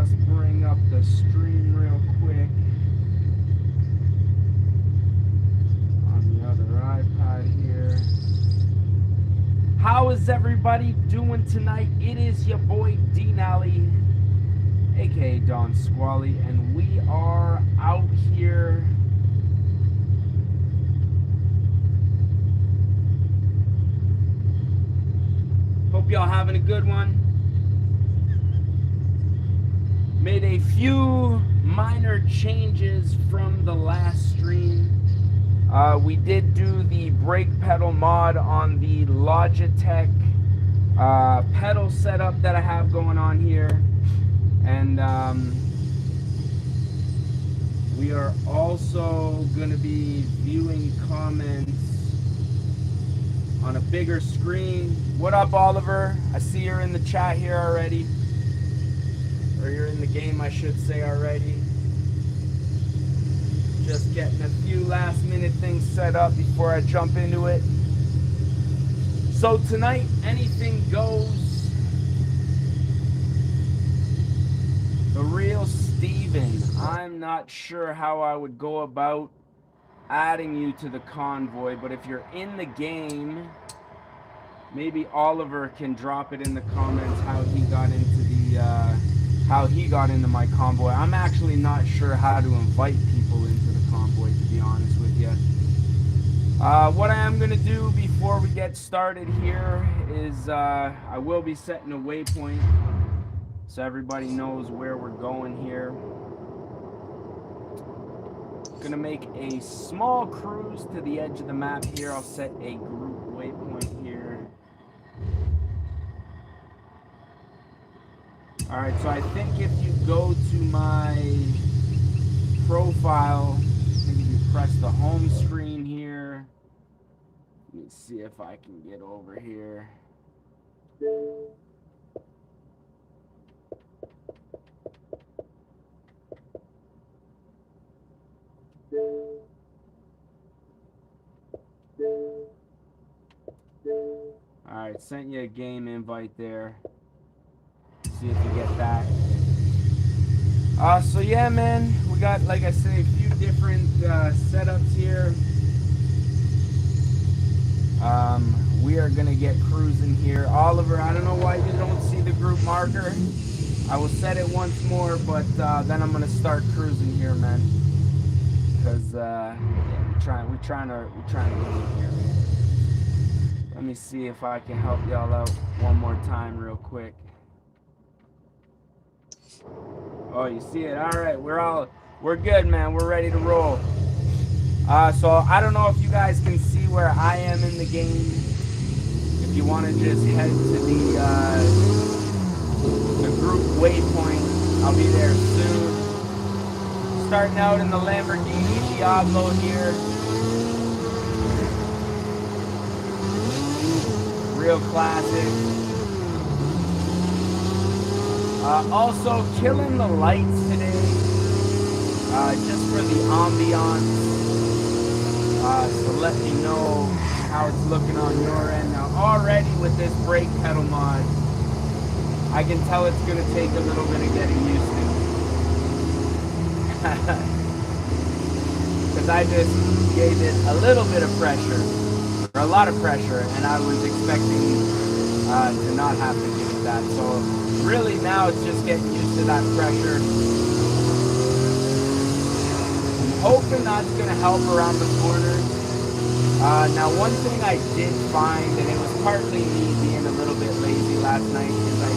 just bring up the stream real quick on the other iPad here. How is everybody doing tonight? It is your boy D Nally, aka Don Squally, and we are out here hope y'all having a good one. Made a few minor changes from the last stream. We did do the brake pedal mod on the Logitech pedal setup that I have going on here. And we are also going to be viewing comments on a bigger screen. What up, Oliver? I see you're in the chat here already. Or you're in the game, I should say, already. Just getting a few last minute things set up before I jump into it. So tonight, anything goes. The real Steven. I'm not sure how I would go about adding you to the convoy, but if you're in the game, maybe Oliver can drop it in the comments how he got into my convoy. I'm actually not sure how to invite people into the convoy, to be honest with you. What I am going to do before we get started here is I will be setting a waypoint so everybody knows where we're going here. Going to make a small cruise to the edge of the map here. I'll set a group waypoint here. Alright, so I think if you go to my profile, I think if you press the home screen here, let me see if I can get over here. Alright, sent you a game invite there. See if you get that. So yeah, man, we got, like I say, a few different setups here. We are gonna get cruising here. Oliver, I don't know why you don't see the group marker. I will set it once more, but then I'm gonna start cruising here, man. Cause yeah, we're trying to get in here. Let me see if I can help y'all out one more time real quick. Oh, you see it? All right, we're good, man. We're ready to roll. So I don't know if you guys can see where I am in the game. If you want to just head to the group waypoint, I'll be there soon. Starting out in the Lamborghini Diablo here. Real classic. Also killing the lights today, just for the ambiance, so let me know how it's looking on your end. Now already with this brake pedal mod, I can tell it's going to take a little bit of getting used to. Because I just gave it a little bit of pressure, or a lot of pressure, and I was expecting to not have to give it that. So really now it's just getting used to that pressure. I'm hoping that's going to help around the corners. Now one thing I did find, and it was partly me being a little bit lazy last night, is I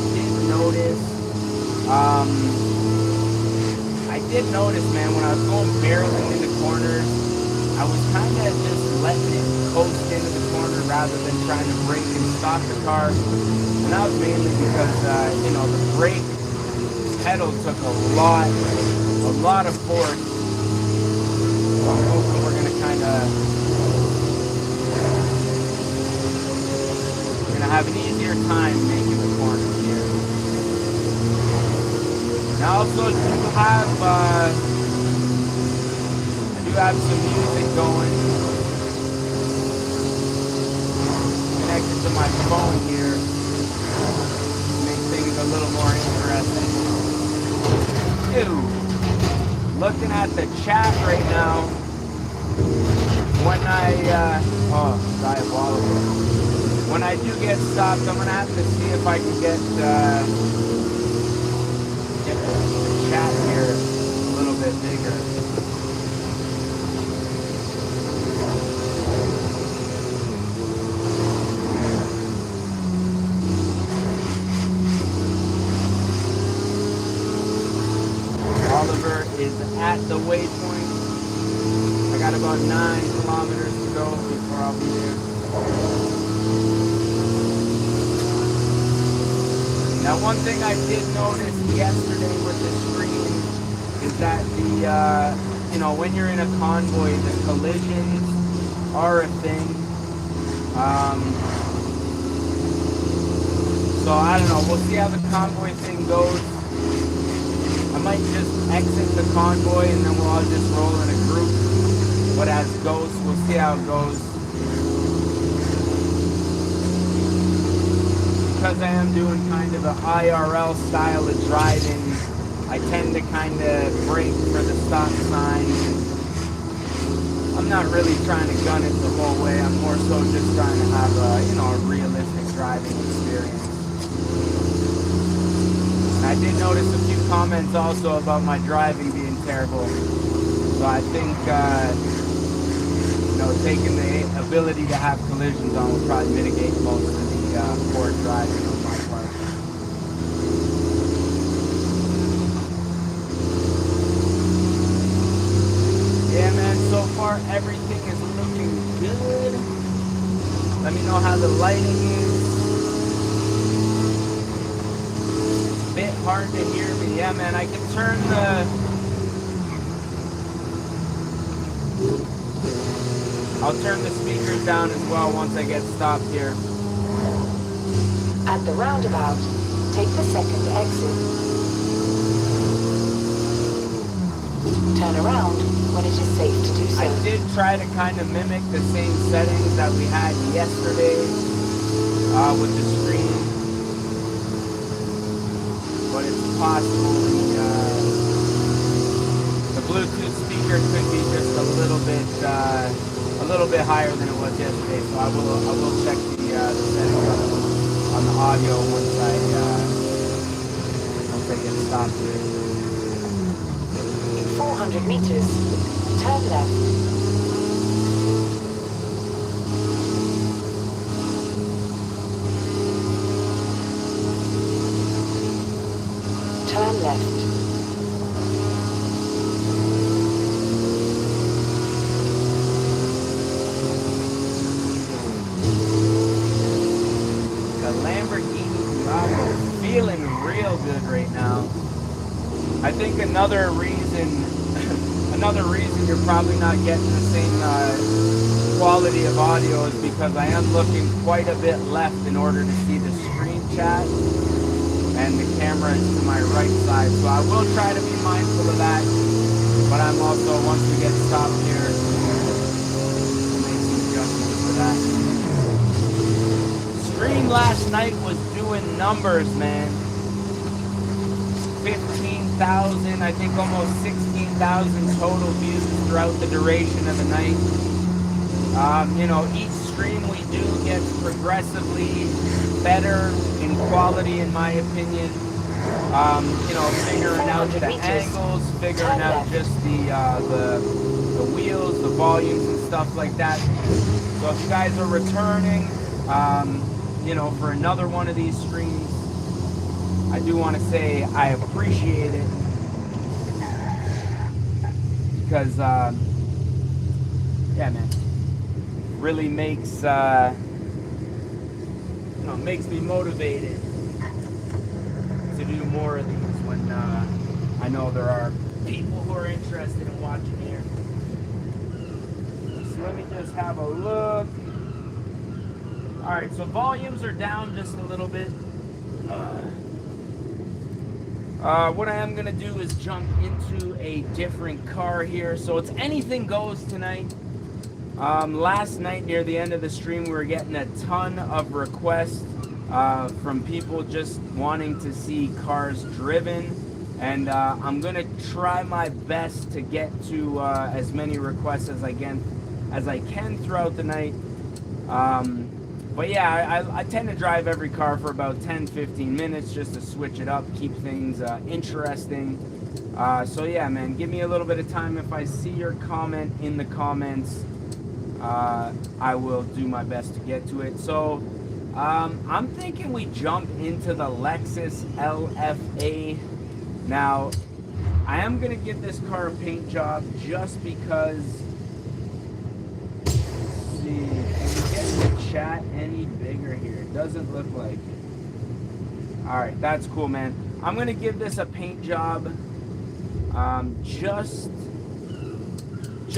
did notice, man, when I was going barreling into corners, I was kind of just letting it coast into the corner rather than trying to brake and stop the car. And that was mainly because, you know, the brake pedal took a lot of force. So I'm hoping we're going to have an easier time making the corners here. And I also do have some music going connected to my phone here to make things a little more interesting. Ew. Looking at the chat right now. When when I do get stopped, I'm gonna have to see if I can get the chat here a little bit bigger. Oliver is at the waypoint. I got about 9 kilometers to go before I'll be there. Now, one thing I did notice yesterday with the screen is that the, you know, when you're in a convoy, the collisions are a thing. So I don't know, we'll see how the convoy thing goes. I might just exit the convoy and then we'll all just roll in a group. But as ghosts, we'll see how it goes. Because I am doing kind of an IRL style of driving, I tend to kind of brake for the stop sign. I'm not really trying to gun it the whole way. I'm more so just trying to have a, you know, a realistic driving experience. I did notice a few comments also about my driving being terrible. So I think, you know, taking the ability to have collisions on will probably mitigate most of the poor driving on my part. Yeah, man, so far everything is looking good. Let me know how the lighting is. Bit hard to hear me. Yeah, man, I can turn I'll turn the speakers down as well once I get stopped here. At the roundabout, take the second exit. Turn around when it is safe to do so. I did try to kind of mimic the same settings that we had yesterday with the screen. But it's possible the Bluetooth speaker could be just a little bit higher than it was yesterday. So I will check the settings on the audio once I get stopped here. In 400 meters, turn left. Turn left. The Lamborghini Bravo feeling real good right now. I think another reason you're probably not getting the same quality of audio is because I am looking quite a bit left in order to see the screen chat. And the camera is to my right side, so I will try to be mindful of that. But I'm also, once we get stopped here, we'll make some adjustments for that. Stream last night was doing numbers, man. 15,000, I think almost 16,000 total views throughout the duration of the night. You know, each stream we do gets progressively better in quality, in my opinion. You know, figuring out the angles, figuring out just the wheels, the volumes and stuff like that. So if you guys are returning, you know, for another one of these streams, I do want to say I appreciate it because, yeah, man, really makes you know, makes me motivated to do more of these when I know there are people who are interested in watching here. So let me just have a look. All right, so volumes are down just a little bit. What I am gonna do is jump into a different car here. So it's anything goes tonight. Last night near the end of the stream, we were getting a ton of requests from people just wanting to see cars driven And I'm gonna try my best to get to as many requests as I can throughout the night. But yeah, I tend to drive every car for about 10-15 minutes just to switch it up, keep things interesting. So yeah, man, give me a little bit of time. If I see your comment in the comments, I will do my best to get to it. So I'm thinking we jump into the Lexus LFA. Now, I am going to give this car a paint job just because. Let's see, can we get the chat any bigger here? It doesn't look like it. Alright, that's cool, man. I'm going to give this a paint job just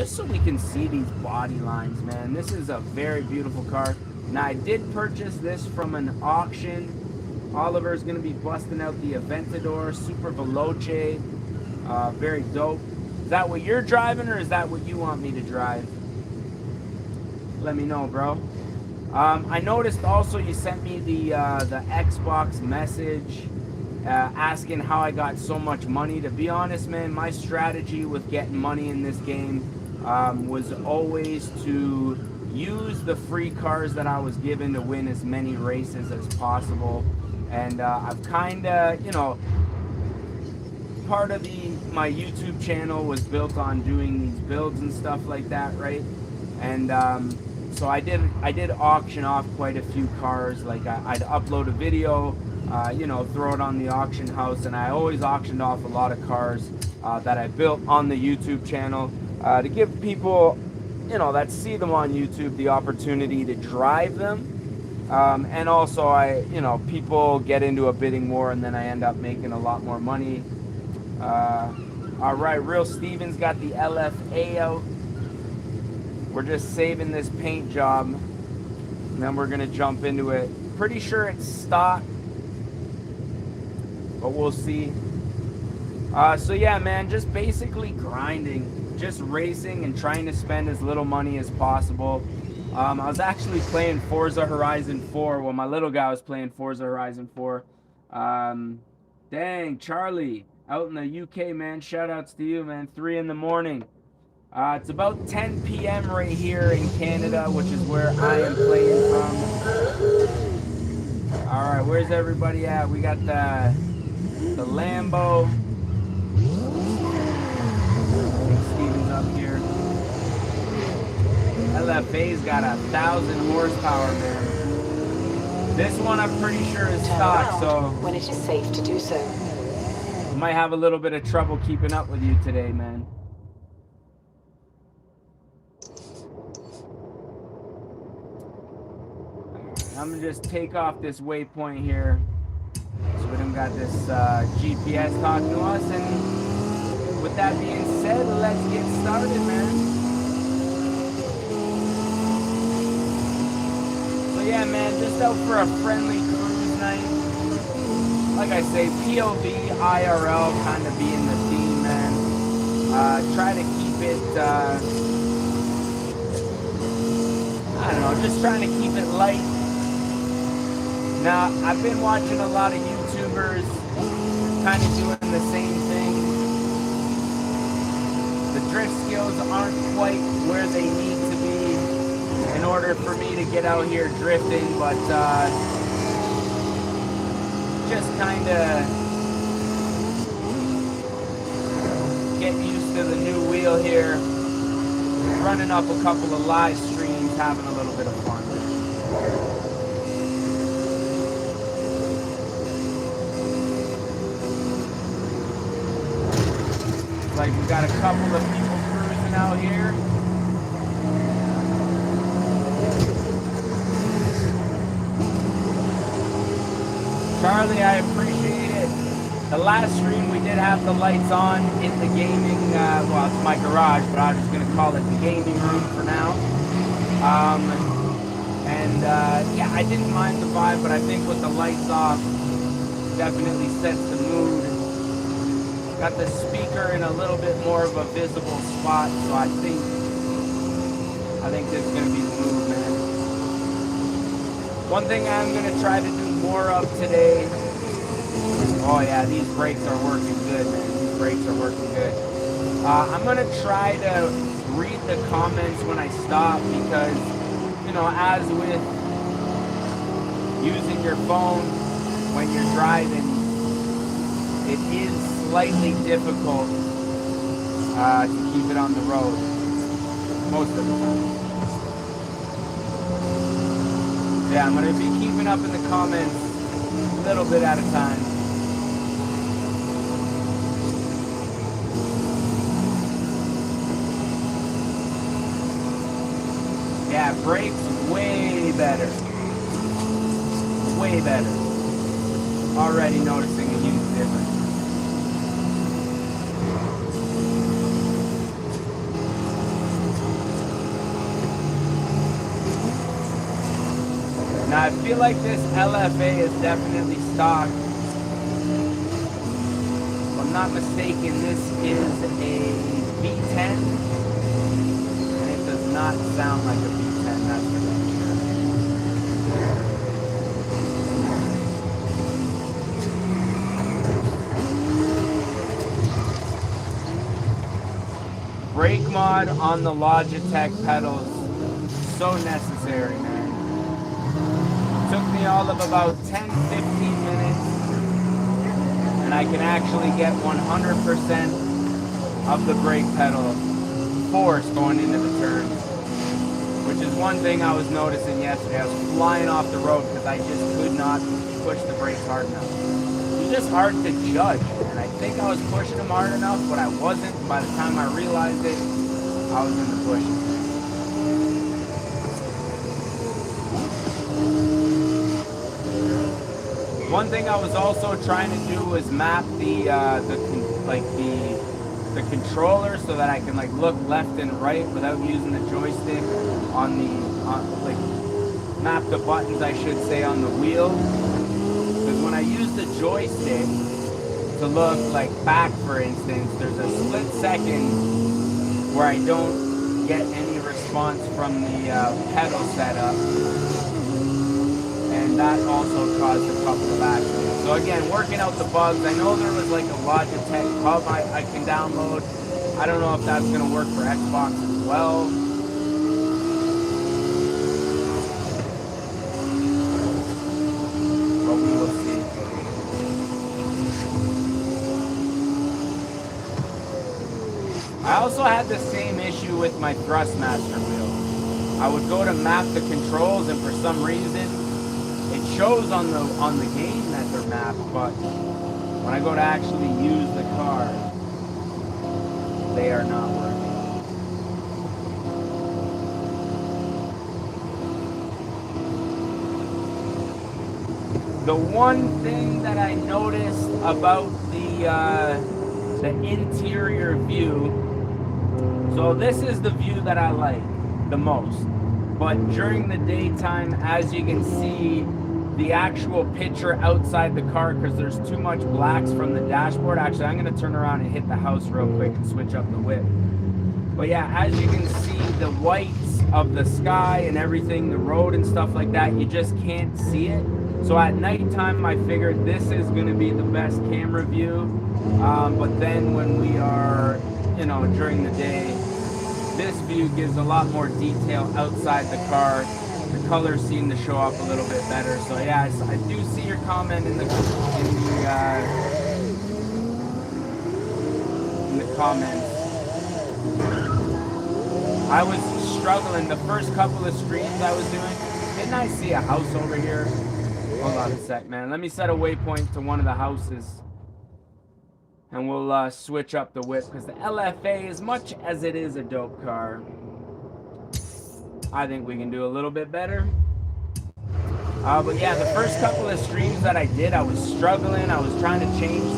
so we can see these body lines, man. This is a very beautiful car. Now, I did purchase this from an auction. Oliver's going to be busting out the Aventador Super Veloce. Very dope. Is that what you're driving, or is that what you want me to drive? Let me know, bro. I noticed also you sent me the Xbox message asking how I got so much money. To be honest, man, my strategy with getting money in this game was always to use the free cars that I was given to win as many races as possible. And I've kind of, you know, part of my YouTube channel was built on doing these builds and stuff like that, right? And so I did auction off quite a few cars. Like I'd upload a video, you know, throw it on the auction house, and I always auctioned off a lot of cars that I built on the YouTube channel to give people, you know, that see them on YouTube the opportunity to drive them. And also you know, people get into a bidding war and then I end up making a lot more money. All right, Real Steven's got the LFA out. We're just saving this paint job and then we're gonna jump into it. Pretty sure it's stock, but we'll see. So yeah, man, just basically grinding, just racing and trying to spend as little money as possible. I was actually playing Forza Horizon 4. Well, my little guy was playing Forza Horizon 4. Dang, Charlie, out in the UK, man. Shout outs to you, man. 3 in the morning. It's about 10 p.m. right here in Canada, which is where I am playing from. All right, where's everybody at? We got the Lambo. Steven's up here. LFA's got 1,000 horsepower, man. This one I'm pretty sure is stock, so when it is safe to do so. I might have a little bit of trouble keeping up with you today, man. I'm gonna just take off this waypoint here, so we don't got this GPS talking to us. And with that being said, let's get started, man. Yeah, man, just out for a friendly cruise night. Like I say, POV, IRL kind of being the theme, man. Try to keep it, I don't know, just trying to keep it light. Now, I've been watching a lot of YouTubers kind of doing the same thing. The drift skills aren't quite where they need to be in order for me to get out here drifting, but just kind of getting used to the new wheel here, running up a couple of live streams, having a little bit of fun. Like we got a couple of people cruising out here. Charlie, I appreciate it. The last stream we did have the lights on in the gaming, well, it's my garage, but I'm just going to call it the gaming room for now. Yeah, I didn't mind the vibe, but I think with the lights off, definitely sets the mood. Got the speaker in a little bit more of a visible spot, so I think this is going to be the move, man. One thing I'm going to try to do more of today Oh yeah, these brakes are working good, man. These brakes are working good. I'm gonna try to read the comments when I stop because, you know, as with using your phone when you're driving, it is slightly difficult to keep it on the road most of the time. Yeah, I'm gonna be keeping up in the comments a little bit at a time. Yeah, brakes way better. Way better. Already noticing a huge difference. Now I feel like this LFA is definitely stock. If I'm not mistaken, this is a V10. And it does not sound like a V10, that's for sure. Brake mod on the Logitech pedals, so necessary, man. It took me all of about 10-15 minutes, and I can actually get 100% of the brake pedal force going into the turns, which is one thing I was noticing yesterday. I was flying off the road because I just could not push the brakes hard enough. It's just hard to judge, and I think I was pushing them hard enough, but I wasn't. By the time I realized it, I was in the bushes. One thing I was also trying to do was map the controller so that I can like look left and right without using the joystick map the buttons, I should say, on the wheel. Because when I use the joystick to look like back, for instance, there's a split second where I don't get any response from the pedal setup, and that also caused a couple of accidents. So again, working out the bugs. I know there was like a Logitech hub I can download. I don't know if that's going to work for Xbox as well. But we will see. I also had the same issue with my Thrustmaster wheel. I would go to map the controls, and for some reason it shows on the game that they're mapped, but when I go to actually use the car, they are not working. The one thing that I noticed about the interior view, so this is the view that I like the most, but during the daytime, as you can see, the actual picture outside the car, because there's too much blacks from the dashboard. Actually, I'm going to turn around and hit the house real quick and switch up the whip. But yeah, as you can see, the whites of the sky and everything, the road and stuff like that, you just can't see it. So at nighttime, I figured this is going to be the best camera view. But then when we are, you know, during the day, this view gives a lot more detail outside the car. The colors seem to show up a little bit better. So yeah, I do see your comment in the comments. I was struggling the first couple of streams I was doing. Didn't I see a house over here? Hold on a sec, man. Let me set a waypoint to one of the houses, and we'll switch up the whip, because the LFA, as much as it is a dope car, I think we can do a little bit better. But yeah, the first couple of streams that I did, I was struggling. I was trying to change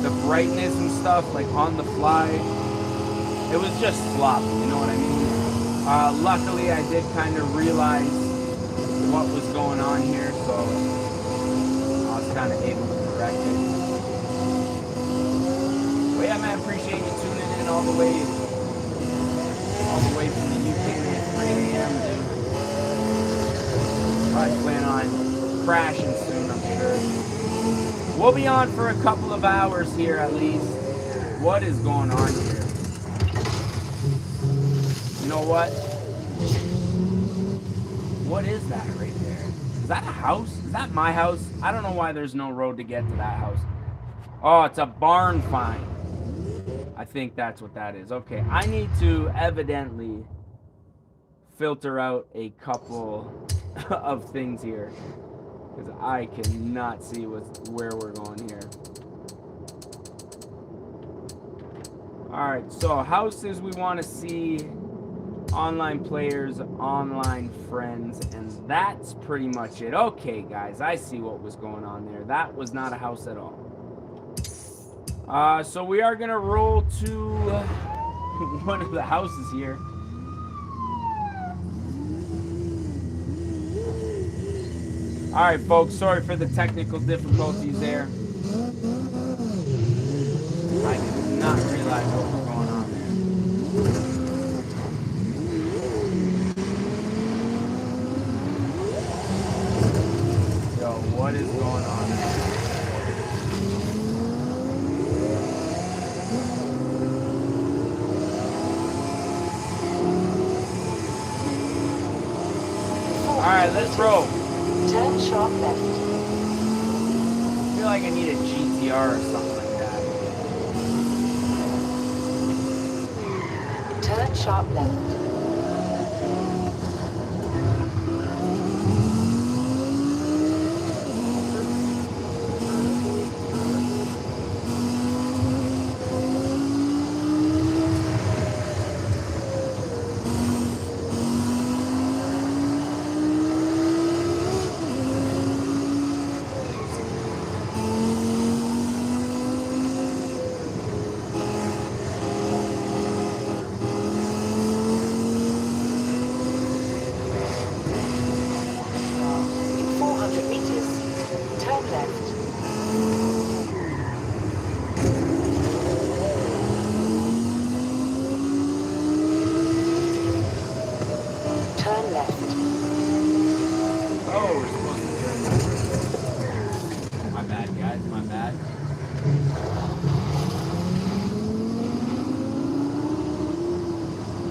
the brightness and stuff, like on the fly. It was just sloppy, you know what I mean? Luckily, I did kind of realize what was going on here, so I was kind of able to correct it. But yeah, man, appreciate you tuning in all the way from the UK at 3 a.m., dude. Probably plan on crashing soon, I'm sure. We'll be on for a couple of hours here at least. What is going on here? You know what? What is that right there? Is that a house? Is that my house? I don't know why there's no road to get to that house. Oh, it's a barn find. I think that's what that is. Okay, I need to evidently filter out a couple of things here, because I cannot see where we're going here. Alright, so houses we want to see, online players, online friends, and that's pretty much it. Okay, guys, I see what was going on there. That was not a house at all. So we are going to roll to one of the houses here. Alright, folks, sorry for the technical difficulties there. I did not realize what was going on there. Yo, what is going on there? Alright, let's roll. Turn sharp left. I feel like I need a GTR or something like that. Turn sharp left.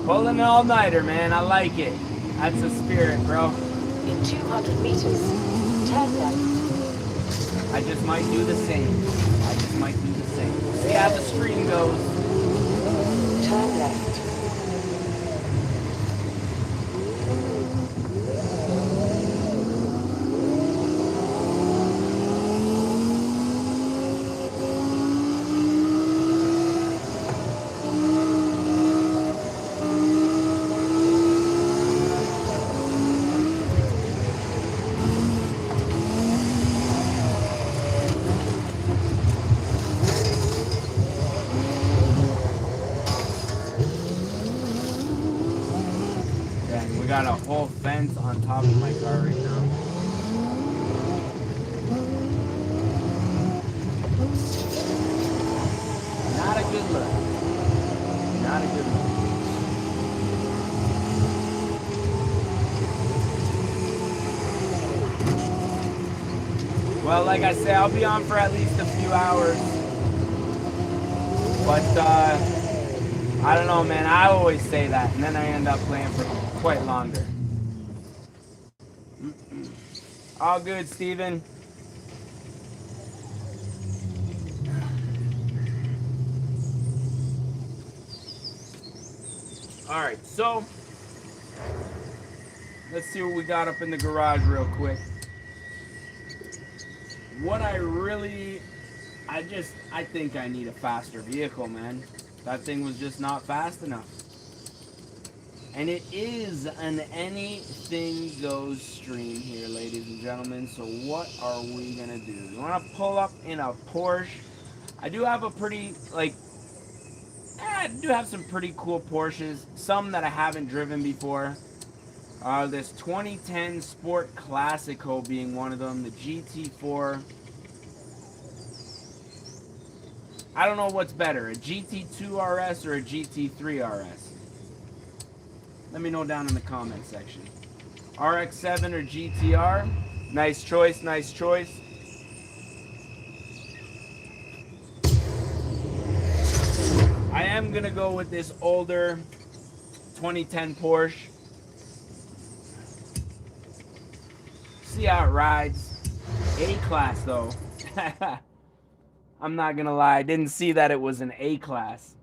Pulling an all-nighter, man. I like it. That's the spirit, bro. In 200 meters, turn left. I just might do the same. See how the stream goes. Turn left. Got a whole fence on top of my car right now. Not a good look. Not a good look. Well, like I say, I'll be on for at least a few hours. But, I don't know, man. I always say that, and then I end up playing for quite longer. All good, Steven. All right, so let's see what we got up in the garage real quick. What I think I need a faster vehicle, man. That thing was just not fast enough. And it is an anything goes stream here, ladies and gentlemen. So what are we going to do? We want to pull up in a Porsche. I do have a pretty, I do have some pretty cool Porsches. Some that I haven't driven before. This 2010 Sport Classico being one of them. The GT4. I don't know what's better, a GT2 RS or a GT3 RS. Let me know down in the comment section. RX-7 or GTR? Nice choice, nice choice. am gonna go with this older 2010 Porsche. See how it rides. A-class though. I'm not gonna lie, I didn't see that it was an A-class.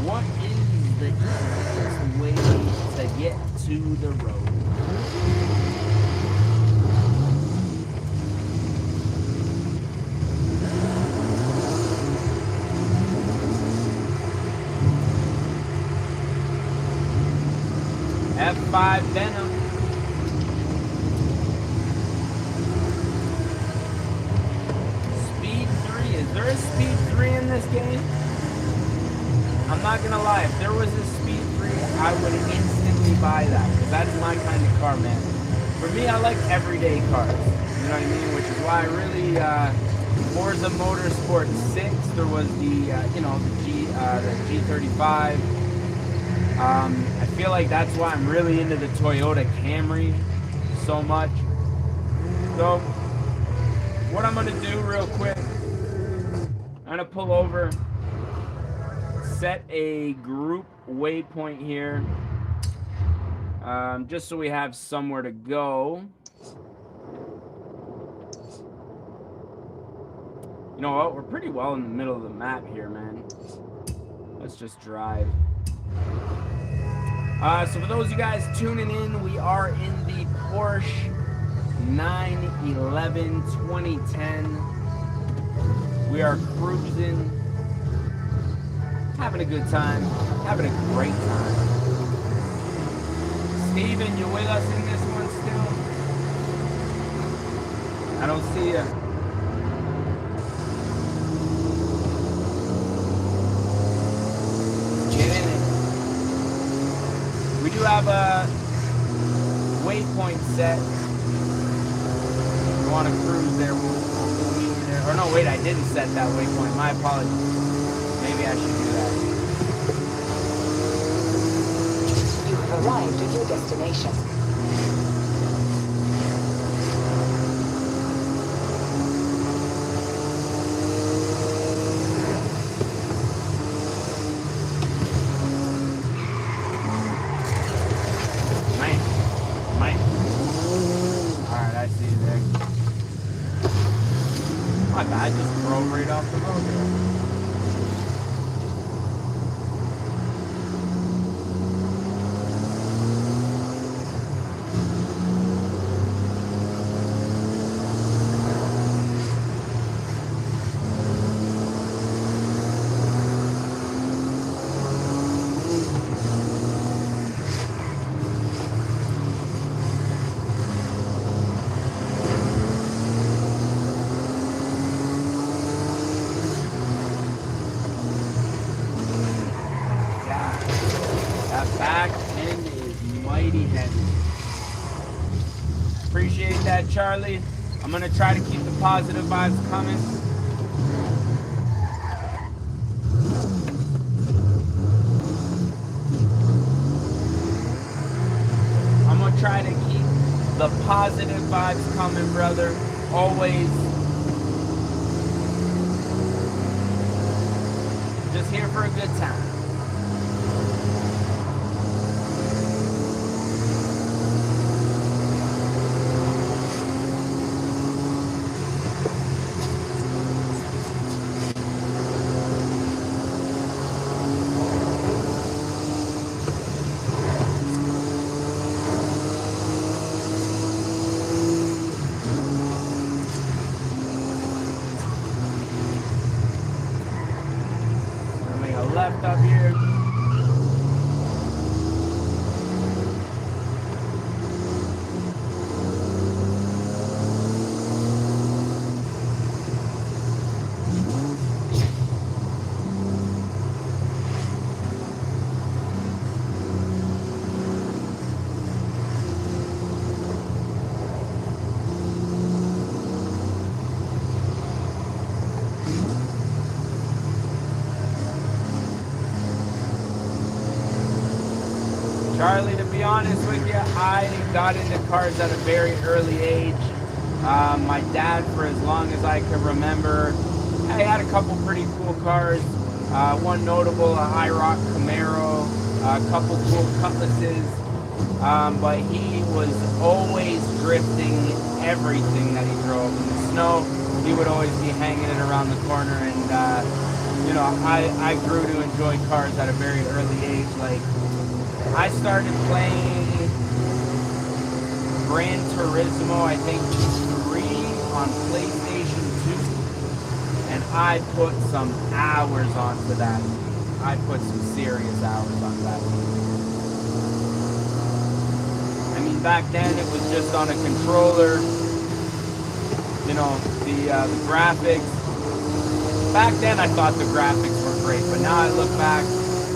What is the easiest way to get to the road? F5 Venom. Speed 3. Is there a Speed 3 in this game? I'm not gonna lie, if there was a Speed 3, I would instantly buy that, because that's my kind of car, man. For me, I like everyday cars, you know what I mean? Which is why I really, Forza Motorsport 6, there was the, you know, the G35. I feel like that's why I'm really into the Toyota Camry so much. So, what I'm gonna do real quick, I'm gonna pull over, set a group waypoint here, just so we have somewhere to go. You know what? We're pretty well in the middle of the map here, man. Let's just drive. So for those of you guys tuning in, we are in the Porsche 911 2010. We are cruising, having a good time, having a great time. Steven, you with us in this one still? I don't see you. We do have a waypoint set. If you want to cruise there, we'll meet you there. Or no, wait, I didn't set that waypoint. My apologies. Maybe I should do that. You have arrived at your destination. I just drove right off the road there. Appreciate that, Charlie. I'm gonna try to keep the positive vibes coming. I'm gonna try to keep the positive vibes coming, brother. Always. Just here for a good time. Left up here. Charlie, to be honest with you, I got into cars at a very early age. My dad, for as long as I can remember, I had a couple pretty cool cars. One notable, a High Rock Camaro, a couple cool Cutlasses. But he was always drifting everything that he drove. In the snow, he would always be hanging it around the corner. And, you know, I grew to enjoy cars at a very early age. Like, I started playing Gran Turismo, I think 3 on PlayStation 2, and I put some hours onto that. I put some serious hours onto that. I mean, back then it was just on a controller. You know, the graphics. Back then I thought the graphics were great, but now I look back,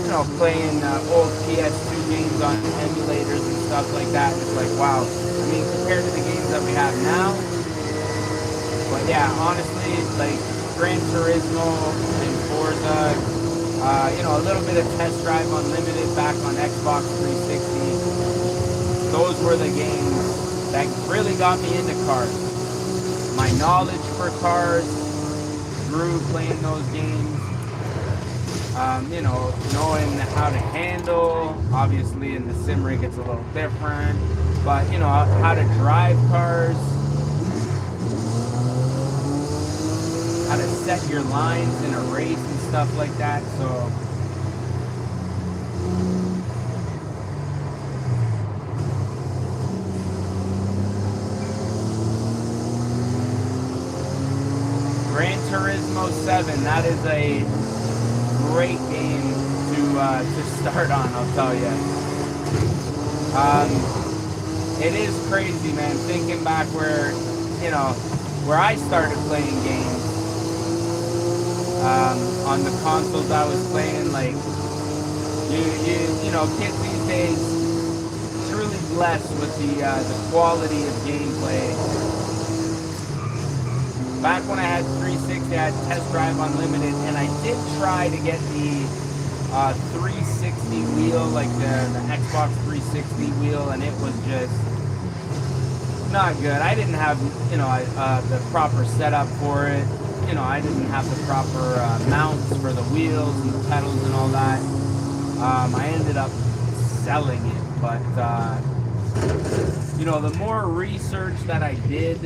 you know, playing old PS2 games on emulators and stuff like that. It's like, wow. I mean, compared to the games that we have now. But yeah, honestly, like Gran Turismo and Forza, you know, a little bit of Test Drive Unlimited back on Xbox 360. Those were the games that really got me into cars. My knowledge for cars grew playing those games. You know, knowing how to handle, obviously in the sim rig it's a little different, but you know, how to drive cars, how to set your lines in a race and stuff like that. So Gran Turismo 7, that is a great game to start on, I'll tell you. It is crazy, man, thinking back where, you know, where I started playing games, on the consoles I was playing. Like, you know, kids these days truly blessed with the quality of gameplay. Back when I had 360, I had Test Drive Unlimited, and I did try to get the 360 wheel, like the Xbox 360 wheel, and it was just not good. I didn't have, you know, the proper setup for it. You know, I didn't have the proper mounts for the wheels and the pedals and all that. I ended up selling it, but you know, the more research that I did,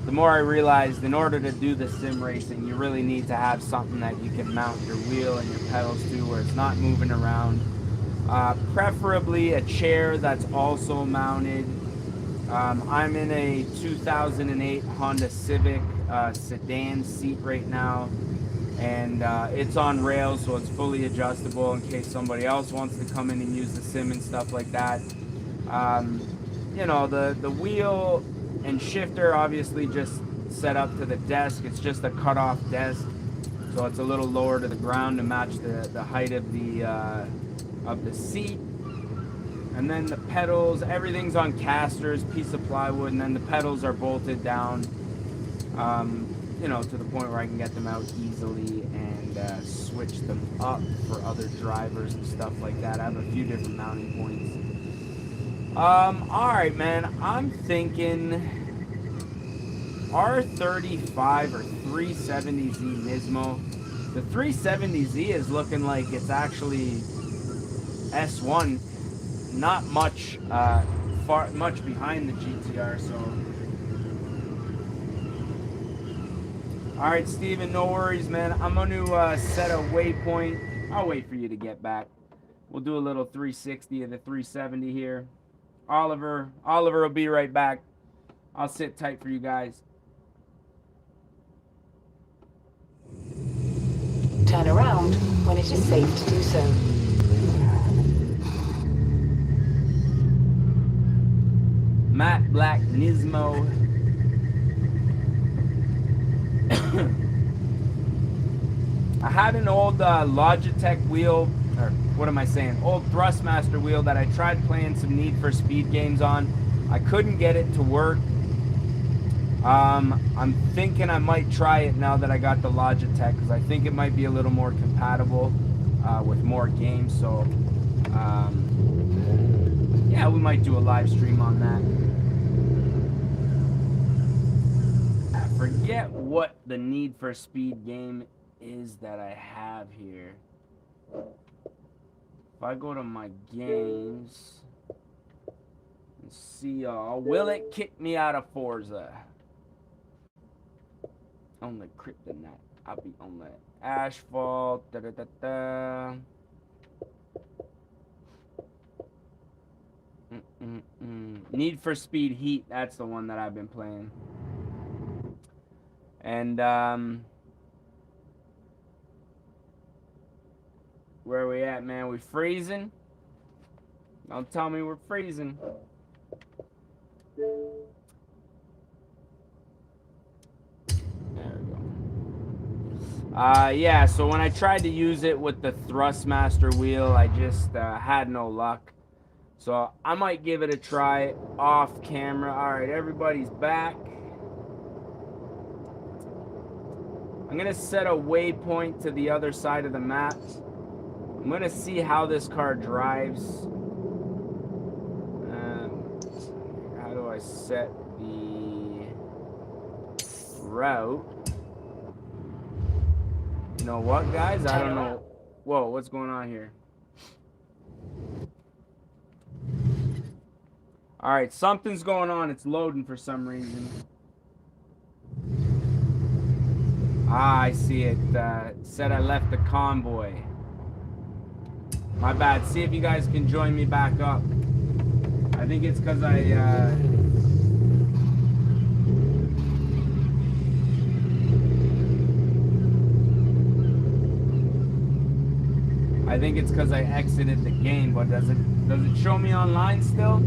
the more I realized in order to do the sim racing, you really need to have something that you can mount your wheel and your pedals to where it's not moving around. Preferably a chair that's also mounted. I'm in a 2008 Honda Civic sedan seat right now, and it's on rails, so it's fully adjustable in case somebody else wants to come in and use the sim and stuff like that. You know, the wheel and shifter obviously just set up to the desk. It's just a cut-off desk, so it's a little lower to the ground to match the height of the seat. And then the pedals, everything's on casters, piece of plywood, and then the pedals are bolted down, you know, to the point where I can get them out easily and switch them up for other drivers and stuff like that. I have a few different mounting points. Alright, man, I'm thinking R35 or 370Z Nismo. The 370Z is looking like it's actually S1, not much much behind the GTR. So, all right, Steven, no worries, man. I'm going to set a waypoint. I'll wait for you to get back. We'll do a little 360 of the 370 here. Oliver will be right back. I'll sit tight for you guys. Turn around when it is safe to do so. Matte Black Nismo. I had an old Logitech wheel, or what am I saying, old Thrustmaster wheel that I tried playing some Need for Speed games on. I couldn't get it to work. I'm thinking I might try it now that I got the Logitech, because I think it might be a little more compatible with more games. So Yeah, we might do a live stream on that. I forget what the Need for Speed game is that I have here. If I go to my games and see y'all, will it kick me out of Forza? On the kryptonite. I'll be on the asphalt. Da, da, da, da. Need for Speed Heat. That's the one that I've been playing. And where are we at, man? We freezing? Don't tell me we're freezing. There we go. Yeah, so when I tried to use it with the Thrustmaster wheel, I just had no luck. So I might give it a try off camera. Alright, everybody's back. I'm going to set a waypoint to the other side of the map. I'm going to see how this car drives. How do I set the route? You know what, guys? I don't know. Whoa, what's going on here? Alright, something's going on. It's loading for some reason. Ah, I see it. Said I left the Convoy. My bad. See if you guys can join me back up. I think it's because I think it's because I exited the game, but does it show me online still?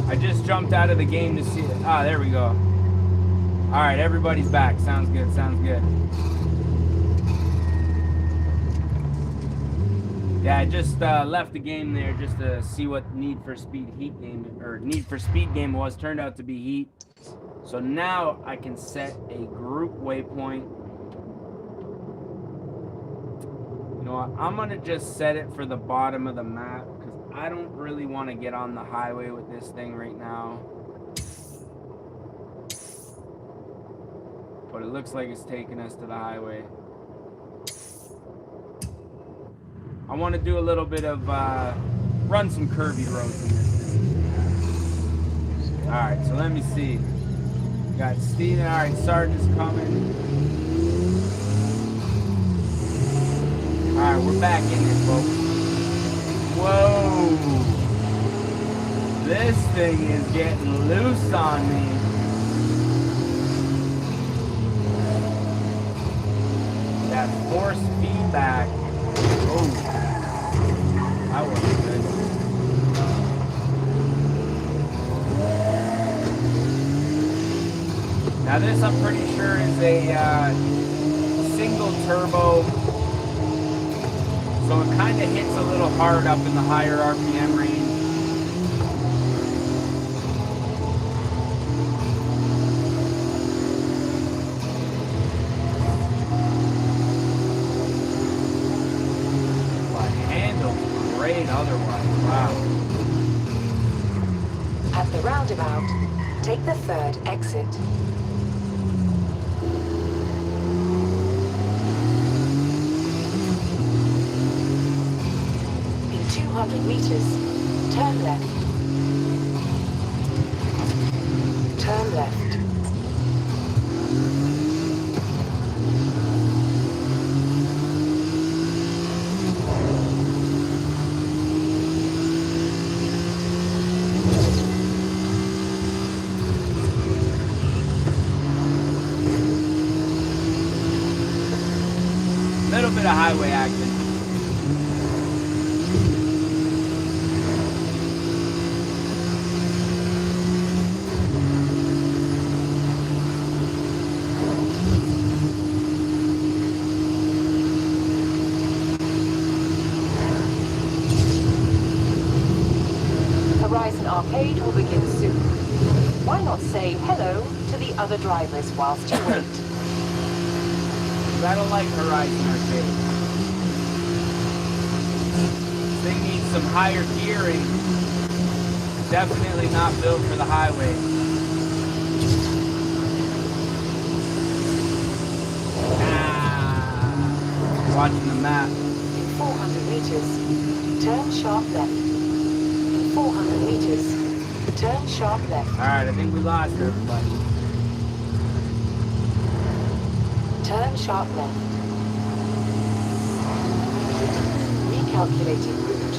I just jumped out of the game to see it. Ah, there we go. Alright, everybody's back. Sounds good, sounds good. Yeah, I just left the game there just to see what Need for Speed Heat game, or Need for Speed game was. Turned out to be Heat. So now I can set a group waypoint. You know what? I'm going to just set it for the bottom of the map. I don't really want to get on the highway with this thing right now. But it looks like it's taking us to the highway. I want to do a little bit of, run some curvy roads in this thing. Alright, so let me see. Got Steven. Alright, Sergeant's coming. Alright, we're back in here, folks. Whoa! This thing is getting loose on me. That force feedback. Oh, that wasn't good. Now this, I'm pretty sure, is a single turbo. So it kind of hits a little hard up in the higher RPM range. But handles great otherwise. Wow. At the roundabout, take the third exit. In 200 meters, turn left. Turn left. Little bit of highway action. Horizon Arcade will begin soon. other drivers whilst you wait. I don't like Horizon Arcade. This thing needs some higher gearing. Definitely not built for the highway. Watching the map. In 400 meters, turn sharp left. In 400 meters, turn sharp left. Alright, I think we lost everybody. Turn sharp left. Recalculating route.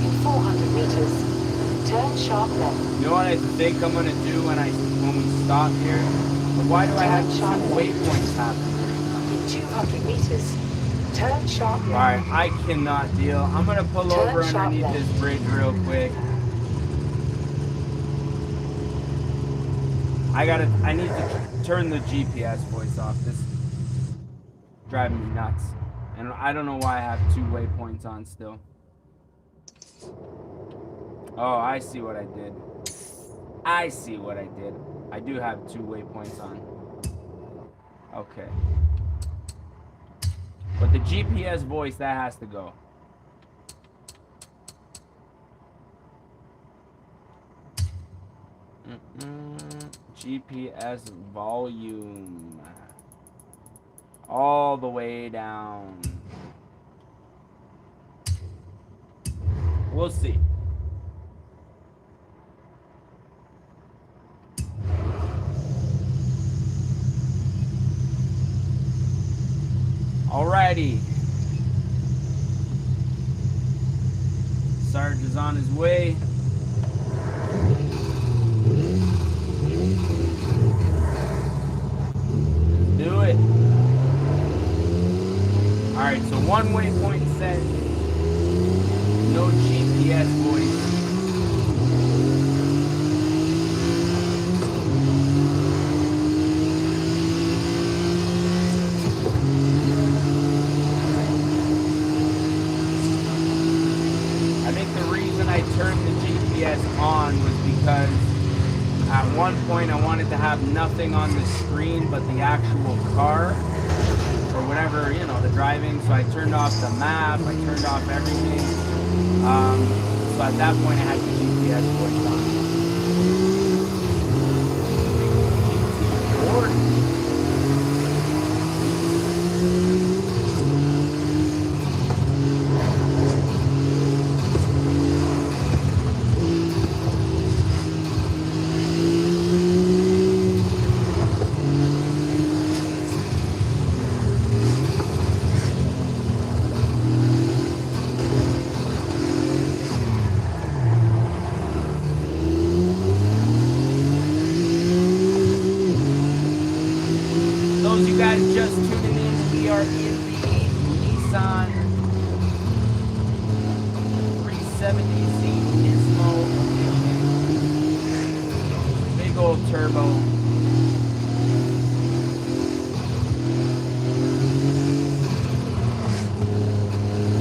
In 400 meters, turn sharp left. You know what I think I'm gonna do when we stop here? Why do I have two waypoints happening? In 200 meters, turn sharp left. Alright, I cannot deal. I'm gonna pull over underneath this bridge real quick. I need to turn the GPS voice off. This is driving me nuts. And I don't know why I have two waypoints on still. Oh, I see what I did. I see what I did. I do have two waypoints on. Okay. But the GPS voice, that has to go. GPS volume. All the way down. We'll see. Alrighty. Sarge is on his way. Let's do it. Alright, so one waypoint set. No GPS voice. On was because at one point I wanted to have nothing on the screen but the actual car or whatever, you know, the driving. So I turned off the map, I turned off everything. So at that point I had the GPS voice on. Just tuning in, we are in the Nissan 370Z Nismo edition. Big old turbo.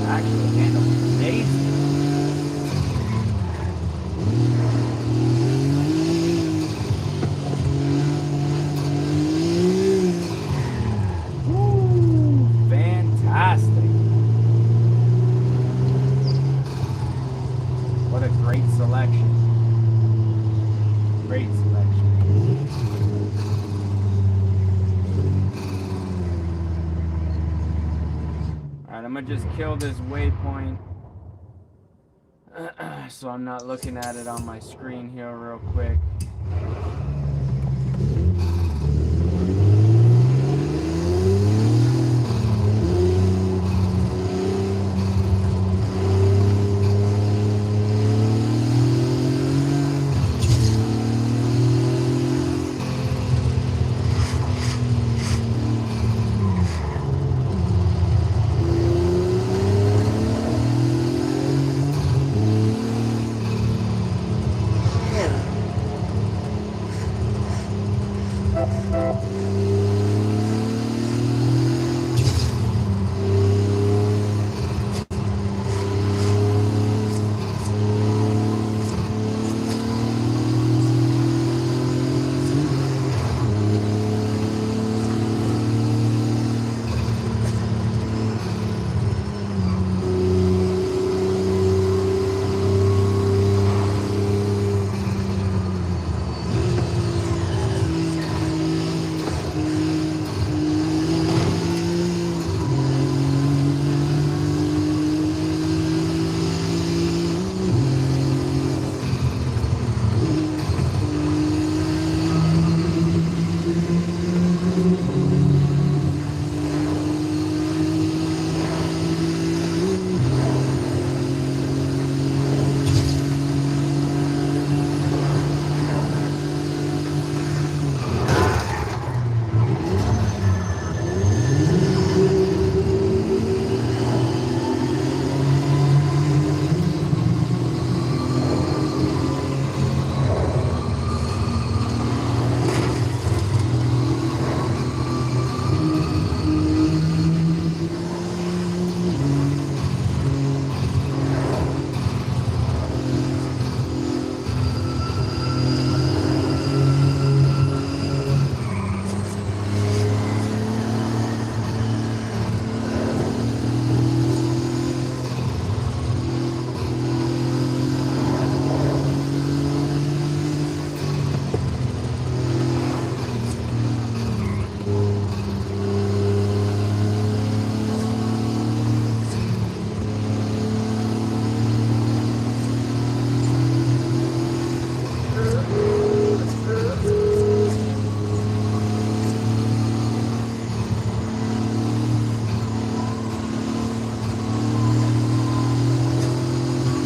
Actually handles amazing. Just kill this waypoint so I'm not looking at it on my screen here real quick.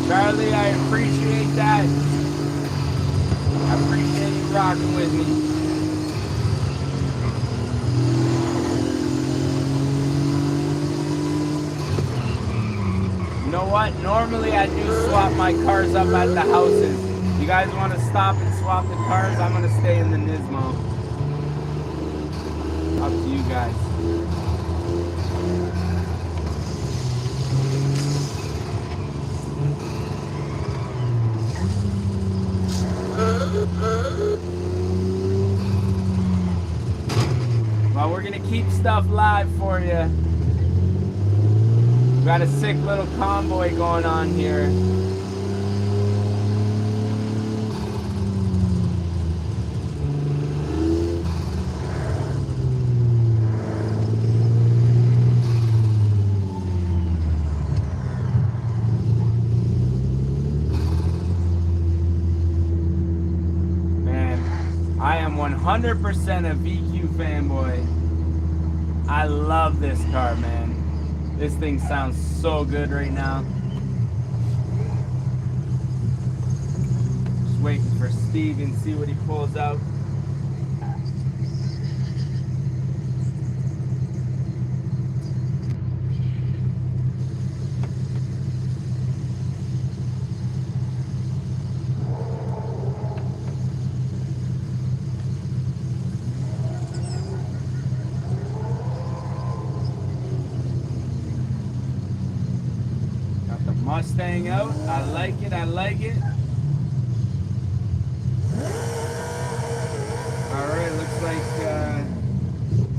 Charlie, I appreciate that. I appreciate you rocking with me. You know what? Normally I do swap my cars up at the houses. You guys want to stop and swap the cars? I'm going to stay in the Nismo. Up to you guys. Well, we're going to keep stuff live for you. We've got a sick little convoy going on here. I am 100% a VQ fanboy. I love this car, man. This thing sounds so good right now. Just waiting for Steve and see what he pulls out. Mustang out. I like it. I like it. Alright, looks like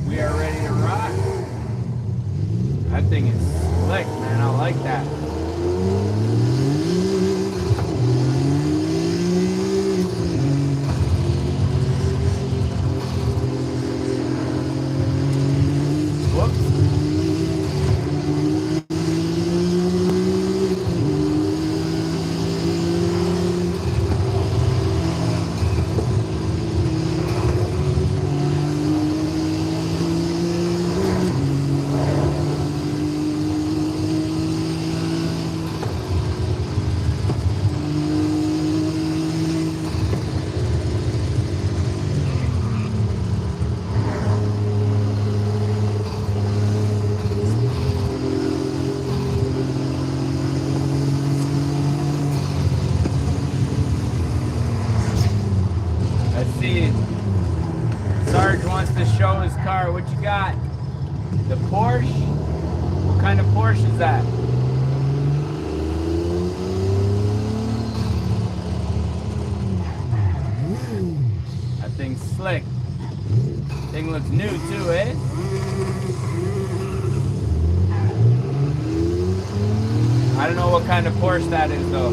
we are ready to rock. That thing is slick, man. I like that. Show his car. What you got? The Porsche? What kind of Porsche is that? That thing's slick. Thing looks new too, eh? I don't know what kind of Porsche that is though.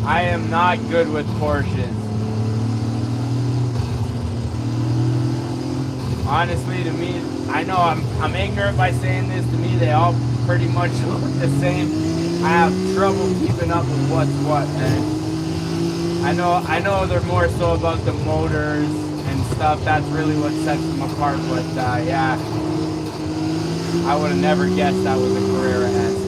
I am not good with Porsches. Honestly, to me, I know I'm ignorant by saying this. To me, they all pretty much look the same. I have trouble keeping up with what's what, man. I know they're more so about the motors and stuff. That's really what sets them apart. But yeah, I would have never guessed that was a Carrera S.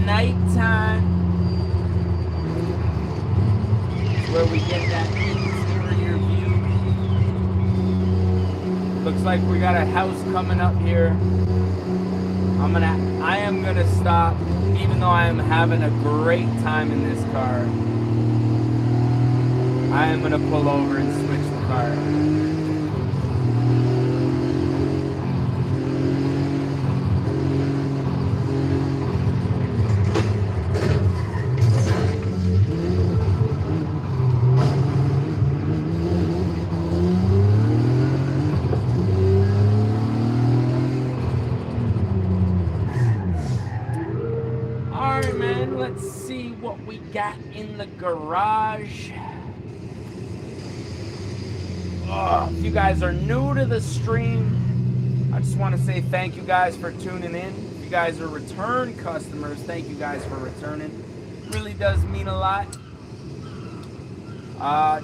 nighttime. Where we get that interior view. Looks like we got a house coming up here. I am gonna stop, even though I am having a great time in this car. I am gonna pull over and switch the car. Let's see what we got in the garage. If you guys are new to the stream, I just want to say thank you guys for tuning in. If you guys are return customers, thank you guys for returning. It really does mean a lot.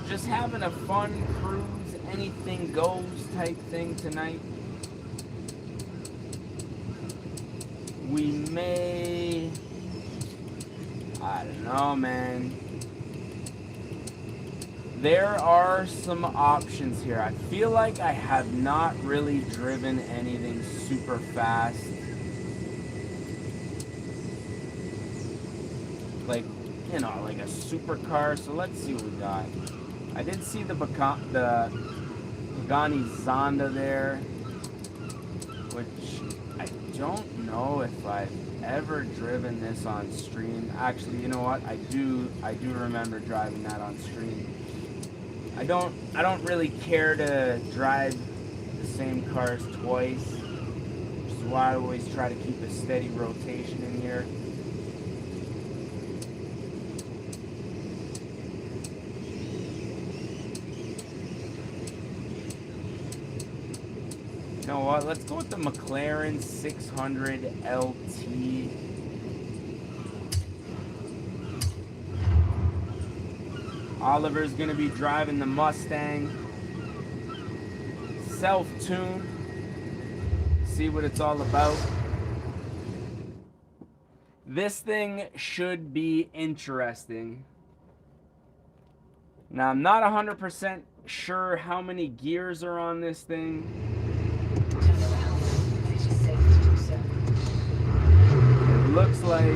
Just having a fun cruise, anything goes type thing tonight. We may... I don't know, man. There are some options here. I feel like I have not really driven anything super fast. Like, you know, like a supercar. So let's see what we got. I did see the Pagani Zonda there, which I don't know if I've ever driven this on stream. Actually, you know what? I do remember driving that on stream. I don't really care to drive the same cars twice, which is why I always try to keep a steady rotation in here. You know what? Let's go with the McLaren 600 LT. Oliver's going to be driving the Mustang. Self-tune. See what it's all about. This thing should be interesting. Now, I'm not 100% sure how many gears are on this thing. It looks like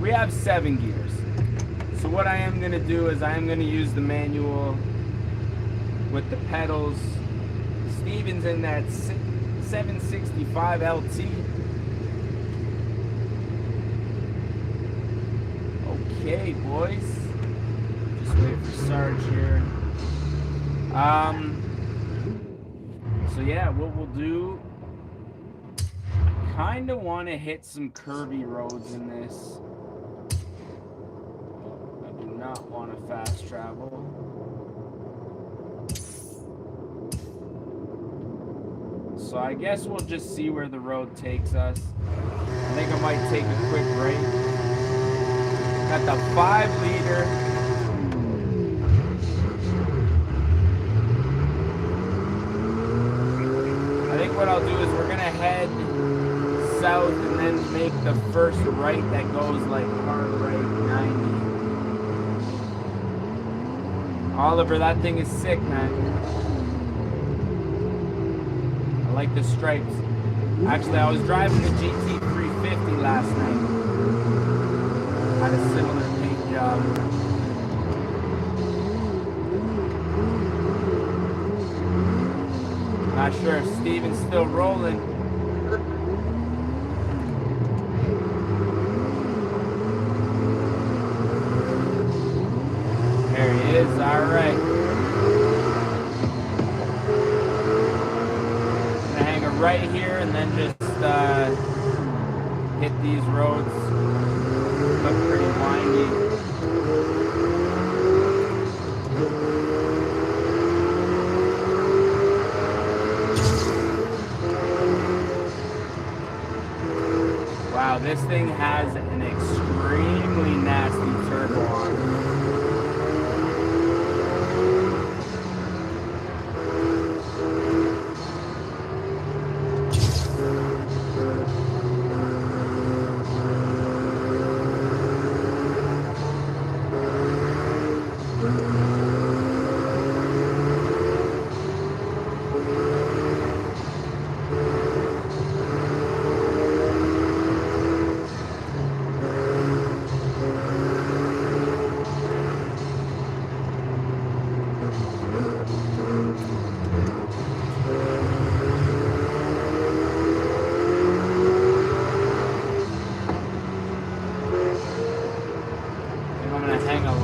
we have 7 gears. So what I am going to do is I am going to use the manual with the pedals. Steven's in that 765 LT. Okay, boys. Just wait for Sarge here. So yeah, what we'll do, I kind of want to hit some curvy roads in this. I do not want to fast travel. So I guess we'll just see where the road takes us. I think I might take a quick break. Got the 5-liter. I think what I'll do is we're gonna head south and then make the first right that goes like hard right 90. Oliver, that thing is sick, man. I like the stripes. Actually, I was driving the GT350 last night. Had a similar paint job. Not sure if Steven's still rolling. There he is, alright. Gonna hang a right here and then just hit these roads. Look pretty windy. Wow, this thing has an extremely nasty turbo on it.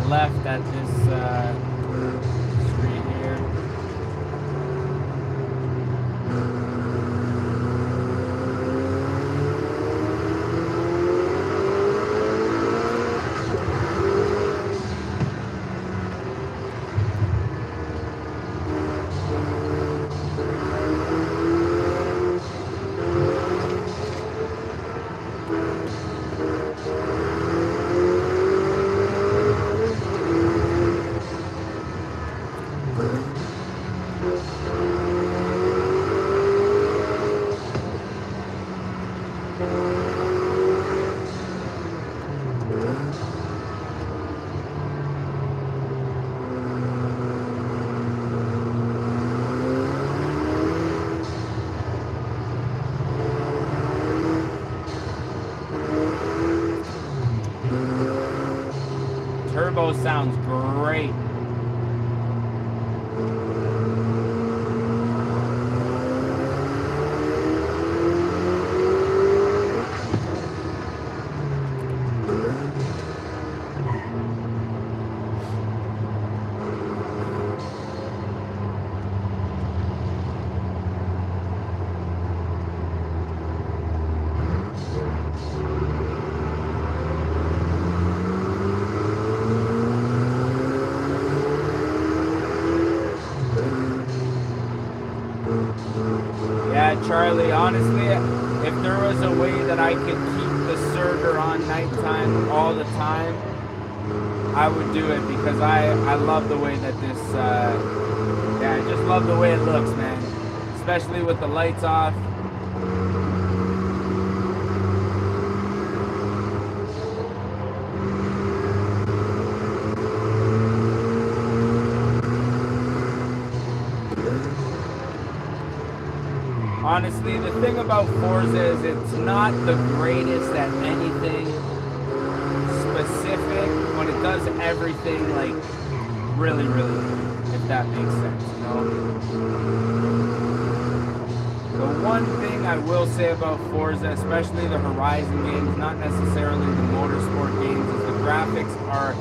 left at this street here. Turbo sounds great. Charlie, honestly, if there was a way that I could keep the Surger on nighttime all the time, I would do it, because I love the way that this, yeah, I just love the way it looks, man. Especially with the lights off. Honestly, the thing about Forza is it's not the greatest at anything specific, but it does everything, like, really, really good, if that makes sense, you know? The one thing I will say about Forza, especially the Horizon games, not necessarily the motorsport games, is the graphics are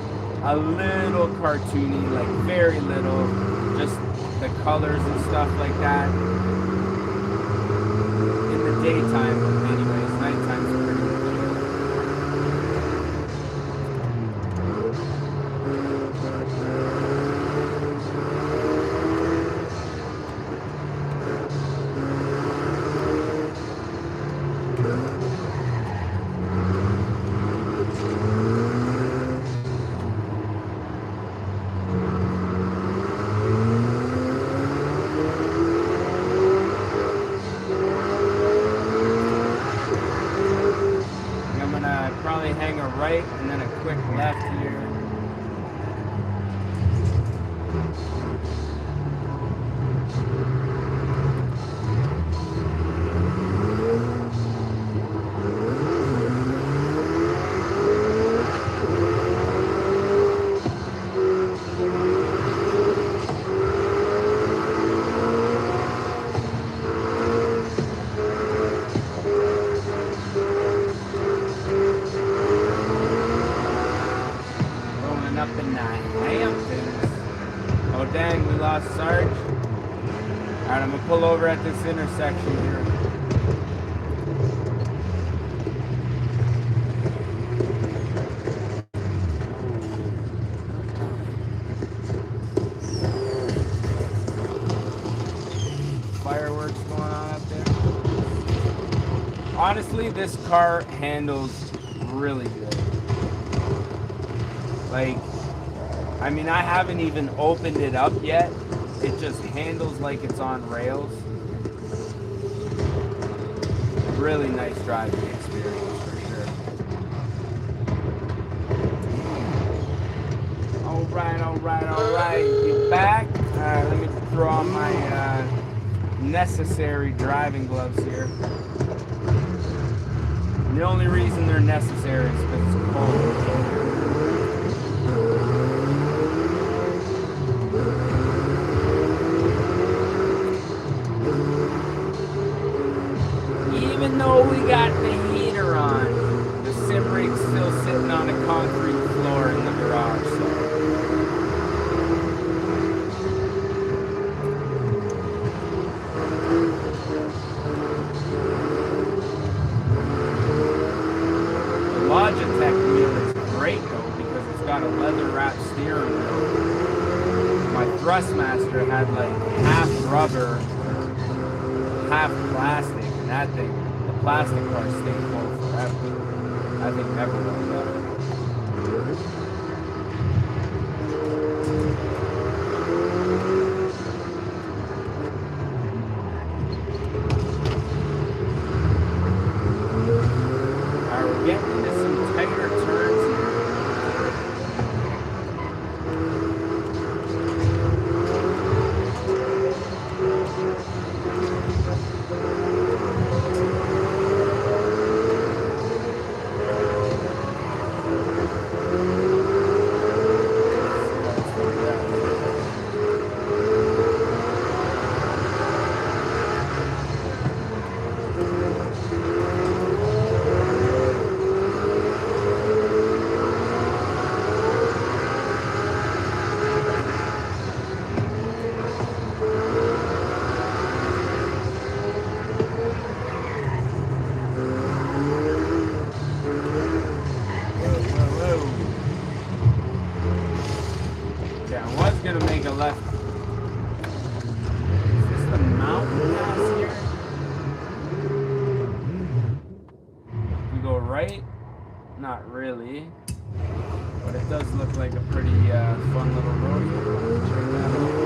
a little cartoony, like, very little, just the colors and stuff like that. Daytime, anyways, nighttime's pretty much right and then a quick left here. Pull over at this intersection here. Fireworks going on up there. Honestly, this car handles really good. Like, I mean, I haven't even opened it up yet. It just handles like it's on rails. Really nice driving experience for sure. Alright. Get back. Let me throw on my necessary driving gloves here. And the only reason they're necessary is because it's cold. Even though we got the heater on, the sim rig's still sitting on a concrete floor in the garage, so Logitech wheel is great though because it's got a leather wrapped steering wheel. My Thrustmaster had like half rubber, half plastic, and that thing, the plastic part stayed cold forever. That thing never went up. Left. Is this the mountain pass here? We go right? Not really. But it does look like a pretty fun little road here. Check that out.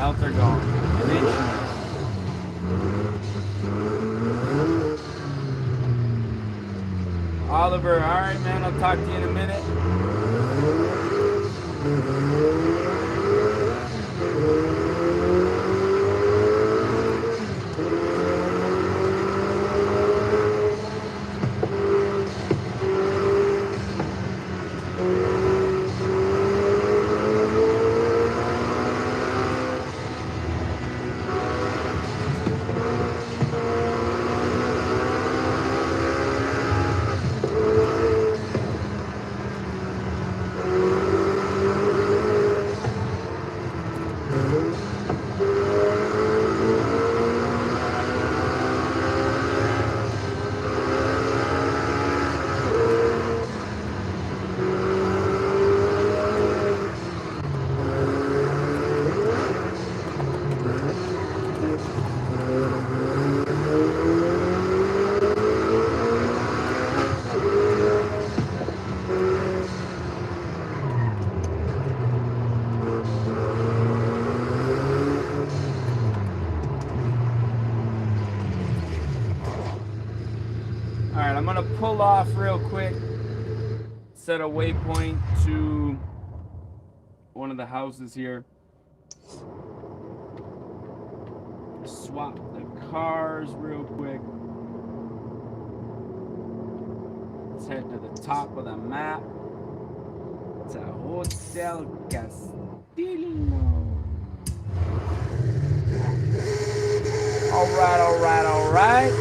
Belts are gone. An inch more. Oliver, alright man, I'll talk to you in a minute. Alright, I'm gonna pull off real quick. Set a waypoint to one of the houses here. Swap the cars real quick. Let's head to the top of the map. To Hotel Castillo. Alright, alright, alright.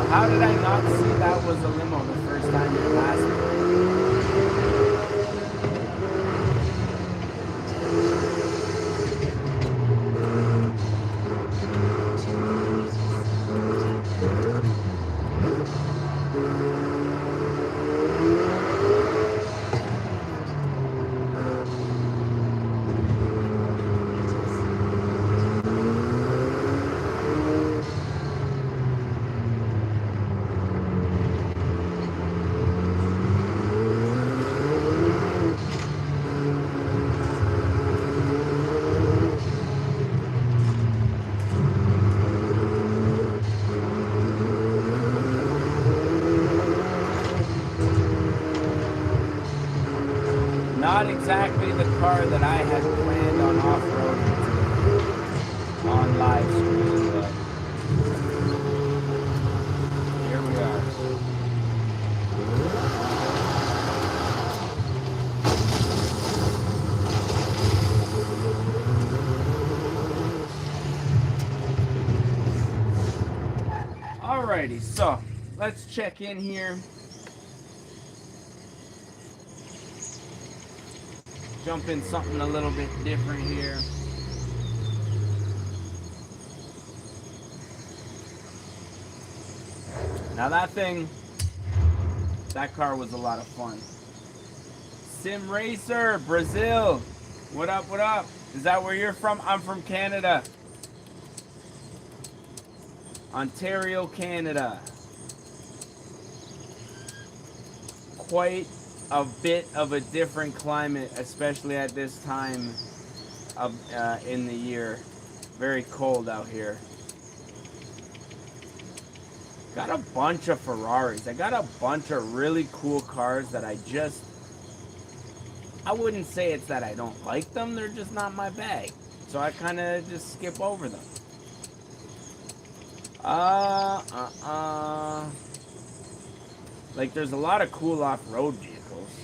How did I not see that was a limo the first time it passed me? Not exactly the car that I had planned on off-roading today on live stream, but here we are. Alrighty, so let's check in here. Jump in something a little bit different here. Now that car was a lot of fun. Sim Racer, Brazil. What up, what up? Is that where you're from? I'm from Canada. Ontario, Canada. Quite a bit of a different climate, especially at this time of in the year. Very cold out here. Got a bunch of Ferraris. I got a bunch of really cool cars that I wouldn't say it's that I don't like them, they're just not my bag. So I kind of just skip over them. Like there's a lot of cool off-road vehicles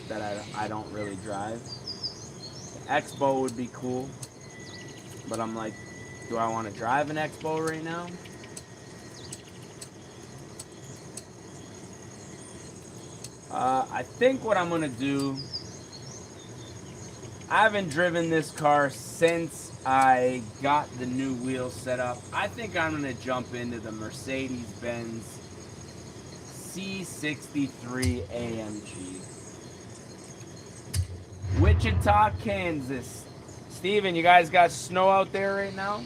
that I don't really drive. The Expo would be cool, but I'm like, do I want to drive an Expo right now? I think what I'm gonna do, I haven't driven this car since I got the new wheels set up. I think I'm gonna jump into the Mercedes-Benz C63 AMG. Wichita, Kansas. Steven, you guys got snow out there right now?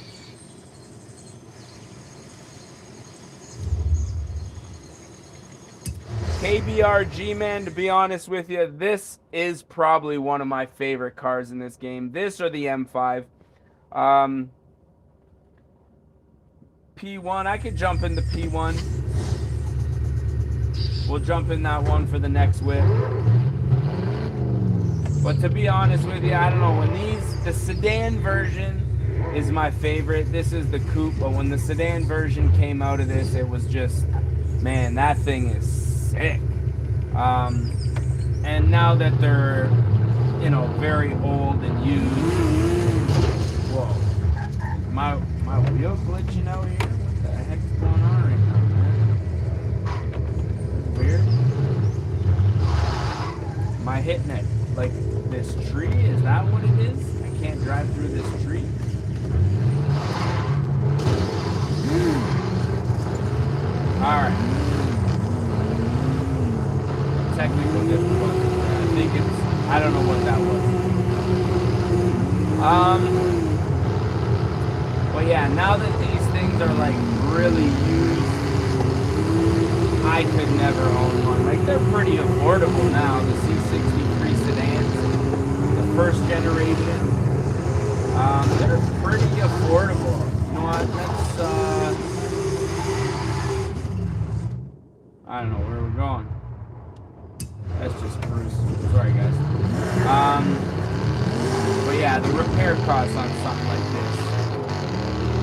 KBRG, man, to be honest with you, this is probably one of my favorite cars in this game. This or the M5. P1, I could jump into P1. we'll jump in that one for the next whip. But to be honest with you, I don't know, the sedan version is my favorite. This is the coupe, but when the sedan version came out of this, it was just, man, that thing is sick. And now that they're, you know, very old and used, whoa, my wheel glitching out here? What the heck's going on right now, man? Weird. Am I hitting it? Like this tree? Is that what it is? I can't drive through this tree. Alright. Technical difficulty. I think it's, I don't know what that was. But yeah, now that these things are like really used, I could never own one. Like, they're pretty affordable now, the C63 sedans, the first generation. They're pretty affordable. You know what? Let's, I don't know where we're going. That's just cruise. Sorry, guys. But yeah, the repair costs on something like this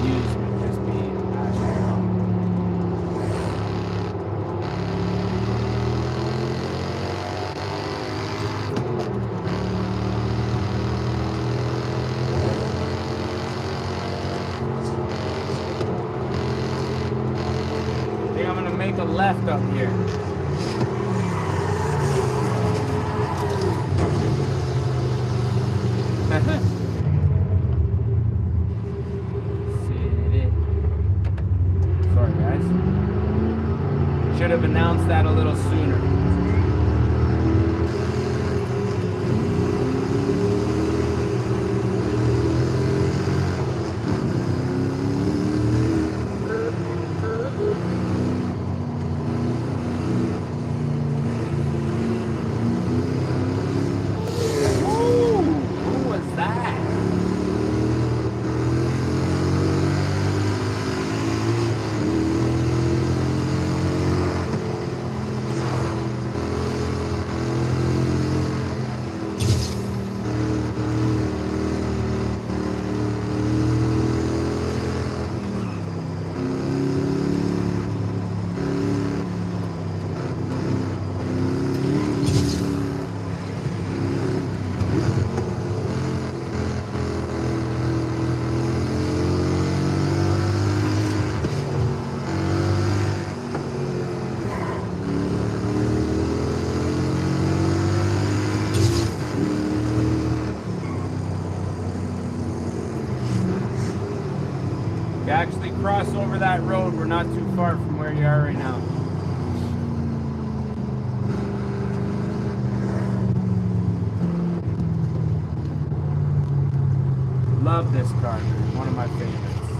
used would just be astronomical. I think I'm gonna make a left up here. Sorry, guys. Should have announced that a little sooner. You actually cross over that road, we're not too far from where you are right now. Love this car, one of my favorites.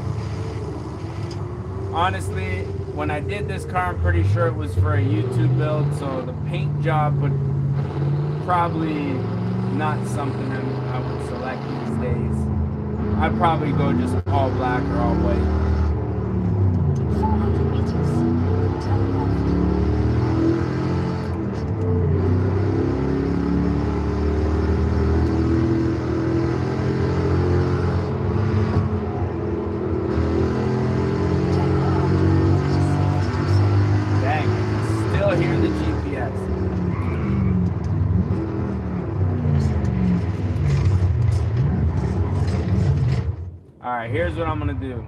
Honestly, when I did this car, I'm pretty sure it was for a YouTube build, so the paint job would probably not something I would select these days. I'd probably go just all black or all white. 400 meters. Turn left. Dang, I can still hear the GPS. Alright, here's what I'm gonna do.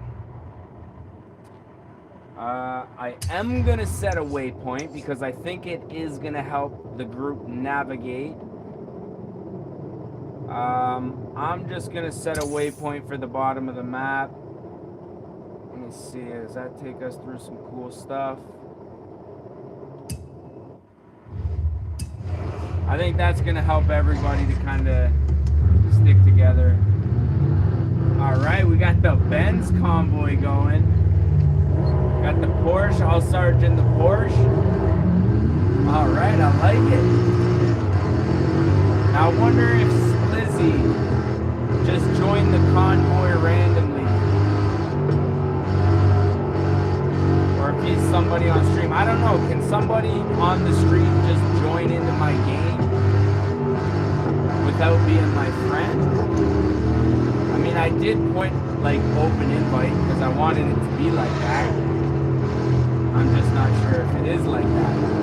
I am gonna set a waypoint because I think it is gonna help the group navigate. I'm just gonna set a waypoint for the bottom of the map. Let me see, does that take us through some cool stuff? I think that's gonna help everybody to kind of stick together. Alright, we got the Benz convoy going. Got the Porsche, all sergeant the Porsche. Alright, I like it. Now I wonder if Slizzy just joined the convoy randomly. Or if he's somebody on stream. I don't know, can somebody on the street just join into my game without being my friend? I mean, I did put like open invite because I wanted it to be like that. I'm just not sure if it is like that.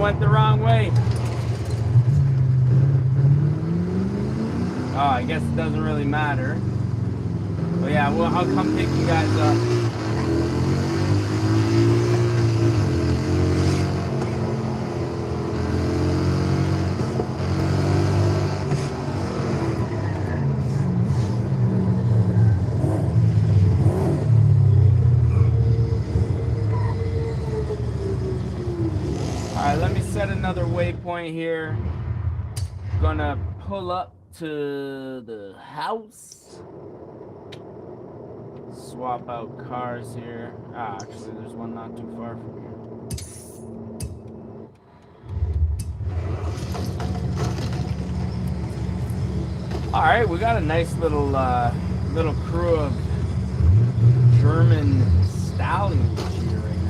went the wrong way. Oh, I guess it doesn't really matter. But yeah, well, I'll come pick you guys up. Alright, let me set another waypoint here. Gonna pull up to the house. Swap out cars here. Ah, actually, there's one not too far from here. Alright, we got a nice little little crew of German stallions here right now.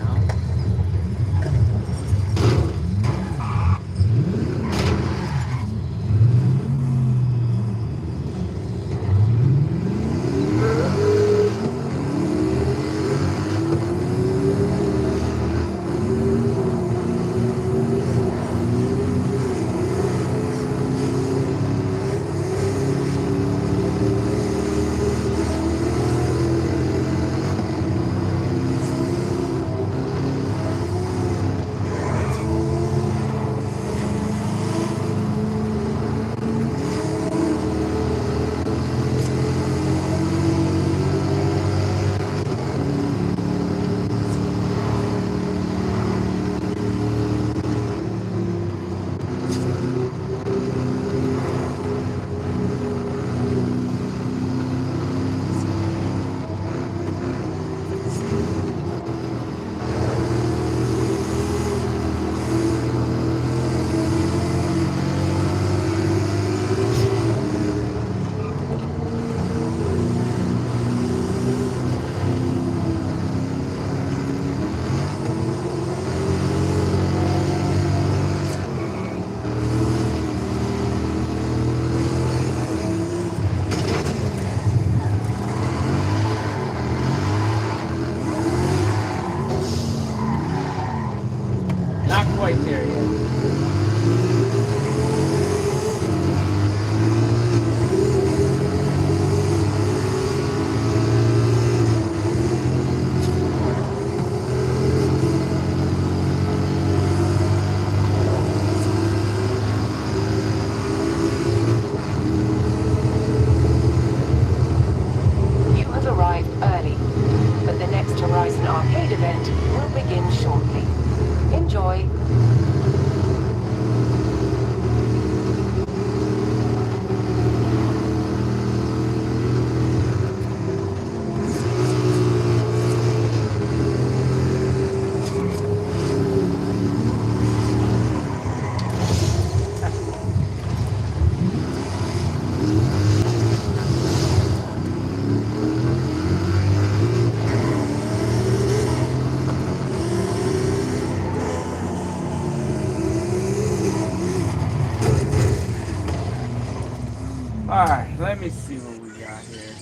Alright, let me see what we got here.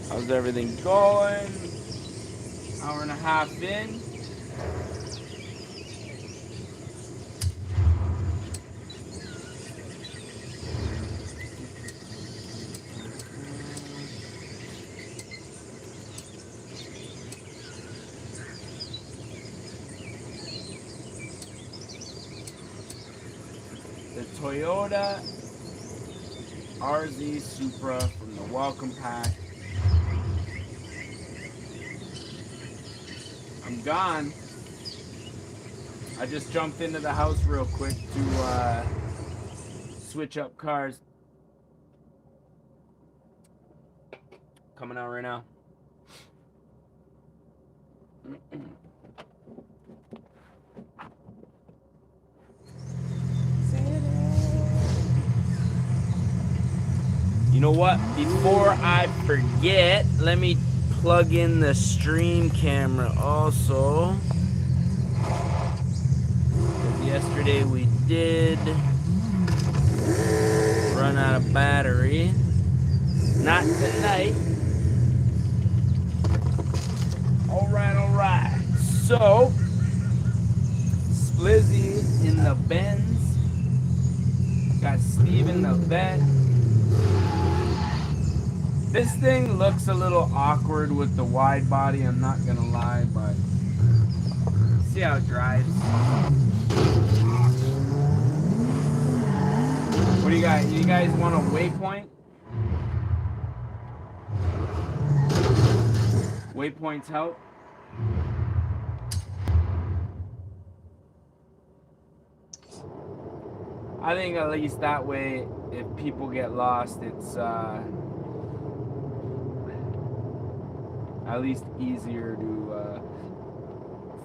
How's everything going? Hour and a half in. Toyota RZ Supra from the welcome pack. I'm gone. I just jumped into the house real quick to switch up cars. Coming out right now. You know what? Before I forget, let me plug in the stream camera also. Yesterday we did run out of battery. Not tonight. Alright. So, Splizzy in the Benz. Got Steve in the vet. This thing looks a little awkward with the wide body, I'm not gonna lie, but see how it drives. What do you got? You guys want a waypoint? Waypoints help. I think at least that way, if people get lost, it's at least easier to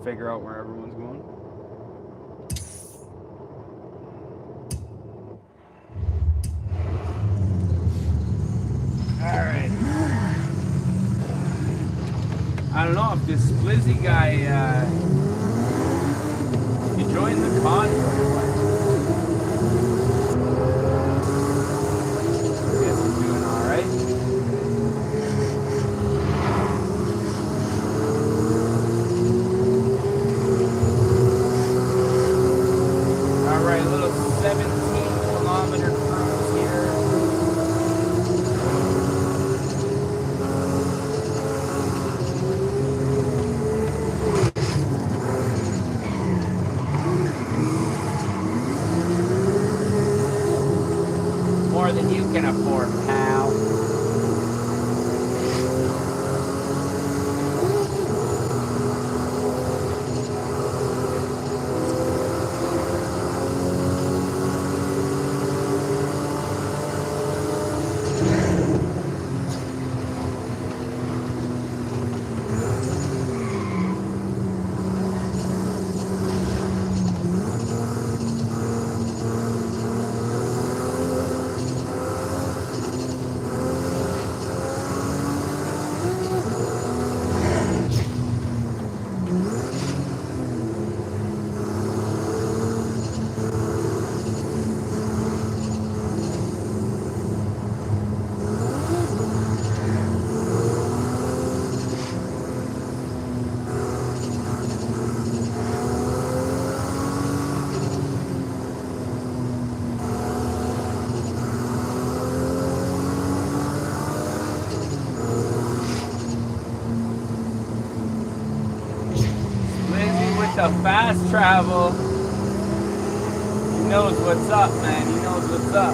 figure out where everyone's going. Alright. I don't know if this Splizzy guy he joined the Convoy. Guess he's doing alright. Alright, a little 17-kilometer cruise here. More than you can afford, pal. The fast travel. He knows what's up, man. He knows what's up.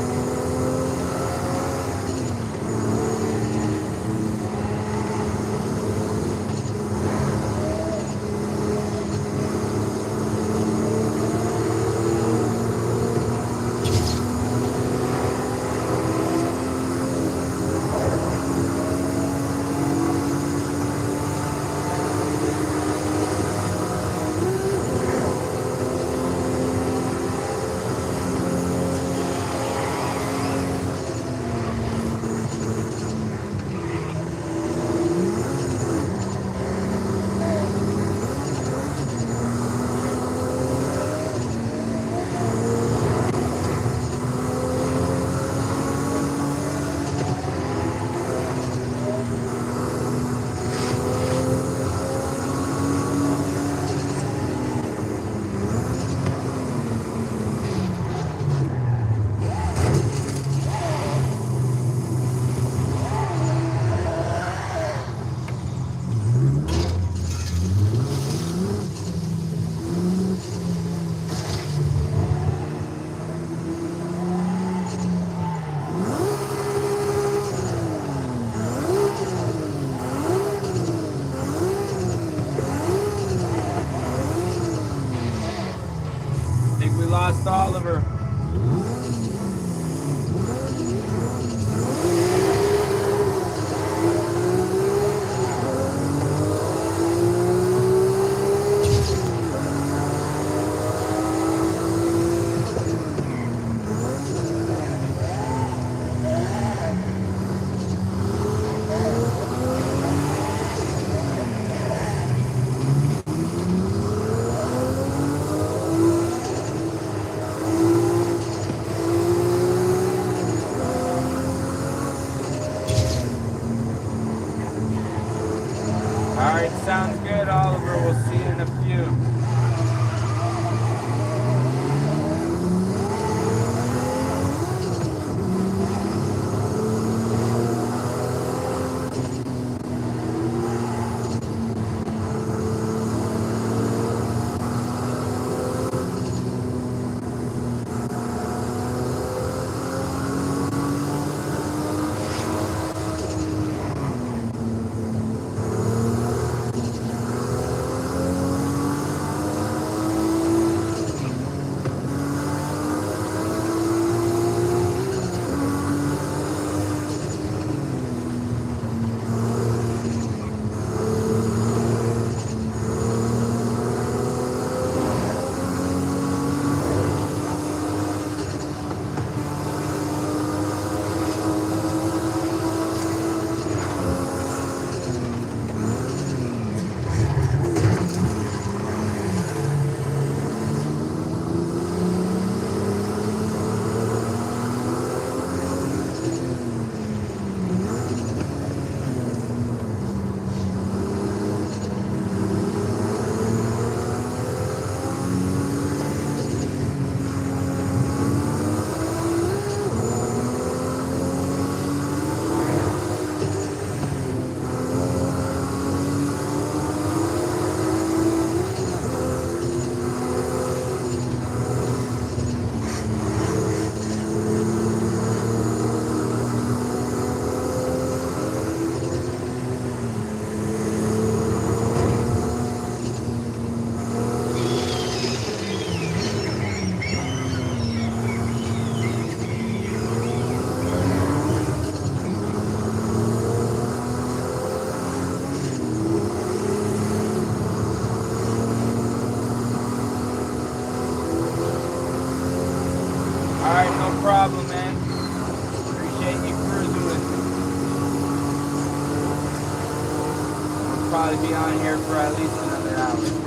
Alright, no problem, man. Appreciate you cruising with me. I'll probably be on here for at least another hour.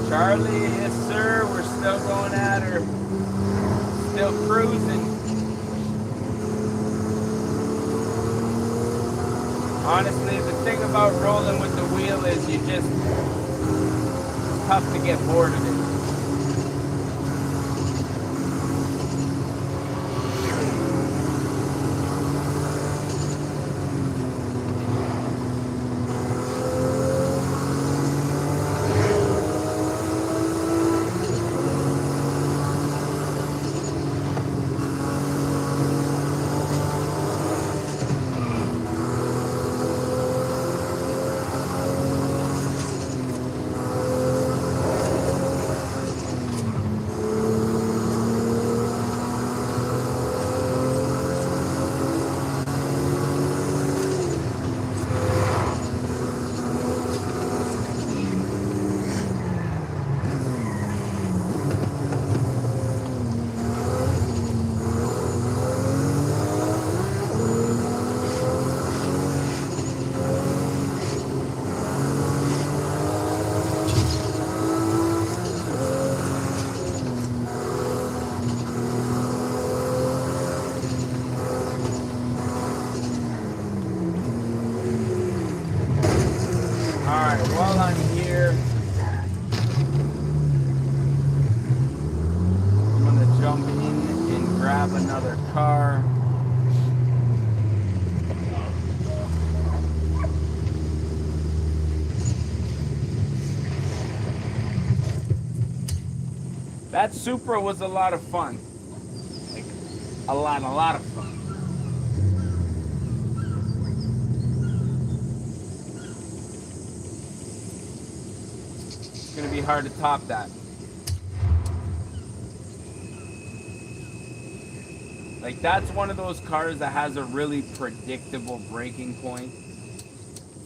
Charlie, yes sir, we're still going at her. Still cruising. Honestly, the thing about rolling with the wheel is it's tough to get bored of it. While I'm here, I'm going to jump in and grab another car. That Supra was a lot of fun. Like, a lot of fun. It's going to be hard to top that. Like, that's one of those cars that has a really predictable braking point.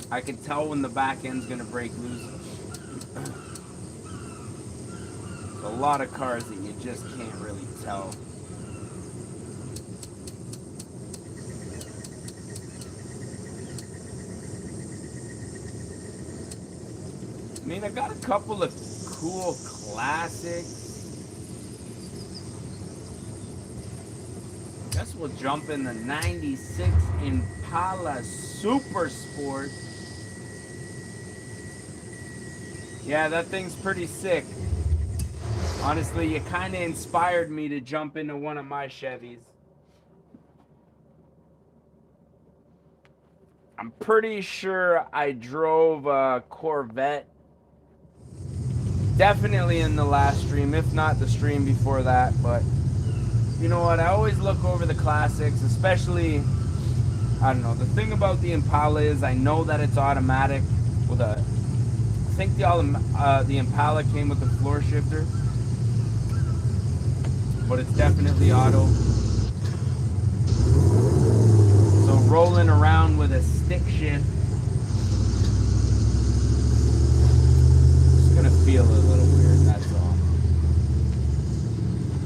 I can tell when the back end's going to break loose. There's a lot of cars that you just can't really tell. I mean, I got a couple of cool classics. Guess we'll jump in the 96 Impala Super Sport. Yeah, that thing's pretty sick. Honestly, you kind of inspired me to jump into one of my Chevys. I'm pretty sure I drove a Corvette. Definitely in the last stream, if not the stream before that. But you know what? I always look over the classics, especially, I don't know. The thing about the Impala is I know that it's automatic with a, I think the Impala came with a floor shifter, but it's definitely auto. So rolling around with a stick shift, gonna feel a little weird, that's all.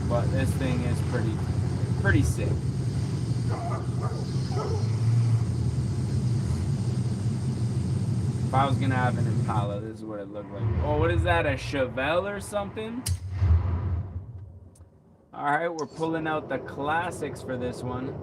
But this thing is pretty sick. If I was gonna have an Impala, this is what it looked like. Oh, what is that, a Chevelle or something? Alright, we're pulling out the classics for this one.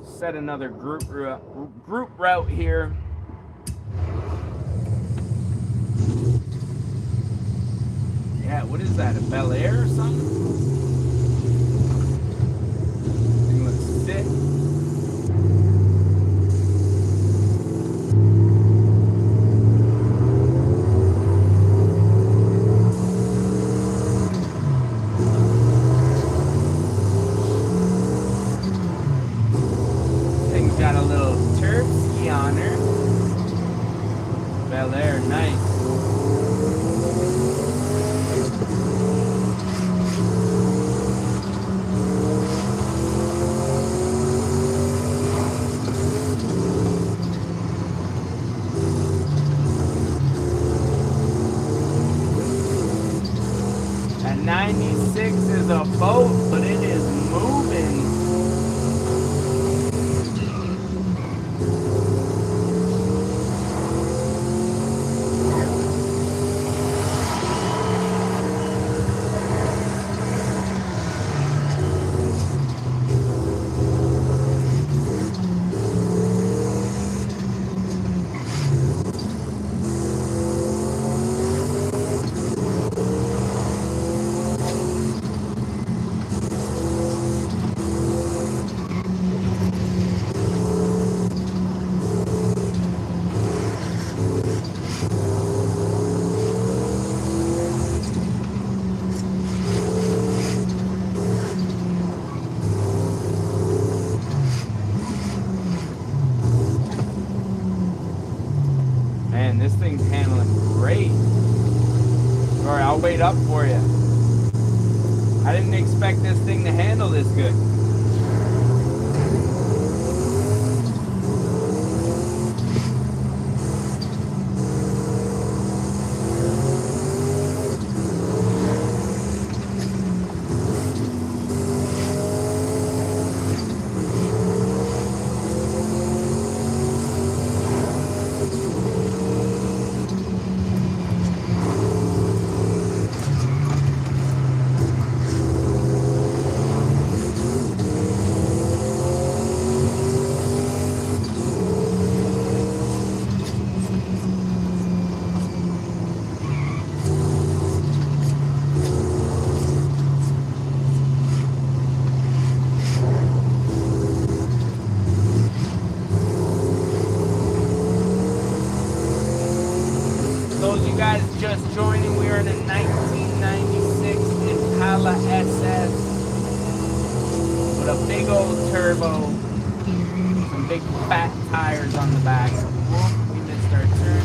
Set another group route here. Yeah, what is that, a Bel Air or something? Thing looks sick. Thing's got a little turf ski on her. Bel Air, nice. That 96 is a boat, but it is moving. Man, this thing's handling great. Sorry, I'll wait up for you. I didn't expect this thing to handle this good. Those you guys just joining, we are in a 1996 Impala SS with a big old turbo, some big fat tires on the back. Whoop, we missed our turn there.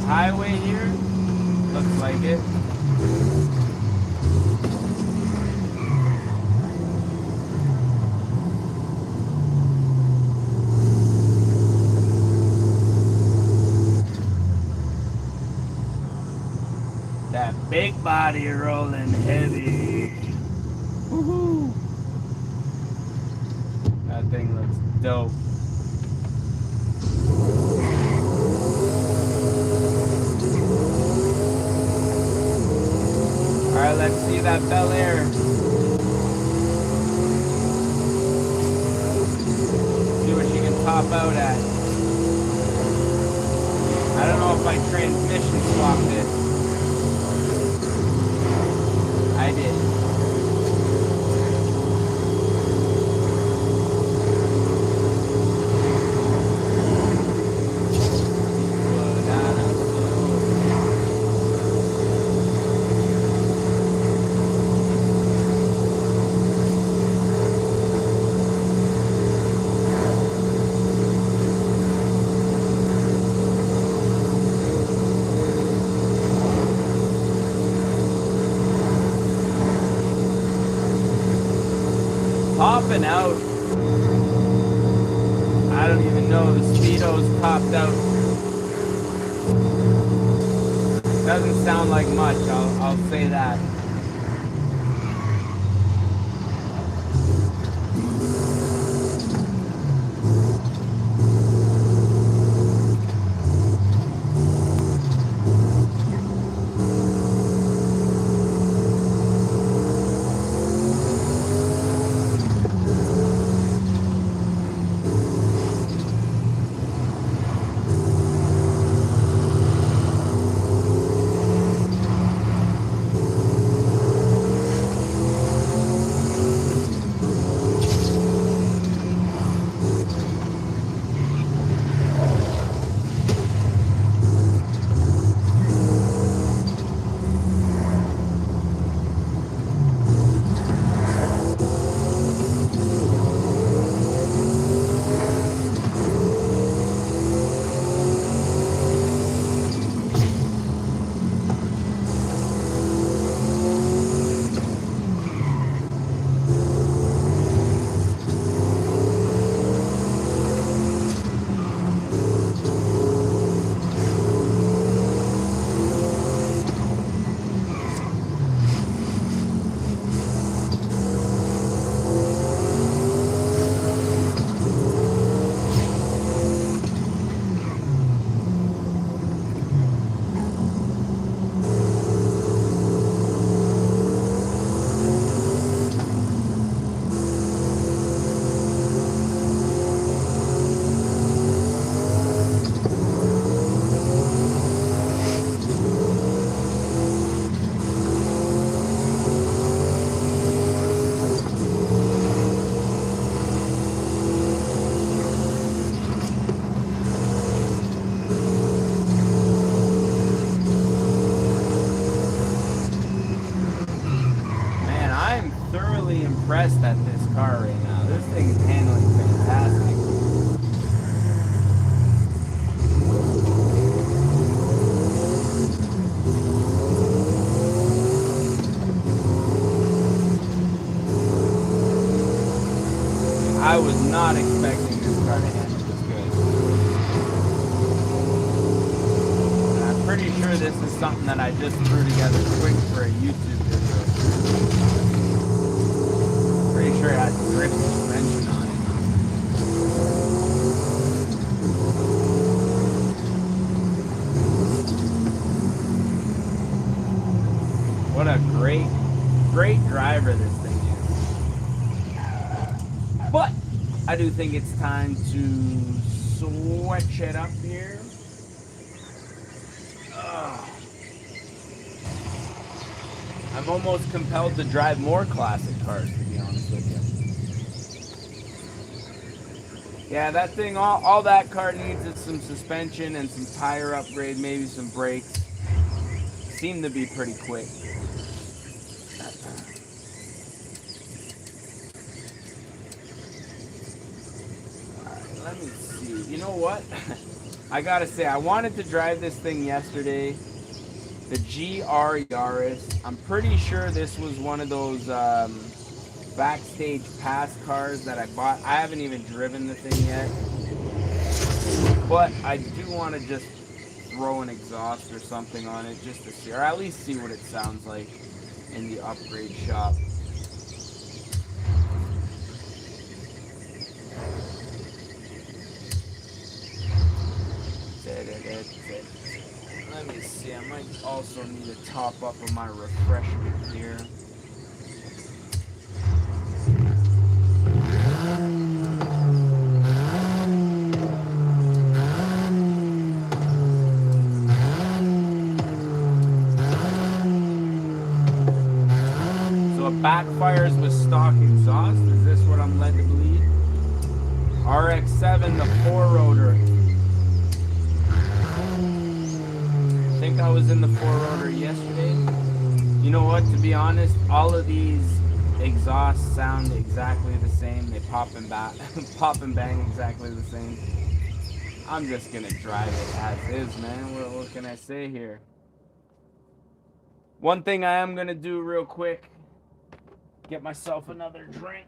Highway here, looks like it. That big body rolling heavy. Woohoo! That thing looks dope. Alright, let's see that Bel Air. See what she can top out at. I don't know if I transmission swapped it. I did. 100 No, the speedo's topped out. Doesn't sound like much, I'll say that. Impressed at this car right now. This thing is handling fantastic. I was not expecting this car to handle this good. And I'm pretty sure this is something that I just threw together quick for a YouTube video. Pretty sure it has grip suspension on it. What a great driver this thing is. But I do think it's time to switch it up here. I'm almost compelled to drive more classic cars, to be honest with you. Yeah, that thing, all that car needs is some suspension and some tire upgrade, maybe some brakes. Seem to be pretty quick. Alright, let me see. You know what? I gotta say, I wanted to drive this thing yesterday. The GR Yaris. I'm pretty sure this was one of those backstage pass cars that I bought. I haven't even driven the thing yet. But I do want to just throw an exhaust or something on it just to see, or at least see what it sounds like in the upgrade shop. Let me see, I might also need a top up of my refreshment here. So it backfires with stock exhaust, is this what I'm led to believe? RX-7, the 4-rotor. I think I was in the 4-rotor yesterday. You know what, to be honest, all of these exhausts sound exactly the same. They pop and bang exactly the same. I'm just gonna drive it as is, man. What can I say here? One thing I am gonna do real quick, get myself another drink.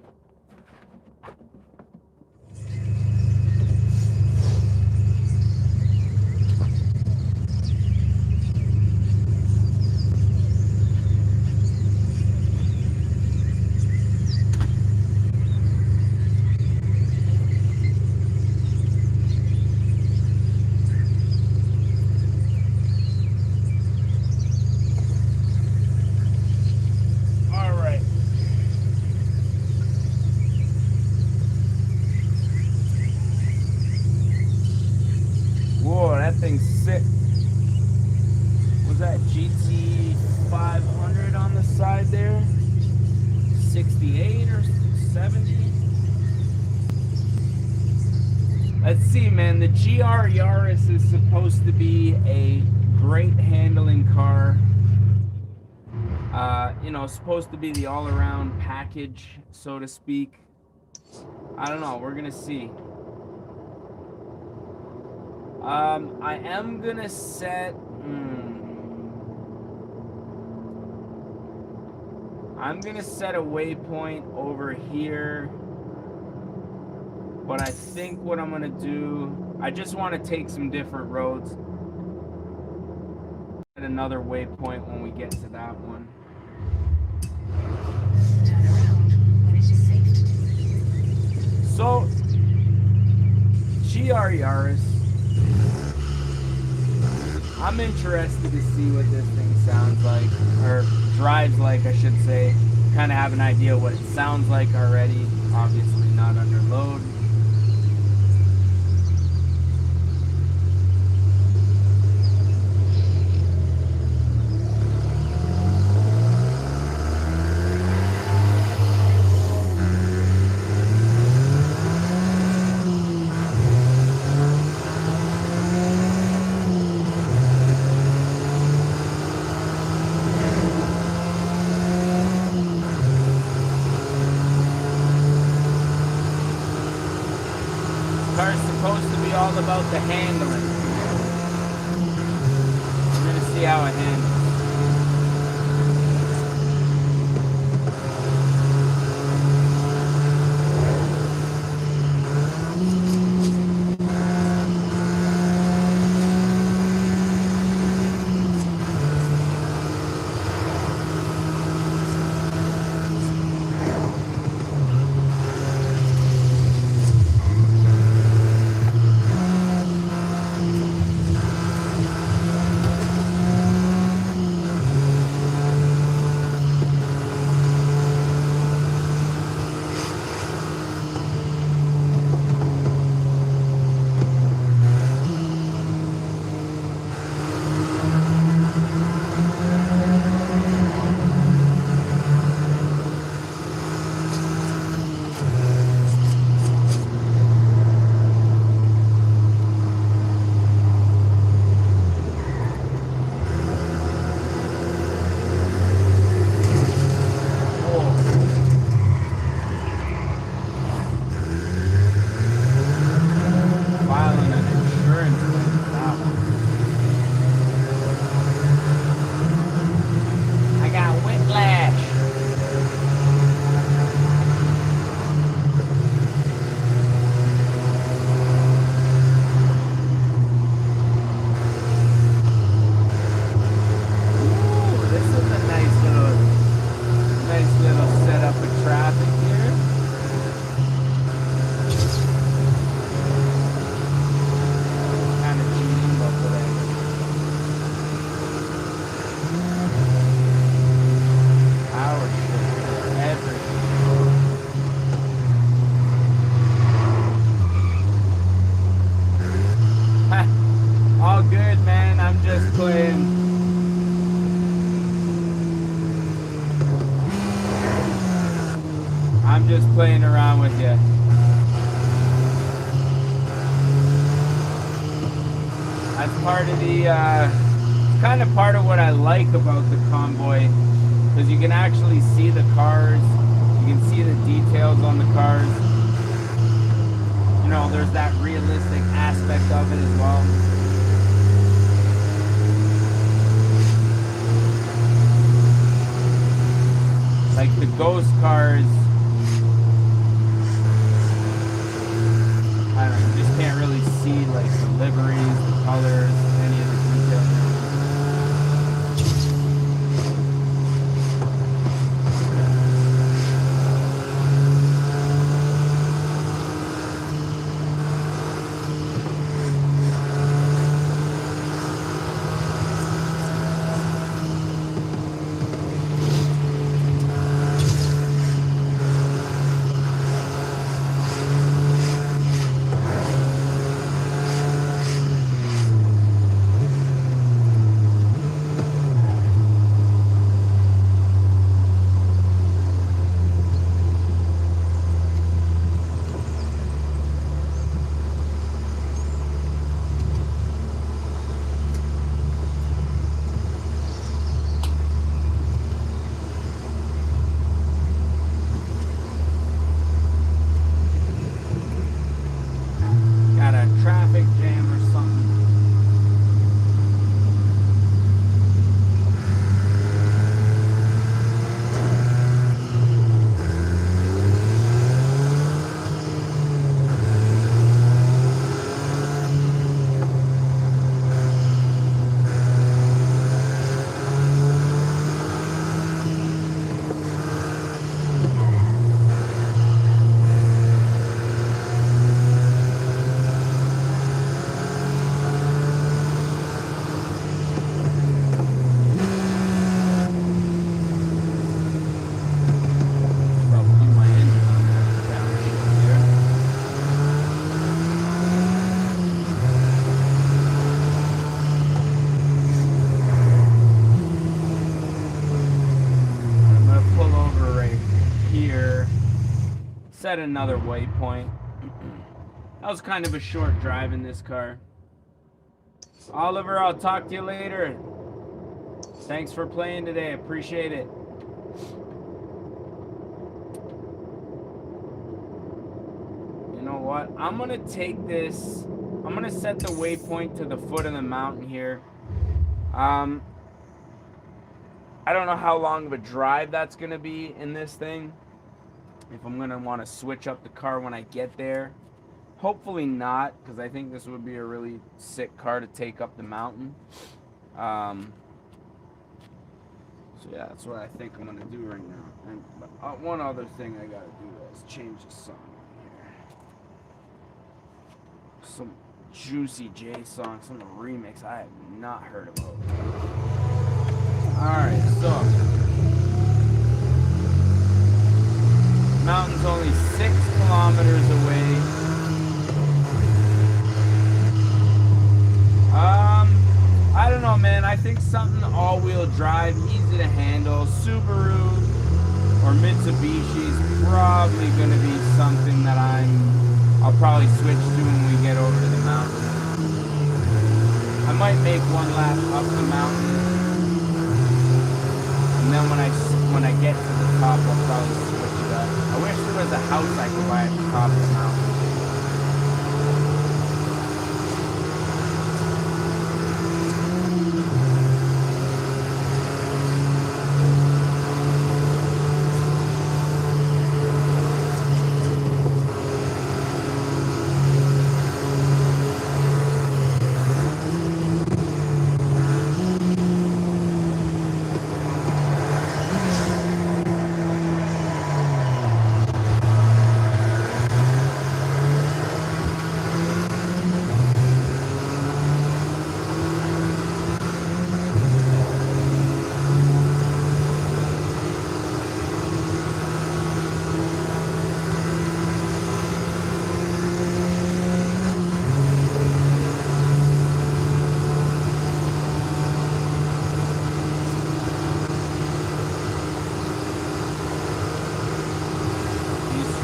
thing's sick. Was that GT 500 on the side there? 68 or 70? Let's see, man. The GR Yaris is supposed to be a great handling car. You know, supposed to be the all-around package, so to speak. I don't know. We're gonna see. I am gonna set. I'm gonna set a waypoint over here. But I think what I'm gonna do, I just want to take some different roads. At another waypoint when we get to that one. Turn around when it is safe to do. So, GR Yaris. I'm interested to see what this thing sounds like, or drives like, I should say. Kind of have an idea what it sounds like already. Obviously not under load. All about the handling. We're gonna see how it handles. just playing around with you. That's part of the, kind of part of what I like about the Convoy, because you can actually see the cars, you can see the details on the cars. You know, there's that realistic aspect of it as well. Like the ghost cars, I don't know, you just can't really see like the liveries, the colors, any of the details. set another waypoint. That was kind of a short drive in this car. Oliver, I'll talk to you later. Thanks for playing today. Appreciate it. You know what? I'm going to take this. I'm going to set the waypoint to the foot of the mountain here. I don't know how long of a drive that's going to be in this thing. If I'm going to want to switch up the car when I get there. Hopefully not, because I think this would be a really sick car to take up the mountain. So yeah, that's what I think I'm going to do right now. And one other thing I got to do is change the song here. Some Juicy J song, some remix I have not heard about. Alright, so mountain's only 6 kilometers away. I don't know, man. I think something all-wheel drive, easy to handle, Subaru or Mitsubishi is probably going to be something that I'll probably switch to when we get over to the mountain. I might make one lap up the mountain, and then when I get to the top, I'll probably switch it up. I wish there was a house I could buy at the top of the mountain.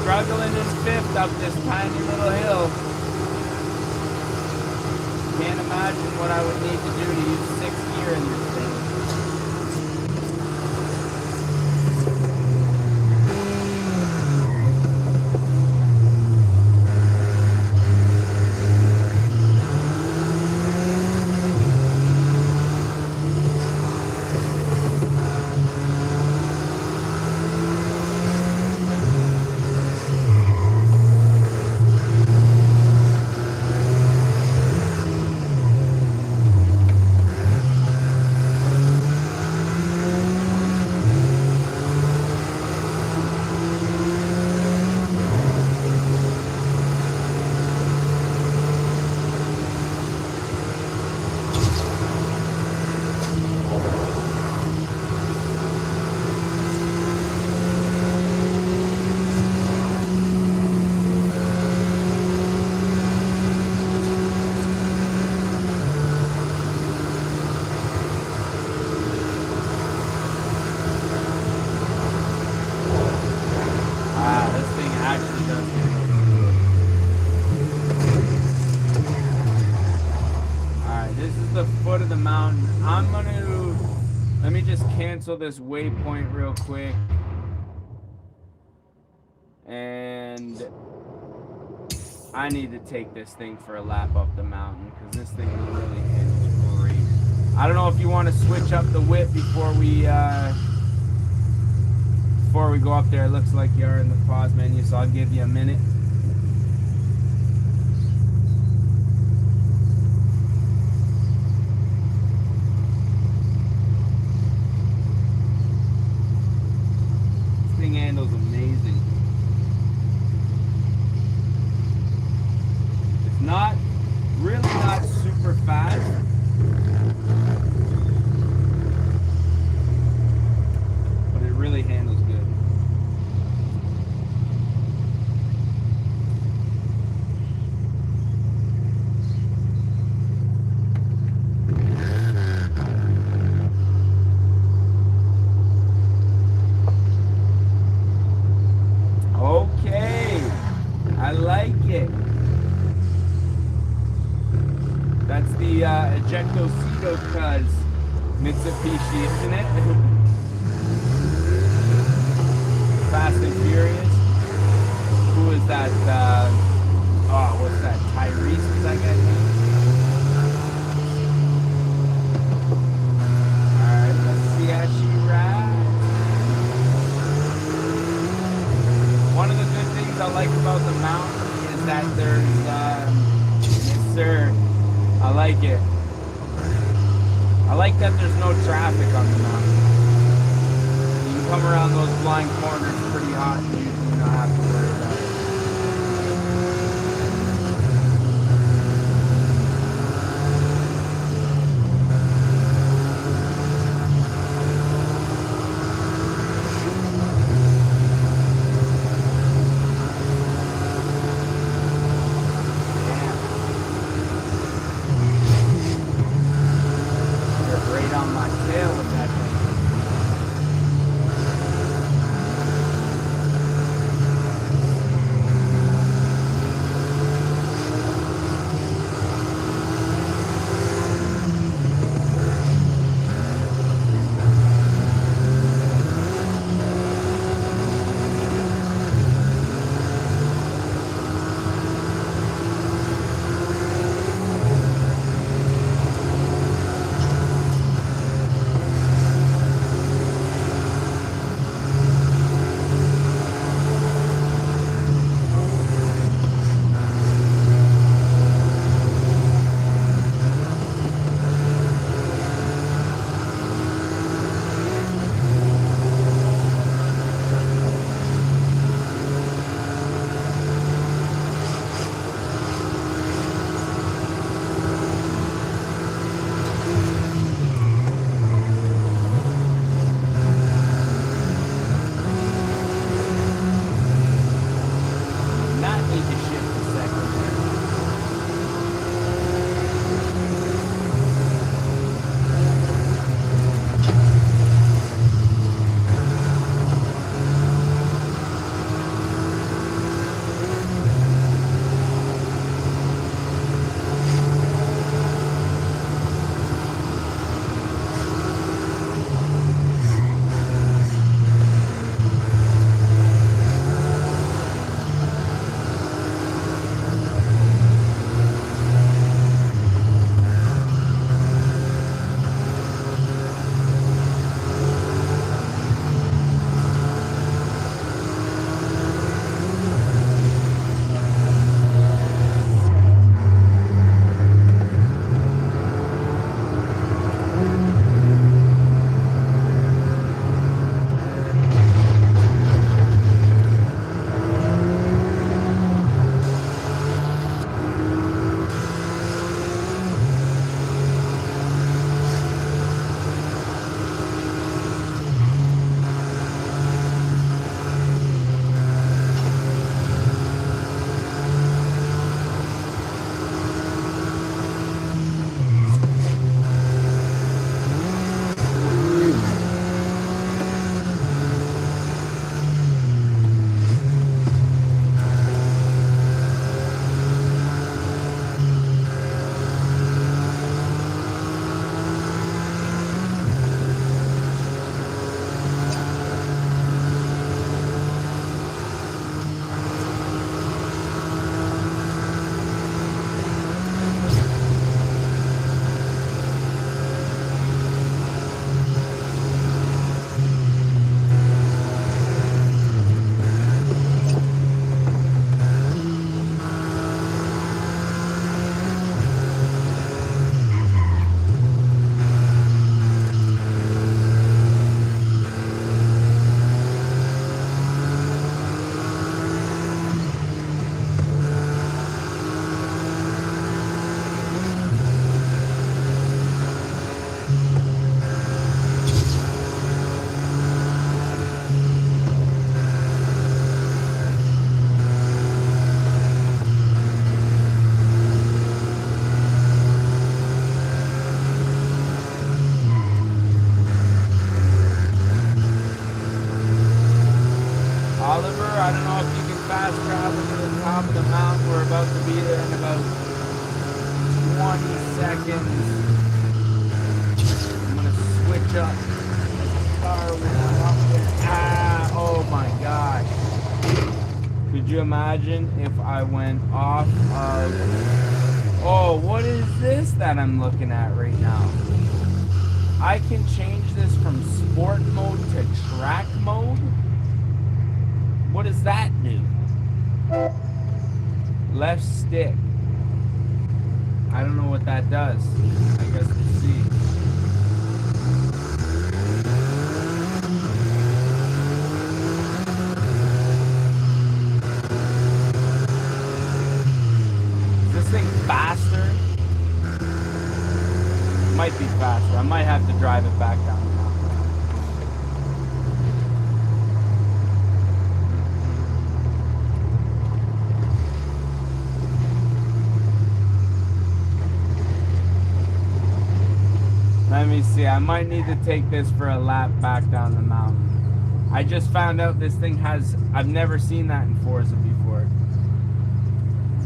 Struggling in fifth up this tiny little hill. Can't imagine what I would need to do to use 6th gear in this thing. Cancel this waypoint real quick, and I need to take this thing for a lap up the mountain because this thing really handles great. I don't know if you want to switch up the whip before we go up there. It looks like you are in the pause menu, so I'll give you a minute. Handles amazing. It's not really not super fast, but it really handles good. Okay. That's the Ejectocito cuz Mitsubishi, isn't it? Fast and Furious. Who is that? Oh, what's that? Tyrese, is that guy's name? Alright, let's see how she rides. One of the good things I like about the mountain is that there's, yes sir, I like it. I like that there's no traffic on the mountain. You can come around those blind corners pretty hot and you do not have to worry about it. 20 seconds. I'm gonna switch up the car when I'm up there. Ah, oh my gosh. Could you imagine if I went off of... Oh, what is this that I'm looking at right now? I can change this from sport mode to track mode? What does that do? Left stick. I don't know what that does. I guess we'll see. Is this thing faster? Might be faster. I might have to drive it back down the mountain. Let me see. I might need to take this for a lap back down the mountain. I just found out this thing has... I've never seen that in Forza before.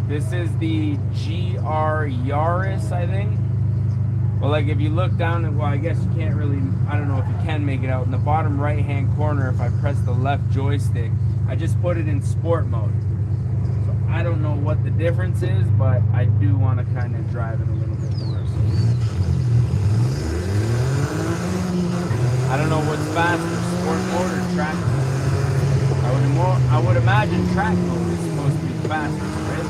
This is the GR Yaris, I think. Well, like if you look down at, well, I guess you can't really, I don't know if you can make it out. In the bottom right hand corner, if I press the left joystick, I just put it in sport mode. So I don't know what the difference is, but I do want to kind of drive it a little bit more. So. I don't know what's faster, sport mode or track mode. I would imagine track mode is supposed to be the fastest, right?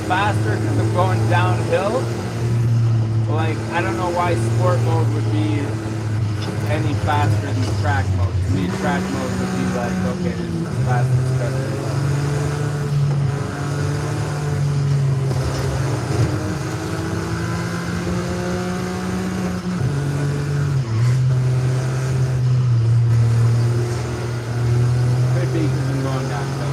Faster because I'm going downhill. Like, I don't know why sport mode would be any faster than track mode. To me, track mode would be like, okay, this is the fastest cut. Could be because I'm going downhill.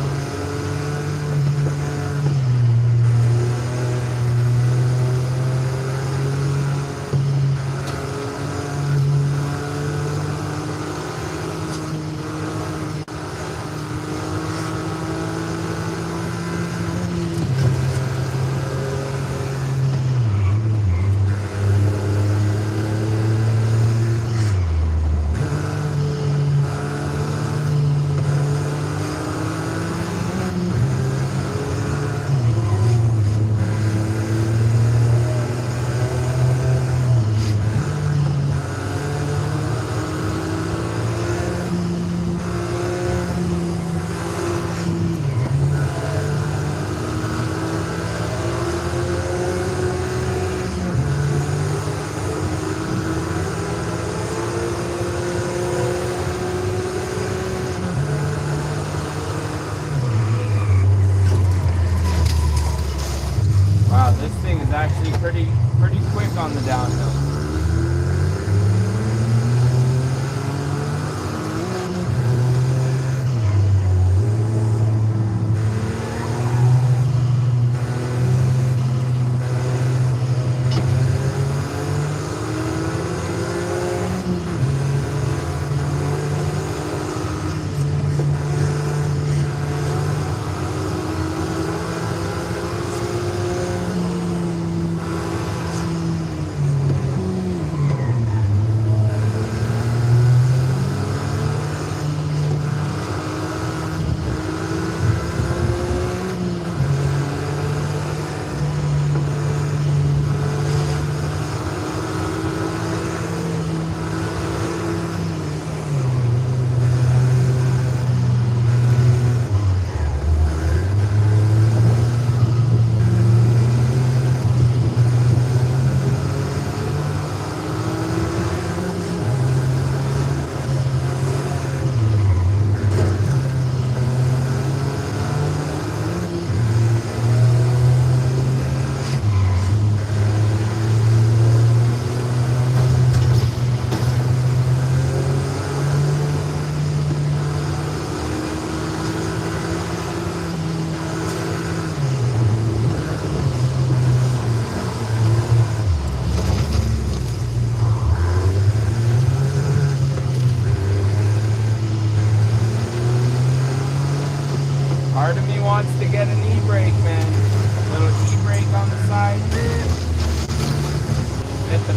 Pretty quick on the downhill.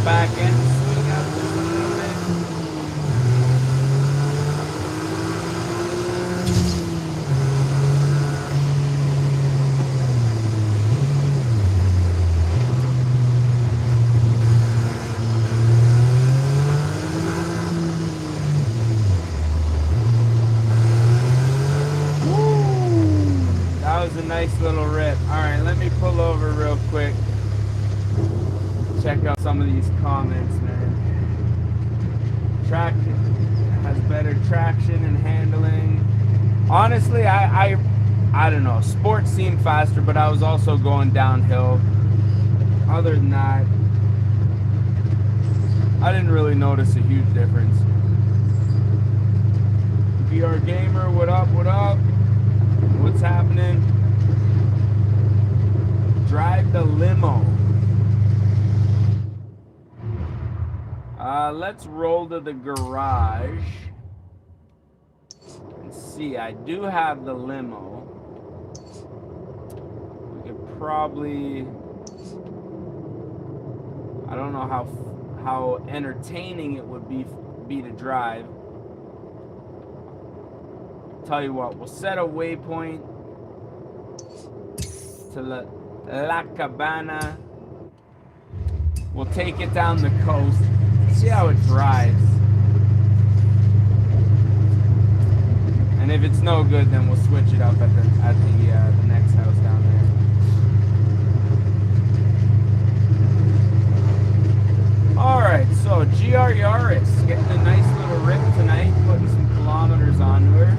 back end swing out just a little bit. That was a nice little rip. Alright, let me pull over real quick. Check out some of these comments, man. Traction has better traction and handling. Honestly, I don't know. Sports seemed faster, but I was also going downhill. Other than that, I didn't really notice a huge difference. VR Gamer, what up, what up? What's happening? Drive the limo. Let's roll to the garage and see. I do have the limo. We could probably, I don't know how entertaining it would be to drive. Tell you what, we'll set a waypoint to La Cabana. We'll take it down the coast. See how it drives. And if it's no good, then we'll switch it up at the next house down there. All right, so GR Yaris getting a nice little rip tonight, putting some kilometers onto her.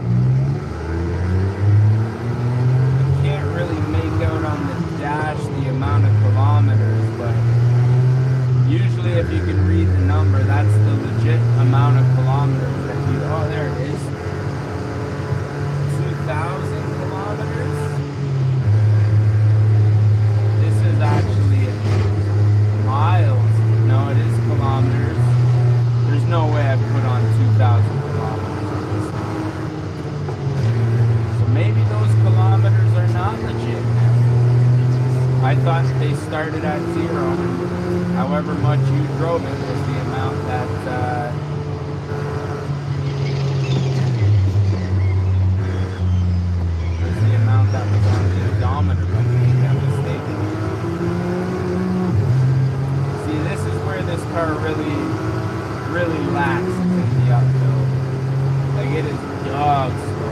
Can't really make out on the dash the amount of kilometers, but usually if you can read the number, that's the legit amount of kilometers that you, oh, there it is. 2,000 kilometers. This is actually miles. No, it is kilometers. There's no way I've put on 2,000 kilometers on this thing. So maybe those kilometers are not legit. I thought they started at 0. However much you drove it was the amount that was on the odometer, if I'm not mistaken. See, this is where this car really lacks in the uphill. Like, it is dog slow.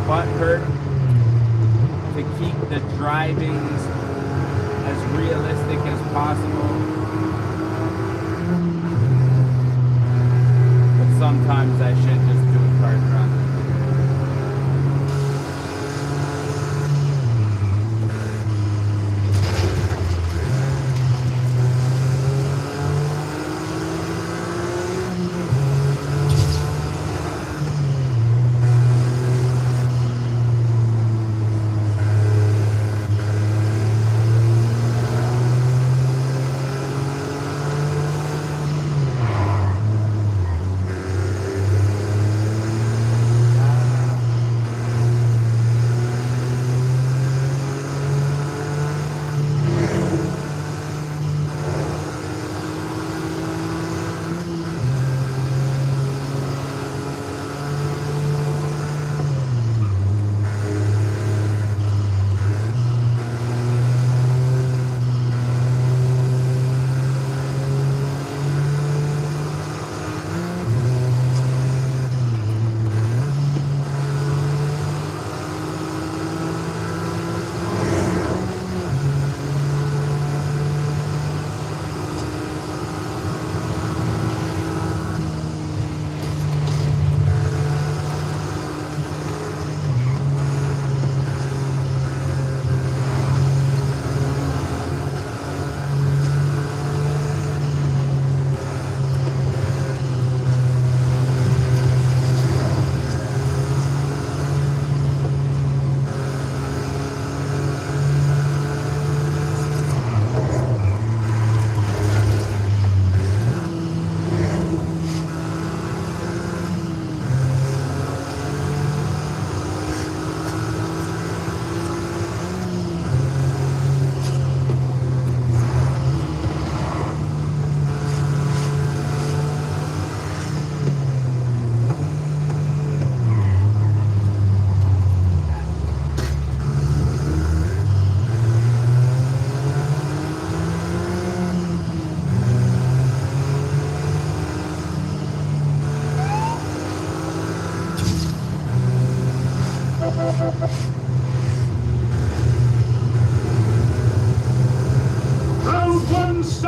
Butthurt to keep the drivings as realistic as possible, but sometimes I should just do a card run.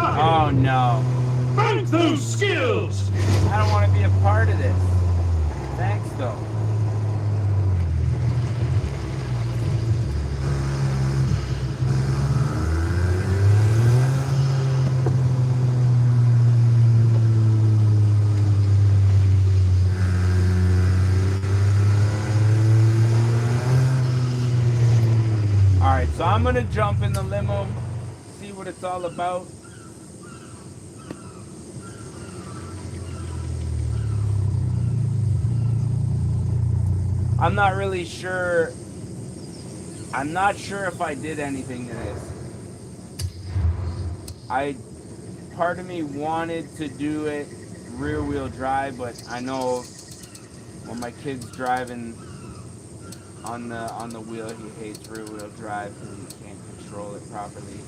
Oh no. Bank those skills! I don't want to be a part of this. Thanks though. Alright, so I'm gonna jump in the limo, see what it's all about. I'm not really sure. I'm not sure if I did anything to this. Part of me wanted to do it rear wheel drive, but I know when my kid's driving on the wheel, he hates rear wheel drive because he can't control it properly.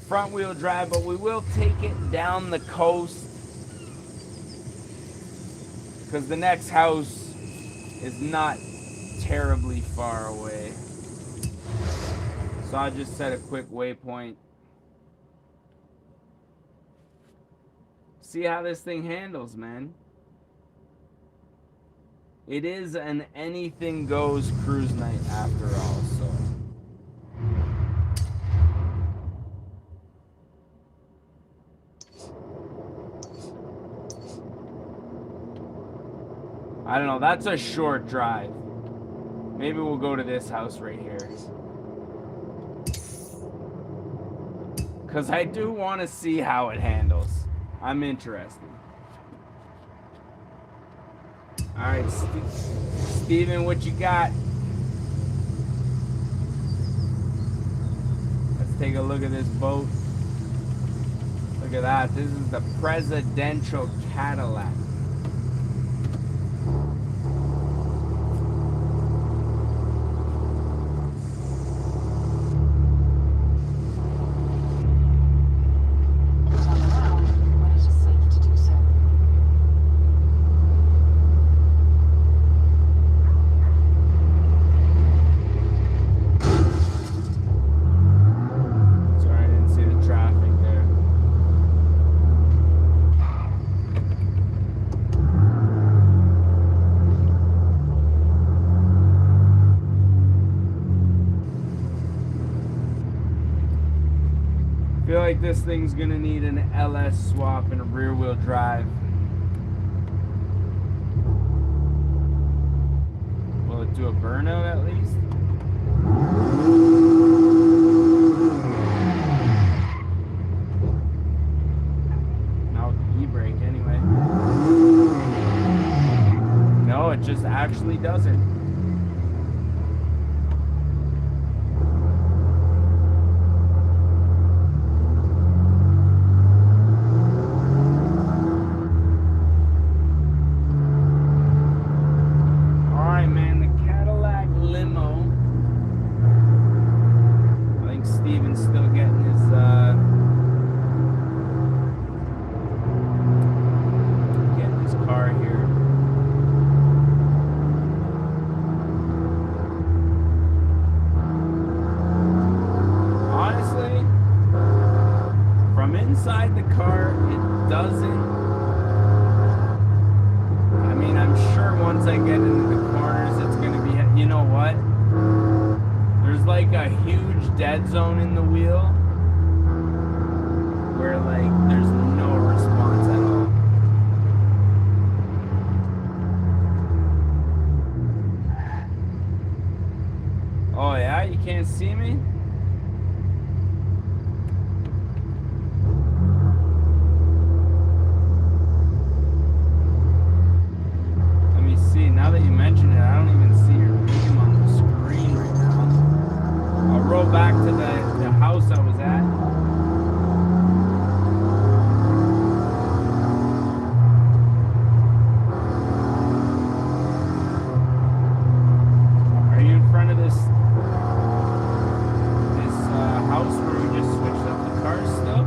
Front wheel drive, but we will take it down the coast because the next house is not terribly far away. So I just set a quick waypoint. See how this thing handles, man. It is an anything goes cruise night after all, so. I don't know, that's a short drive. Maybe we'll go to this house right here. Because I do want to see how it handles. I'm interested. Alright, Steven, what you got? Let's take a look at this boat. Look at that. This is the presidential Cadillac. Like this thing's gonna need an LS swap and a rear wheel drive. Will it do a burnout at least? Now e-brake anyway. No, it just actually doesn't. Zone in the wheel where like there's no response at all. Oh yeah, you can't see me? Let me see, now that you mention it, I don't even see your name on the screen right now. I'll roll back to the house I was at. Are you in front of this house where we just switched up the cars still?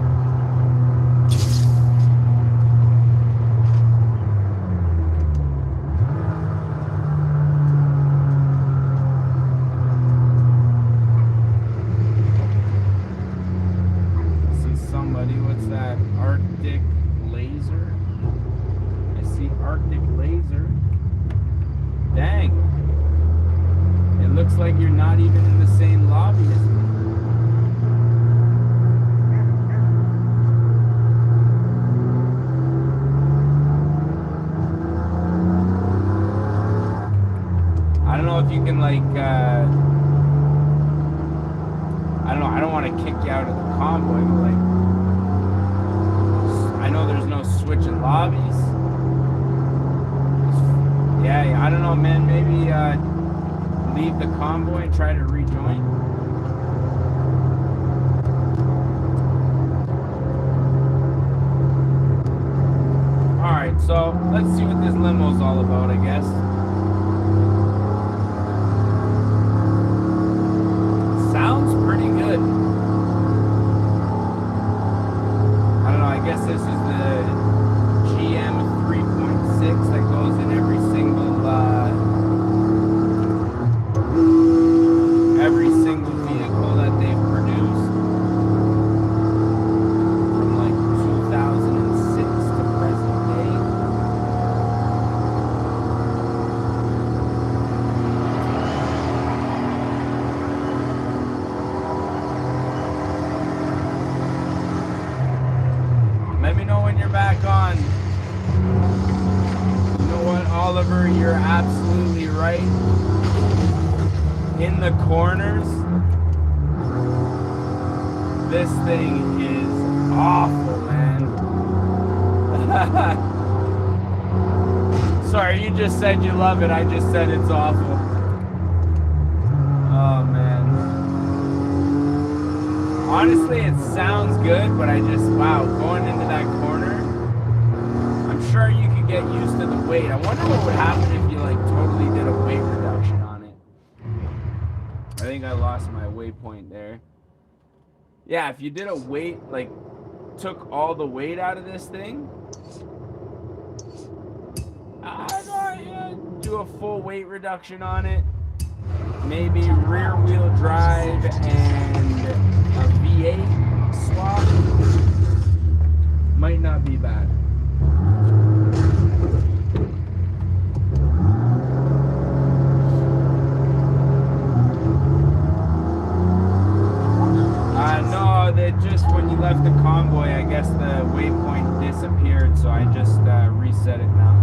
buddy. What's that? Arctic laser? I see Arctic laser. Dang. It looks like you're not even in the same lobby as me. I don't know if you can like, I don't know, I don't want to kick you out of the convoy, but like, I know there's no switch in lobbies. Yeah, I don't know, man, maybe leave the convoy and try to rejoin. Alright, so let's see what this limo's all about, I guess. Sounds pretty good. I don't know, I guess this is the GM 3.6 that goes in every single vehicle that they've produced from like 2006 to present day. Let me know when you're back on. You know what, Oliver, you're absolutely right. In the corners, this thing is awful, man. Sorry, you just said you love it. I just said it's awful. Oh, man. Honestly, it sounds good, but I just, wow, going into that corner, I'm sure you could get used to the weight. I wonder what would happen if you, like, totally did a weight reduction on it. I think I lost my waypoint there. Yeah, if you did a weight, like, took all the weight out of this thing, do a full weight reduction on it, maybe rear wheel drive and a V8 swap, might not be bad. No, that just when you left the convoy, I guess the waypoint disappeared, so I just reset it now.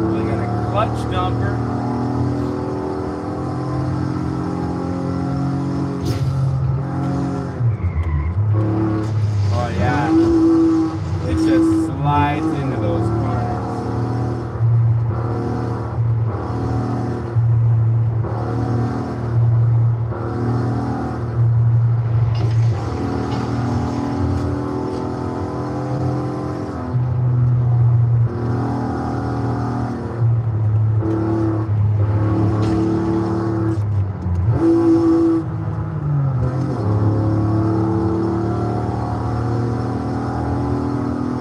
I got a clutch dumper. Slides into those corners.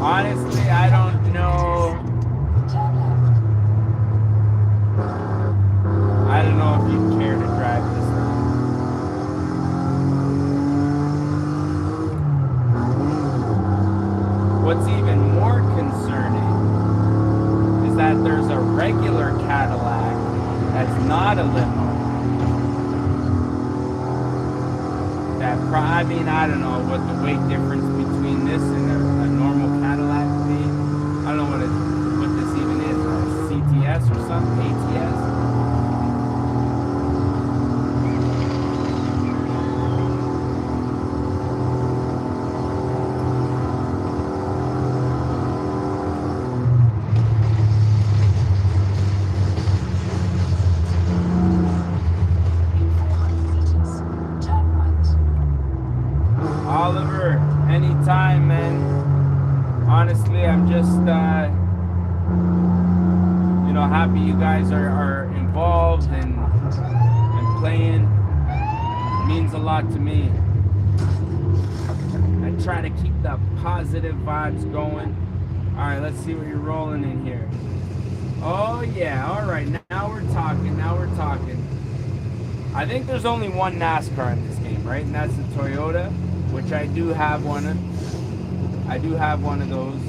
Honestly, I don't know. I don't know if you'd care to drive this thing. What's even more concerning is that there's a regular Cadillac that's not a limo. I mean, I don't know what the weight difference between this and a normal Cadillac would be. I don't know what this even is, a CTS or something, ATS. Oliver, anytime, man. Honestly, I'm just, you know, happy you guys are involved and playing. It means a lot. lot to me. I try to keep the positive vibes going. All right, let's see what you're rolling in here. Oh yeah, all right, now we're talking, I think there's only one NASCAR in this game, right? And that's the Toyota, which I do have one of. I do have one of those.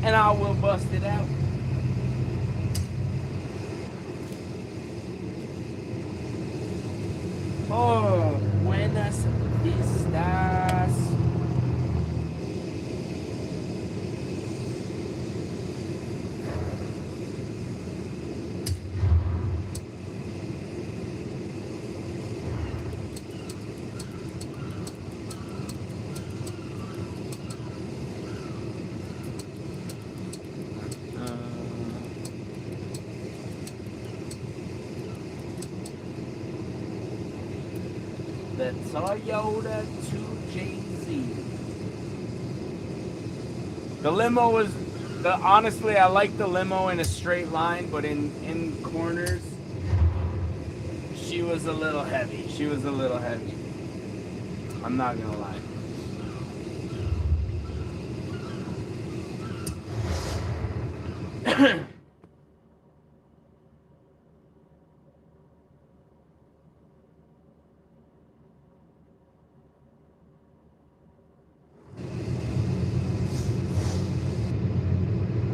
And I will bust it out. Oh, buenas vistas. The Toyota 2JZ. The limo was, honestly, I like the limo in a straight line, but in corners, she was a little heavy. I'm not gonna lie.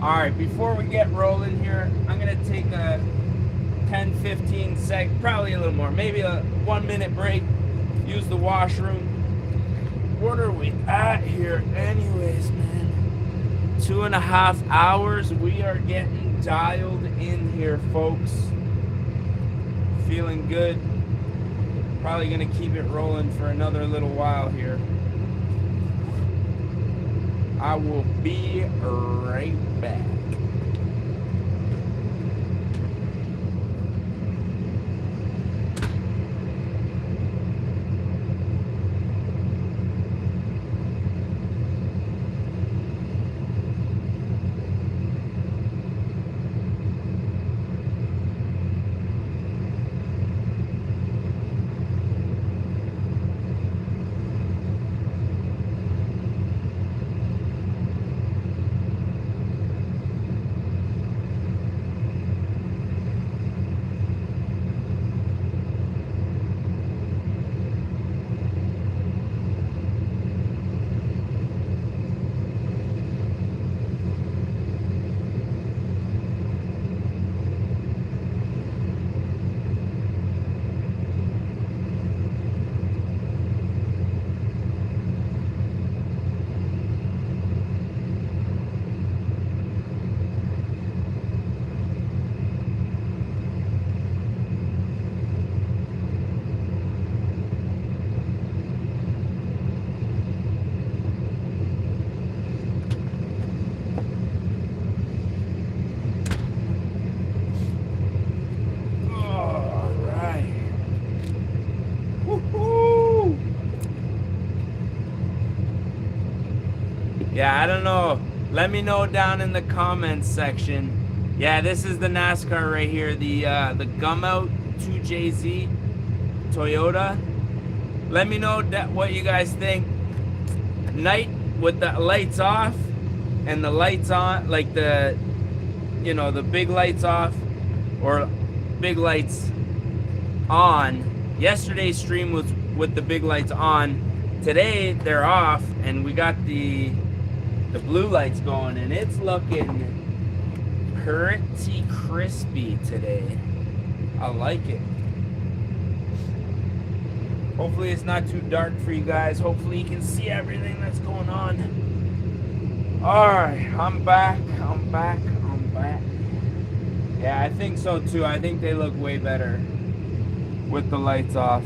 Alright, before we get rolling here, I'm going to take a 10-15 sec, probably a little more, maybe a 1 minute break, use the washroom. What are we at here anyways, man? 2.5 hours, we are getting dialed in here, folks. Feeling good. Probably going to keep it rolling for another little while here. I will be right back. Yeah, I don't know. Let me know down in the comments section. Yeah, this is the NASCAR right here, the Gumout 2JZ Toyota. Let me know what you guys think. Night with the lights off and the lights on, like the, you know, the big lights off or big lights on. Yesterday's stream was with the big lights on. Today they're off and we got the blue lights going and it's looking pretty crispy today. I like it. Hopefully it's not too dark for you guys. Hopefully you can see everything that's going on. Alright, I'm back. Yeah, I think so too. I think they look way better with the lights off.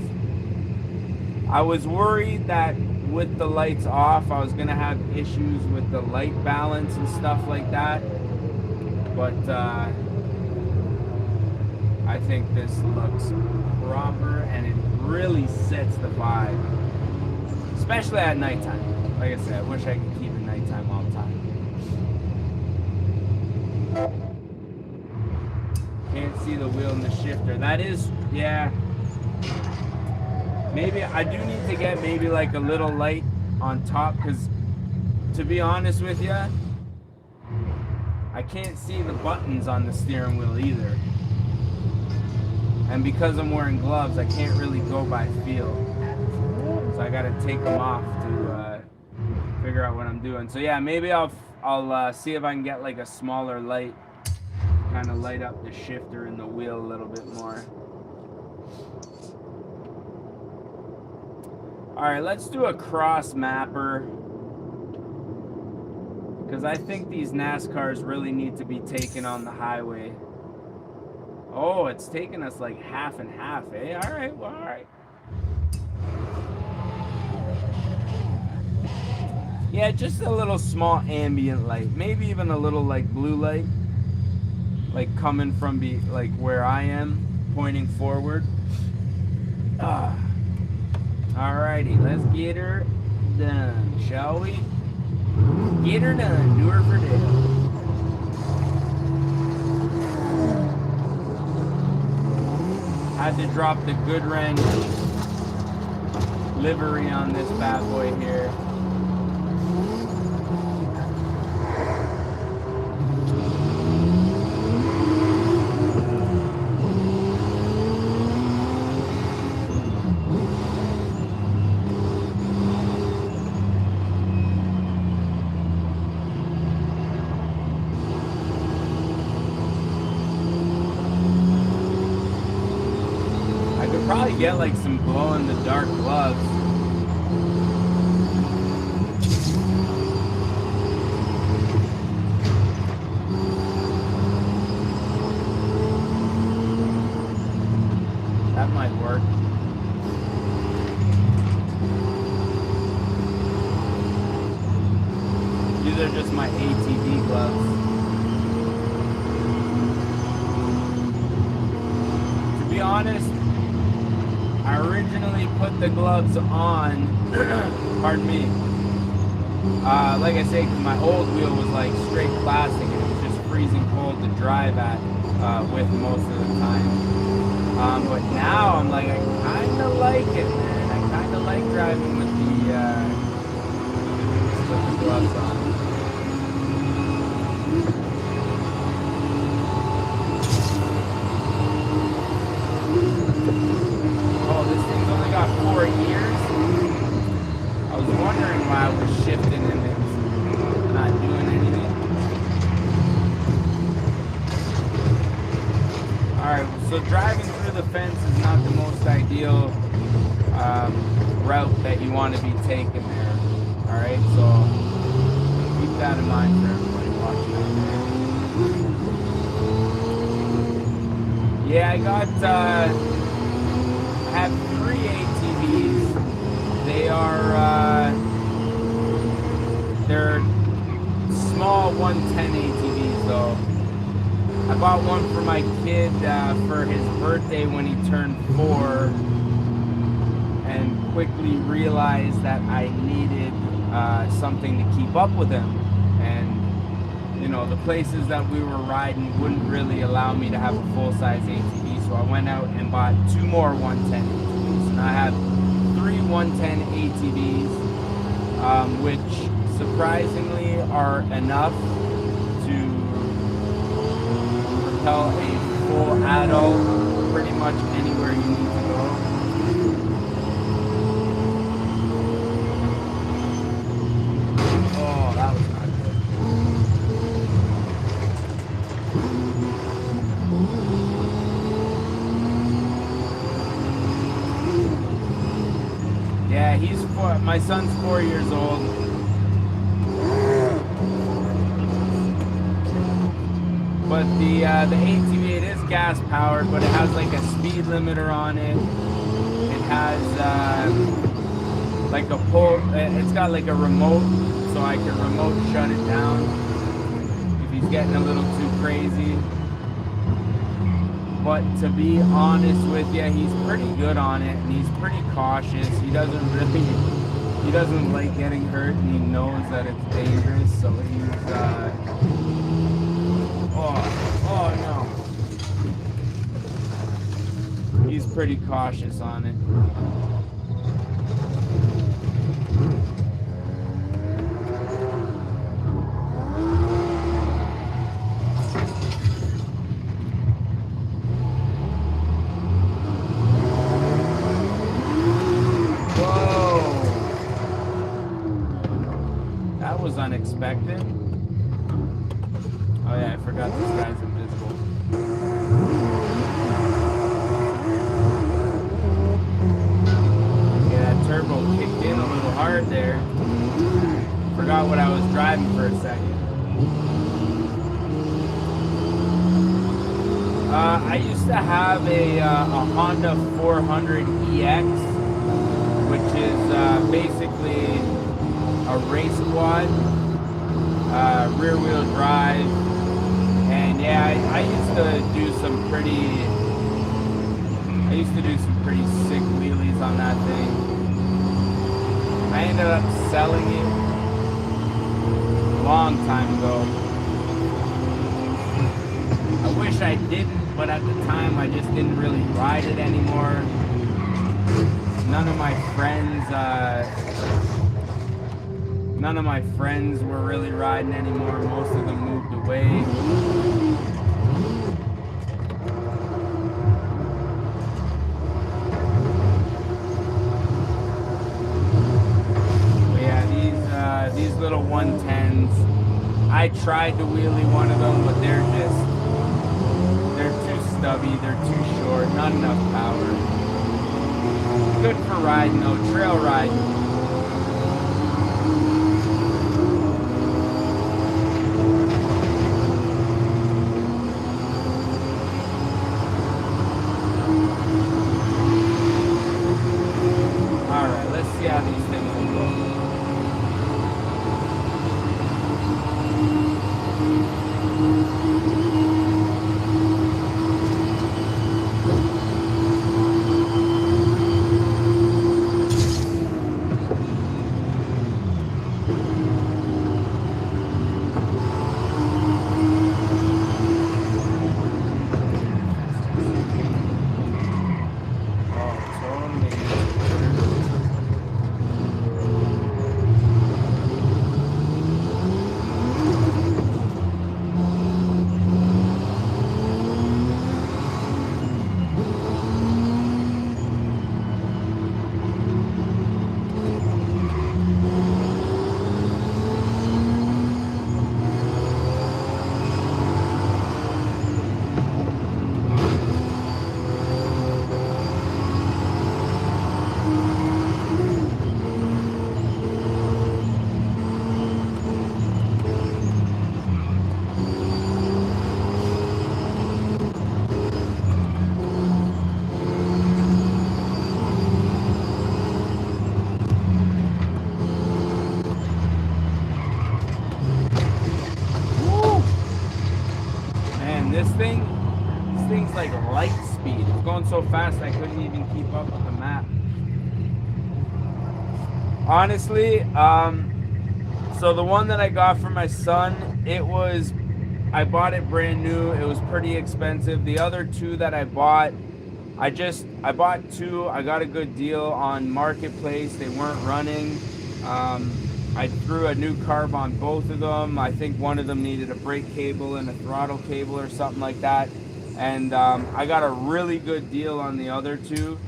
I was worried that with the lights off I was gonna have issues with the light balance and stuff like that, but I think this looks proper and it really sets the vibe, especially at nighttime. Like I said, I wish I could keep it nighttime all the time. Can't see the wheel and the shifter. That is, yeah. Maybe I do need to get maybe like a little light on top, because to be honest with you, I can't see the buttons on the steering wheel either. And because I'm wearing gloves, I can't really go by feel. So I gotta take them off to figure out what I'm doing. So yeah, maybe I'll see if I can get like a smaller light, kind of light up the shifter and the wheel a little bit more. All right, let's do a cross mapper, because I think these NASCARs really need to be taken on the highway. Oh, it's taking us like half and half, eh? All right, well, all right. Yeah, just a little small ambient light, maybe even a little like blue light, like coming from like where I am, pointing forward. Alrighty, let's get her done, shall we? Get her done, do her for Dale. Had to drop the Good Wrench livery on this bad boy here. Probably get like some glow in the dark gloves. That might work. These are just my ATV gloves. To be honest, I originally put the gloves on, pardon me, like I say, because my old wheel was like straight plastic and it was just freezing cold to drive at with most of the time. But now I'm like, I kind of like it, man. I kind of like driving with the gloves on. This thing's only got 4 years. I was wondering why I was shifting and it's not doing anything. Alright, so driving through the fence is not the most ideal route that you want to be taking there. Alright, so keep that in mind for everybody watching out there. Yeah, I got have 3 ATVs. They are they're small 110 ATVs though. I bought one for my kid for his birthday when he turned 4, and quickly realized that I needed something to keep up with him. And you know, the places that we were riding wouldn't really allow me to have a full-size ATV. So I went out and bought 2 more 110 ATVs. And I have 3 110 ATVs, which surprisingly are enough to propel a full adult pretty much anywhere you need to go. Oh, that was not good. Yeah, he's 4. My son's 4 years old. But the ATV, it is gas powered, but it has like a speed limiter on it. It has like a pull. It's got like a remote, so I can remote shut it down if he's getting a little too crazy. But to be honest with you, he's pretty good on it, and he's pretty cautious. He doesn't like getting hurt, and he knows that it's dangerous, so he's oh no. He's pretty cautious on it. expecting. Oh yeah, I forgot this guy's invisible. Yeah, that turbo kicked in a little hard there. Forgot what I was driving for a second. I used to have a Honda 400 EX, which is basically a race quad, rear wheel drive, and yeah, I used to do some pretty sick wheelies on that thing. I ended up selling it a long time ago. I wish I didn't, but at the time I just didn't really ride it anymore. None of my friends were really riding anymore. Most of them moved away. But yeah, these little 110s, I tried to wheelie one of them, but they're too stubby, they're too short, not enough power. Good for riding though, trail riding. Alright, let's see how these things will go. This thing's like light speed. It's going so fast I couldn't even keep up with the map. Honestly, so the one that I got for my son, I bought it brand new. It was pretty expensive. The other two that I bought, I bought two. I got a good deal on Marketplace. They weren't running. I threw a new carb on both of them. I think one of them needed a brake cable and a throttle cable or something like that. And I got a really good deal on the other two.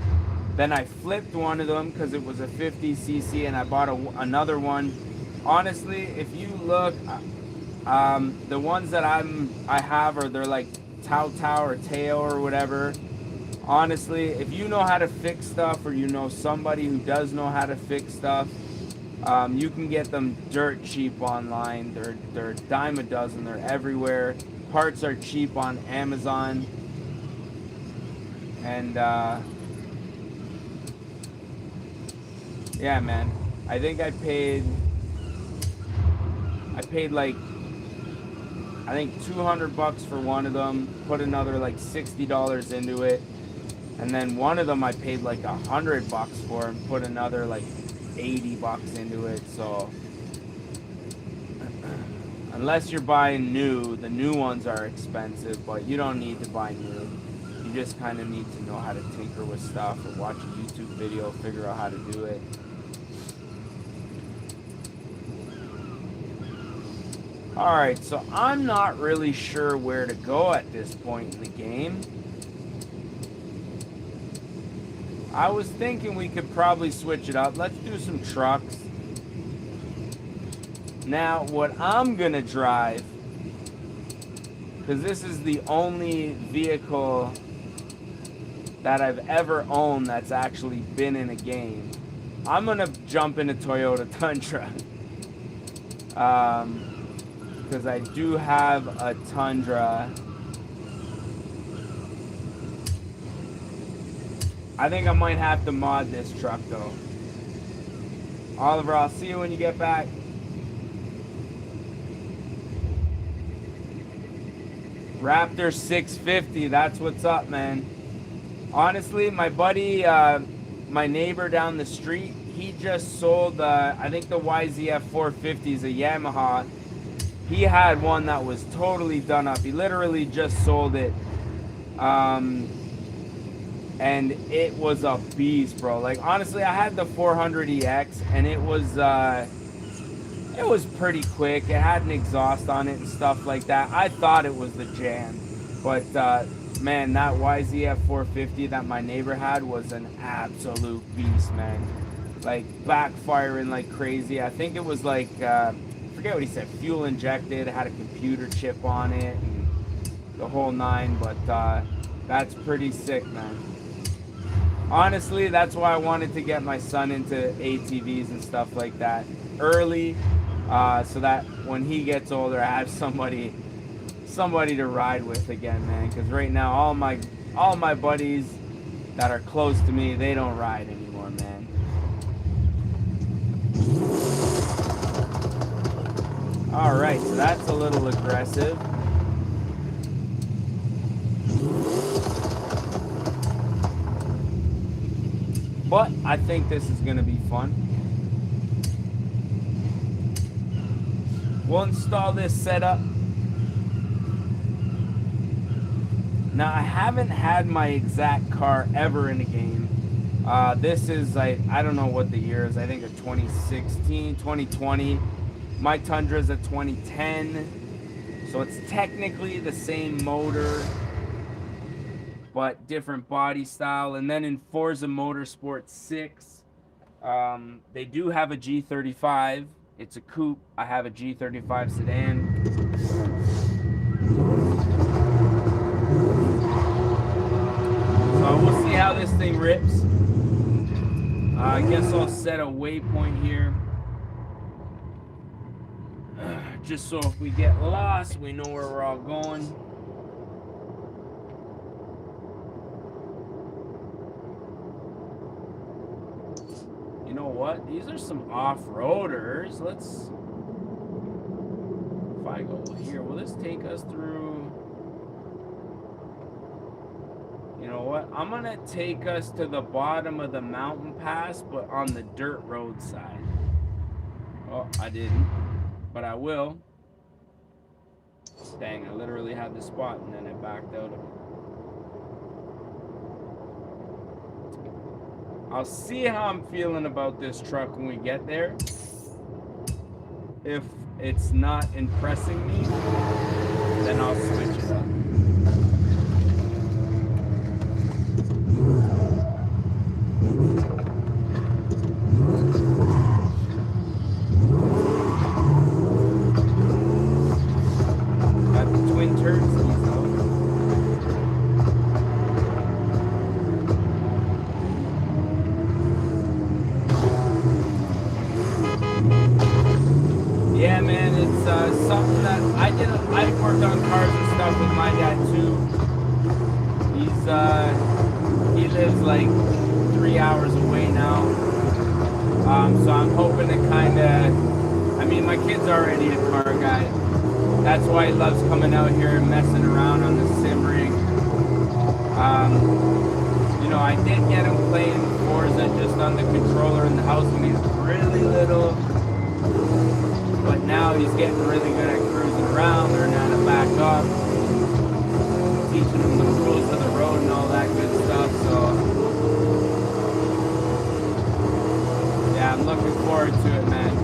Then I flipped one of them because it was a 50cc and I bought another one. Honestly, if you look, the ones that I have they're like Tao or Teo or whatever. Honestly, if you know how to fix stuff or you know somebody who does know how to fix stuff, you can get them dirt cheap online. They're a dime a dozen. They're everywhere. Parts are cheap on Amazon. And yeah, man. I think I paid like, I think $200 for one of them. Put another like $60 into it. And then one of them I paid like $100 for and put another like $80 into it. So unless you're buying new, the new ones are expensive, but you don't need to buy new. You just kind of need to know how to tinker with stuff or watch a YouTube video, figure out how to do it. Alright, so I'm not really sure where to go at this point in the game. I was thinking we could probably switch it up. Let's do some trucks. Now, what I'm gonna drive, because this is the only vehicle that I've ever owned that's actually been in a game, I'm gonna jump in a Toyota Tundra. Because I do have a Tundra. I think I might have to mod this truck though. Oliver, I'll see you when you get back. Raptor 650, that's what's up, man. Honestly, my buddy, my neighbor down the street, he just sold, I think the YZF 450 is a Yamaha. He had one that was totally done up. He literally just sold it. And it was a beast, bro. Like, honestly, I had the 400EX, and it was pretty quick. It had an exhaust on it and stuff like that. I thought it was the jam. But, man, that YZF 450 that my neighbor had was an absolute beast, man. Like, backfiring like crazy. I think it was like, I forget what he said, fuel injected, had a computer chip on it, and the whole nine. But that's pretty sick, man. Honestly, that's why I wanted to get my son into ATVs and stuff like that early, so that when he gets older, I have somebody to ride with again, man. Because right now, all my buddies that are close to me, they don't ride anymore, man. All right, so that's a little aggressive. But I think this is going to be fun. We'll install this setup. Now, I haven't had my exact car ever in a game. This is, I don't know what the year is. I think a 2016, 2020. My Tundra's a 2010. So it's technically the same motor, but different body style. And then in Forza Motorsport 6, they do have a G35. It's a coupe. I have a G35 sedan. So we'll see how this thing rips. I guess I'll set a waypoint here. Just so if we get lost, we know where we're all going. You know what? These are some off-roaders. Let's... If I go here, will this take us through... You know what? I'm going to take us to the bottom of the mountain pass, but on the dirt road side. Oh, I didn't. But I will. Dang, I literally had the spot and then I backed out of it. I'll see how I'm feeling about this truck when we get there. If it's not impressing me, then I'll switch it up. Got the twin turns. Yeah, man, it's something that I worked on cars and stuff with my dad too. He lives like 3 hours away now. So I'm hoping to kind of, I mean, my kid's already a car guy. That's why he loves coming out here and messing around on the sim ring. You know, I did get him playing Forza just on the controller in the house when he was really little. But now he's getting really good at cruising around, learning how to back up, teaching him the rules of the road and all that good stuff. So, yeah, I'm looking forward to it, man.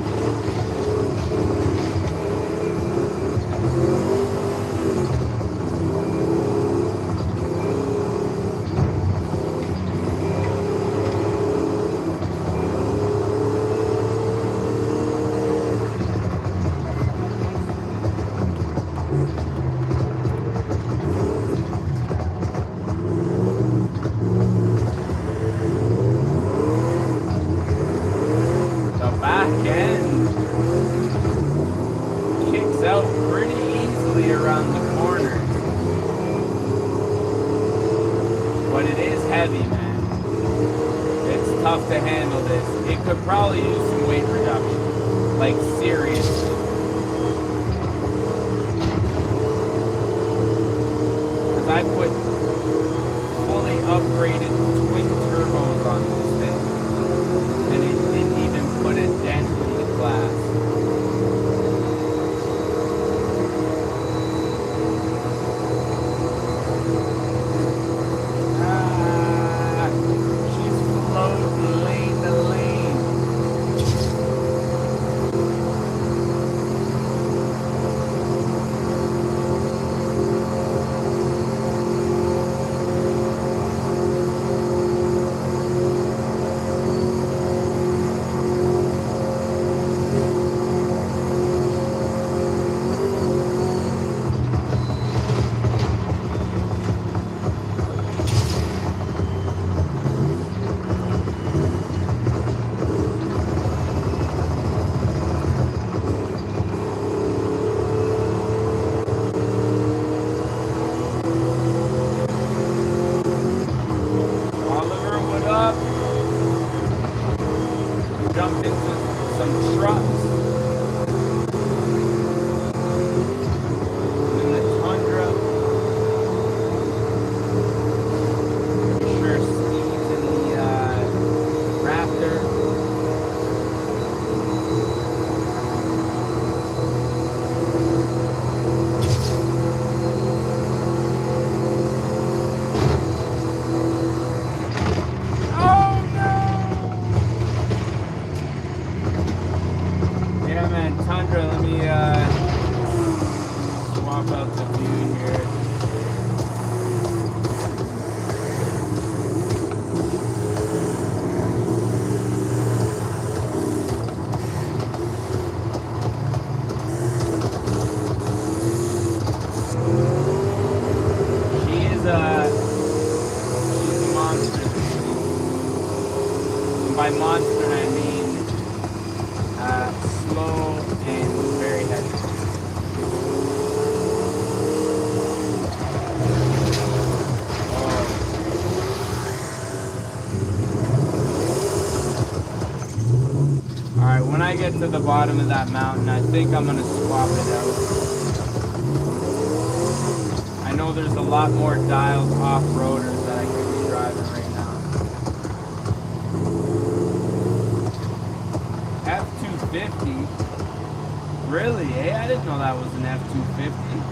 tough to handle this. It could probably use some weight reduction. Like, seriously. Because I put fully upgraded twin turbos on this thing. And it didn't even put a dent in the glass. By monster, I mean slow and very heavy. Alright, when I get to the bottom of that mountain, I think I'm going to swap it out. I know there's a lot more dialed off-roaders that I could be driving right now. F-250? Really, eh? I didn't know that was an F-250.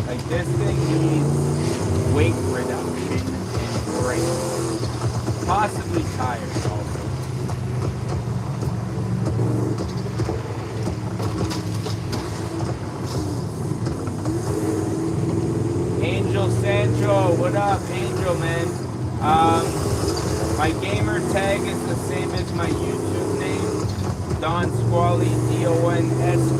Like, this thing needs weight reduction and brakes. Possibly tires also. Angel Sancho, what up, Angel, man? My gamer tag is the same as my YouTube name, Don Squally, DONSQUALE.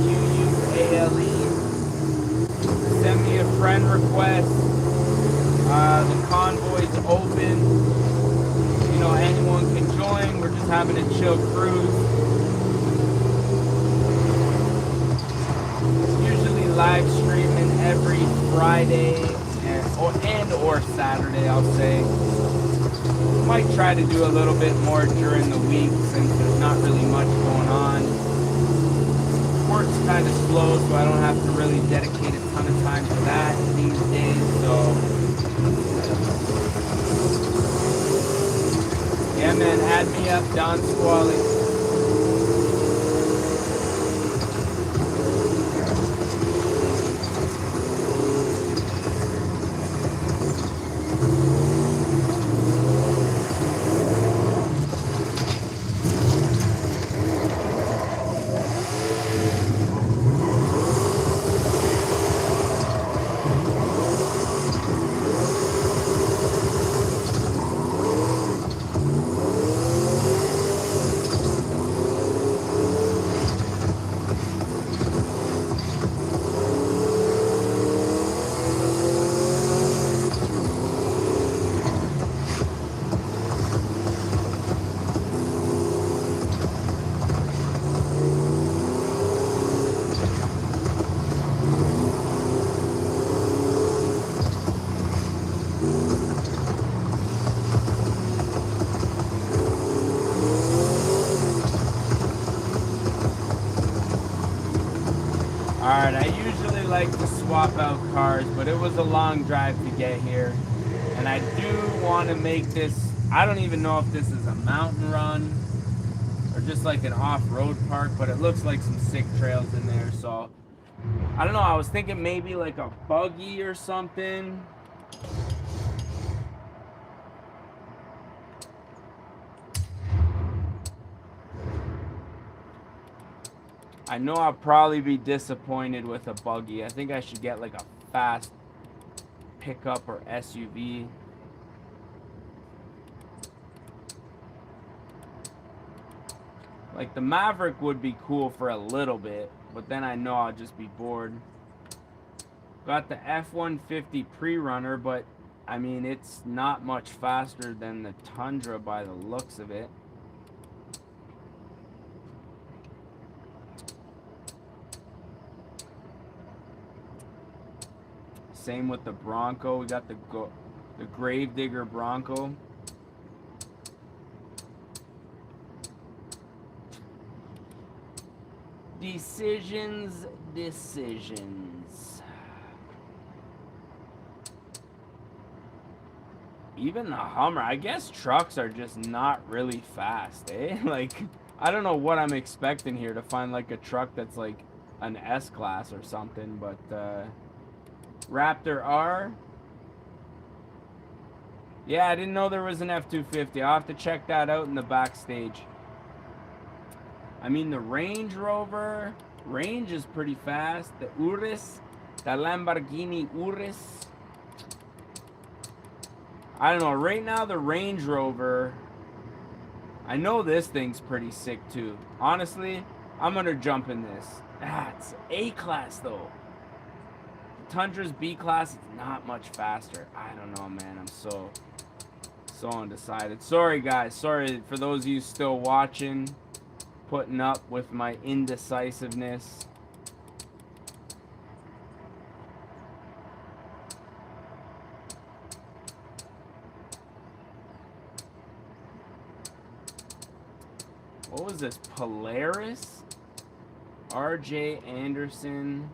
Send me a friend request. The convoy's open. You know, anyone can join. We're just having a chill cruise. Usually live streaming every Friday or Saturday, I'll say. Might try to do a little bit more during the week since there's not really much going on. Work's kind of slow, so I don't have to really dedicate a ton of time to that these days, so yeah, man, add me up, Don Squally. swap out cars, but it was a long drive to get here. And I do want to make this, I don't even know if this is a mountain run or just like an off-road park, but it looks like some sick trails in there. So I don't know, I was thinking maybe like a buggy or something. I know I'll probably be disappointed with a buggy. I think I should get like a fast pickup or SUV. Like the Maverick would be cool for a little bit, but then I know I'll just be bored. Got the F-150 pre-runner, but I mean, it's not much faster than the Tundra by the looks of it. Same with the Bronco. We got the Gravedigger Bronco. Decisions. Even the Hummer. I guess trucks are just not really fast, eh? Like, I don't know what I'm expecting here to find like a truck that's like an S-Class or something, but Raptor R. Yeah, I didn't know there was an F-250. I'll have to check that out in the backstage. I mean, the Range Rover, Range is pretty fast. The Urus, the Lamborghini Urus. I don't know, right now the Range Rover, I know this thing's pretty sick too. Honestly, I'm gonna jump in this. It's A-Class though. Tundra's B-Class is not much faster. I don't know, man. I'm so undecided. Sorry, guys. Sorry for those of you still watching, putting up with my indecisiveness. What was this? Polaris? RJ Anderson.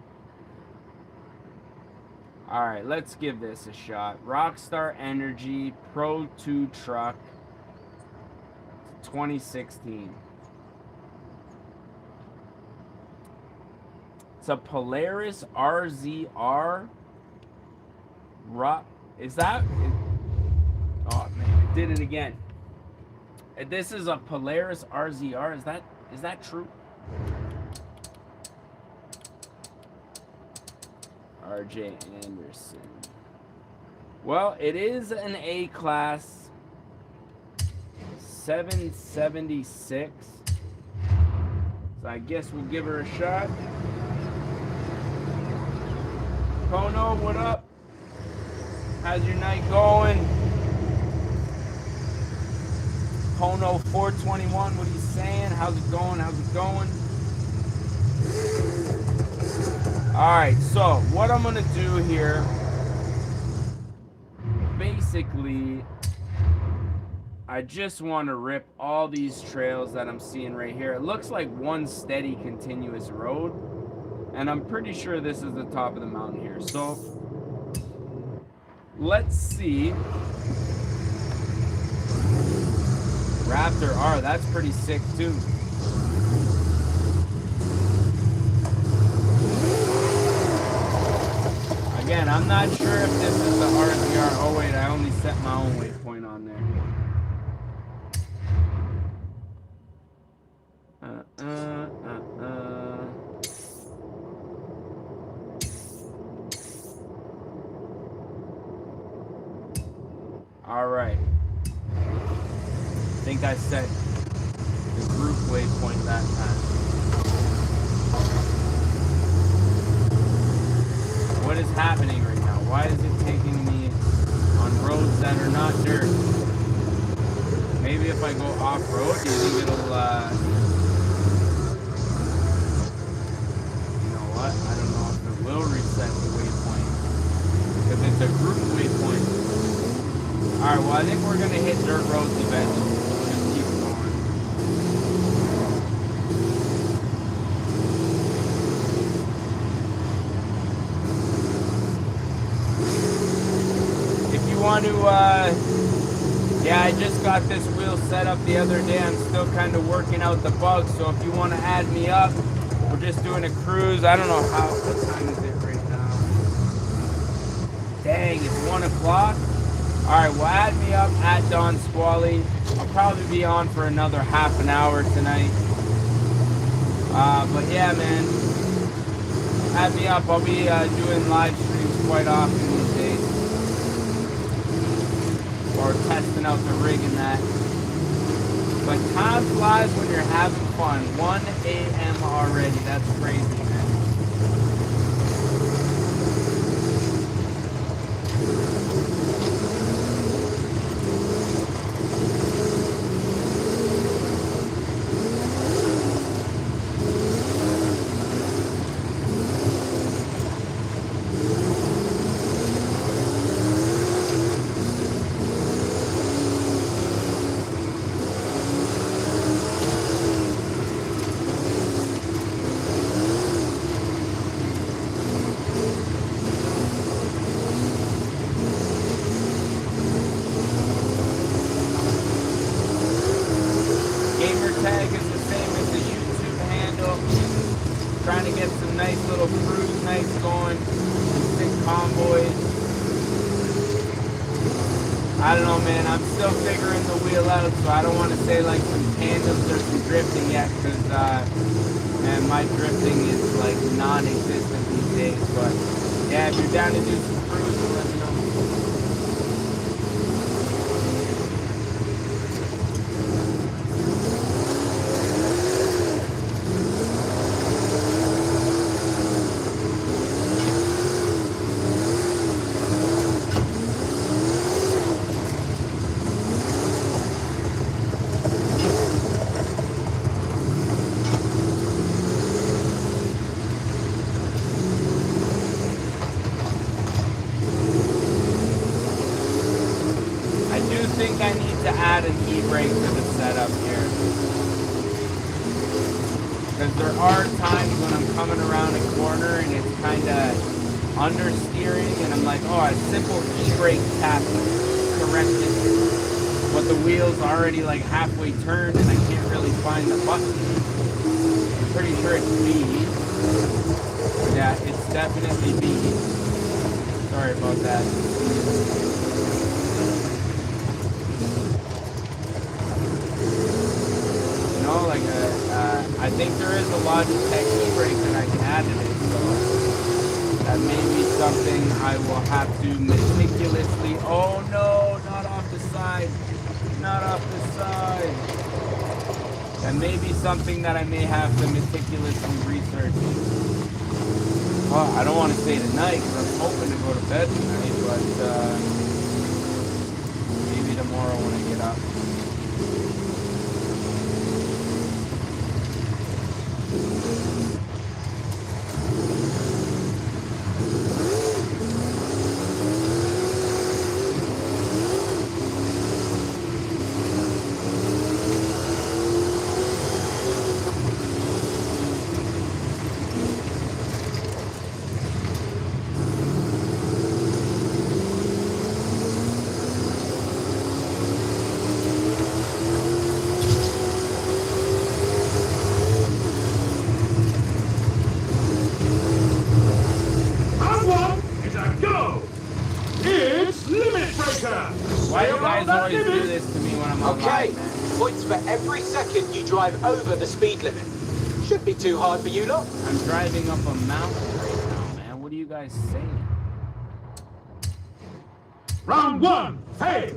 Alright, let's give this a shot. Rockstar Energy Pro 2 truck. 2016. It's a Polaris RZR. Is that? Oh man, I did it again. This is a Polaris RZR. Is that true? RJ Anderson. Well, it is an A-Class 776. So I guess we'll give her a shot. Kono, what up? How's your night going? Kono 421, what are you saying? How's it going? How's it going? Alright, so what I'm gonna do here, basically, I just want to rip all these trails that I'm seeing right here. It looks like one steady continuous road, and I'm pretty sure this is the top of the mountain here. So let's see. Raptor R, that's pretty sick too. Again, I'm not sure if this is the RZR. Oh wait, I only set my own waypoint on there. All right. I think I set the group waypoint that time. What is happening right now? Why is it taking me on roads that are not dirt? Maybe if I go off-road, do you think it'll, you know what? I don't know if it will reset the waypoint. Because it's a group waypoint. Alright, well I think we're going to hit dirt roads eventually. We'll just keep going. want to, yeah, I just got this wheel set up the other day. I'm still kind of working out the bugs. So if you want to add me up, we're just doing a cruise. I don't know what time is it right now? Dang, it's 1 o'clock. All right, well, add me up at Don Squally. I'll probably be on for another half an hour tonight. But yeah, man, add me up. I'll be doing live streams quite often these days. Or testing out the rig and that. But time flies when you're having fun. 1 a.m. already. That's crazy, man. I don't know, man. I'm still figuring the wheel out, so I don't want to say like some tandems or some drifting yet, because man, my drifting is like non-existent these days. But yeah, if you're down to do some cruising, let me know. I need to add an e-brake to the setup here, because there are times when I'm coming around a corner and it's kind of understeering and I'm like, oh, a simple e-brake tap corrected, but the wheel's already like halfway turned and I can't really find the button. I'm pretty sure it's B. Yeah, it's definitely B. Sorry about that. Like I think there is a Logitech e-brake that I can add to it, so that may be something I will have to meticulously. Oh no, not off the side, not off the side. That may be something that I may have to meticulously research. Well, I don't want to say tonight because I'm hoping to go to bed tonight, but maybe tomorrow when I get up. Okay, points for every second you drive over the speed limit. Should be too hard for you lot. I'm driving up a mountain right now, man. What are you guys saying? Round one, fail.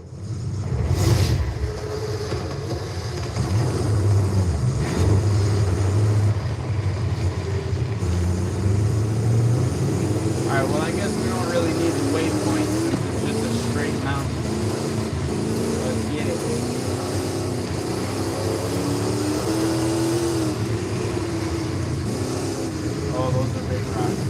Alright, well I guess we don't really need the waypoint since it's just a straight mountain. Let's get it. Oh, those are big rocks.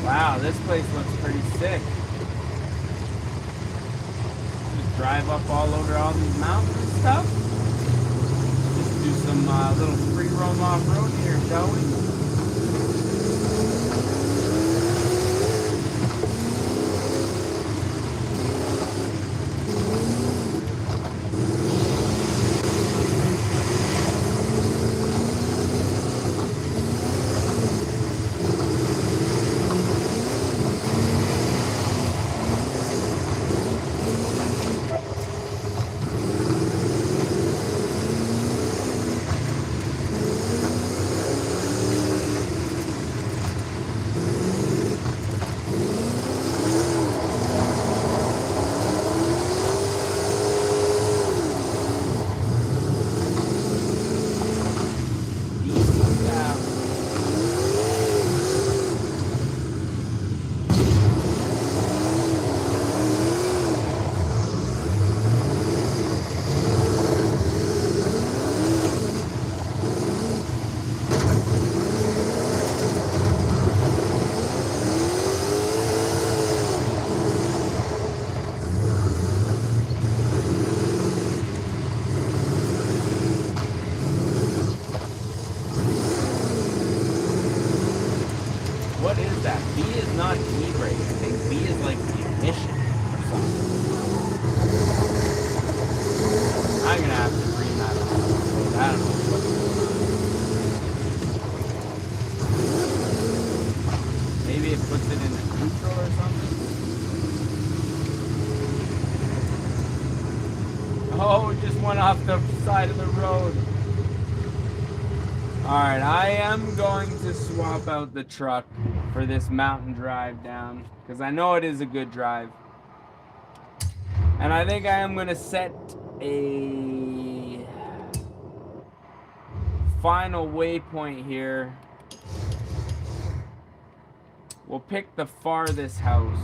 Wow, this place looks pretty sick. Just drive up all over all these mountains and stuff. Just do some little free roam off-road here, shall we? Went off the side of the road. Alright, I am going to swap out the truck for this mountain drive down, because I know it is a good drive. And I think I am going to set a final waypoint here. We'll pick the farthest house.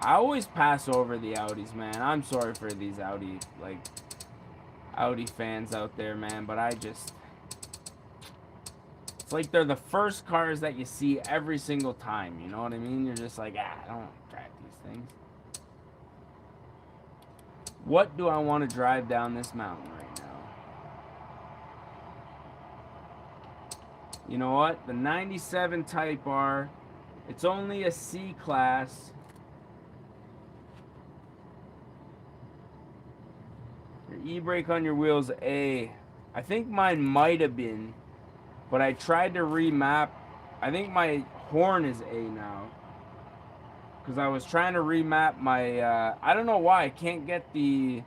I always pass over the Audis, man. I'm sorry for these Audi fans out there, man, but it's like they're the first cars that you see every single time, you know what I mean? You're just like, I don't drive these things. What do I want to drive down this mountain right now? You know what? The 97 Type R, it's only a C class. E-brake on your wheels A. I think mine might have been, but I tried to remap. I think my horn is A now, because I was trying to remap my I don't know why I can't get the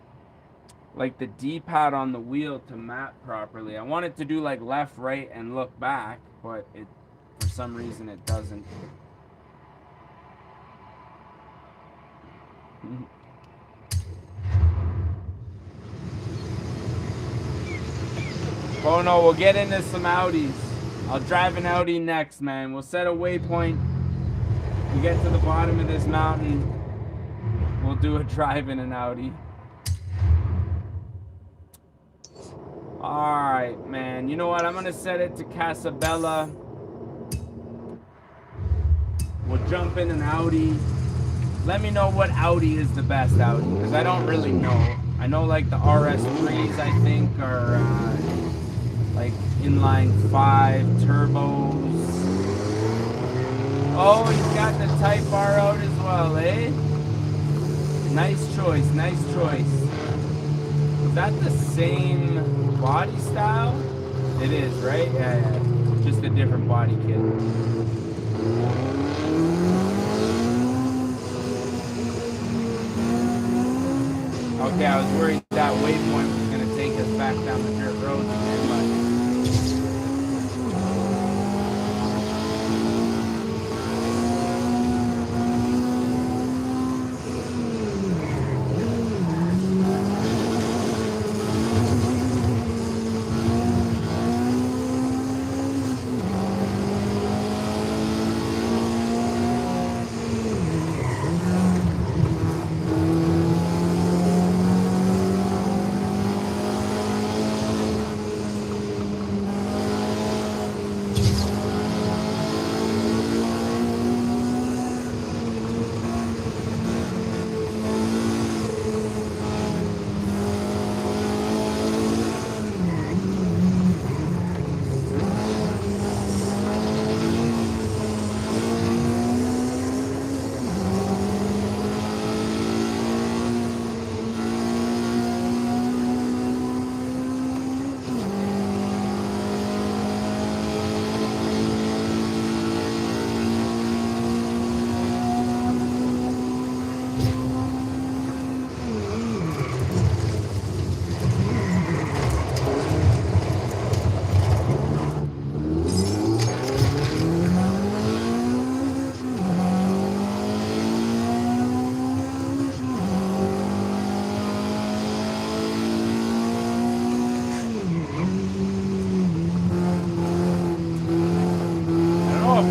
the D-pad on the wheel to map properly. I want it to do like left, right, and look back, but it for some reason it doesn't. Oh no, we'll get into some Audis. I'll drive an Audi next, man. We'll set a waypoint. We get to the bottom of this mountain. We'll do a drive in an Audi. Alright, man. You know what? I'm going to set it to Casabella. We'll jump in an Audi. Let me know what Audi is the best Audi, because I don't really know. I know like the RS3s, I think, are like inline 5 turbos. Oh, he's got the Type R out as well, eh? Nice choice, nice choice. Is that the same body style? It is, right? Yeah. Just a different body kit. Okay, I was worried that waypoint was going to take us back down the dirt roads again, but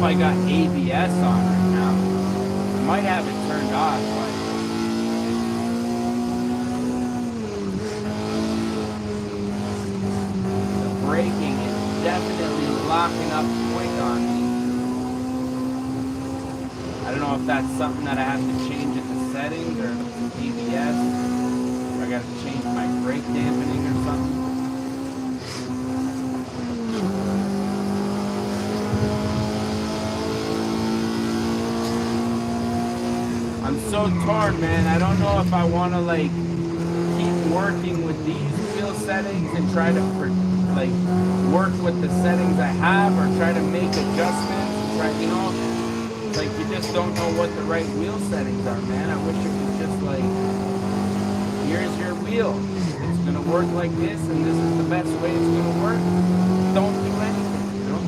I got ABS on right now. I might have it turned off, but the braking is definitely locking up quick on me. I don't know if that's something that I have to change in the settings or if it's ABS. Or I gotta change my brake dampening or something. I'm so torn, man. I don't know if I want to like keep working with these wheel settings and try to like work with the settings I have, or try to make adjustments. And try, you know, like you just don't know what the right wheel settings are, man. I wish it was just like, here's your wheel. It's gonna work like this, and this is the best way it's gonna work. Don't do anything, you know.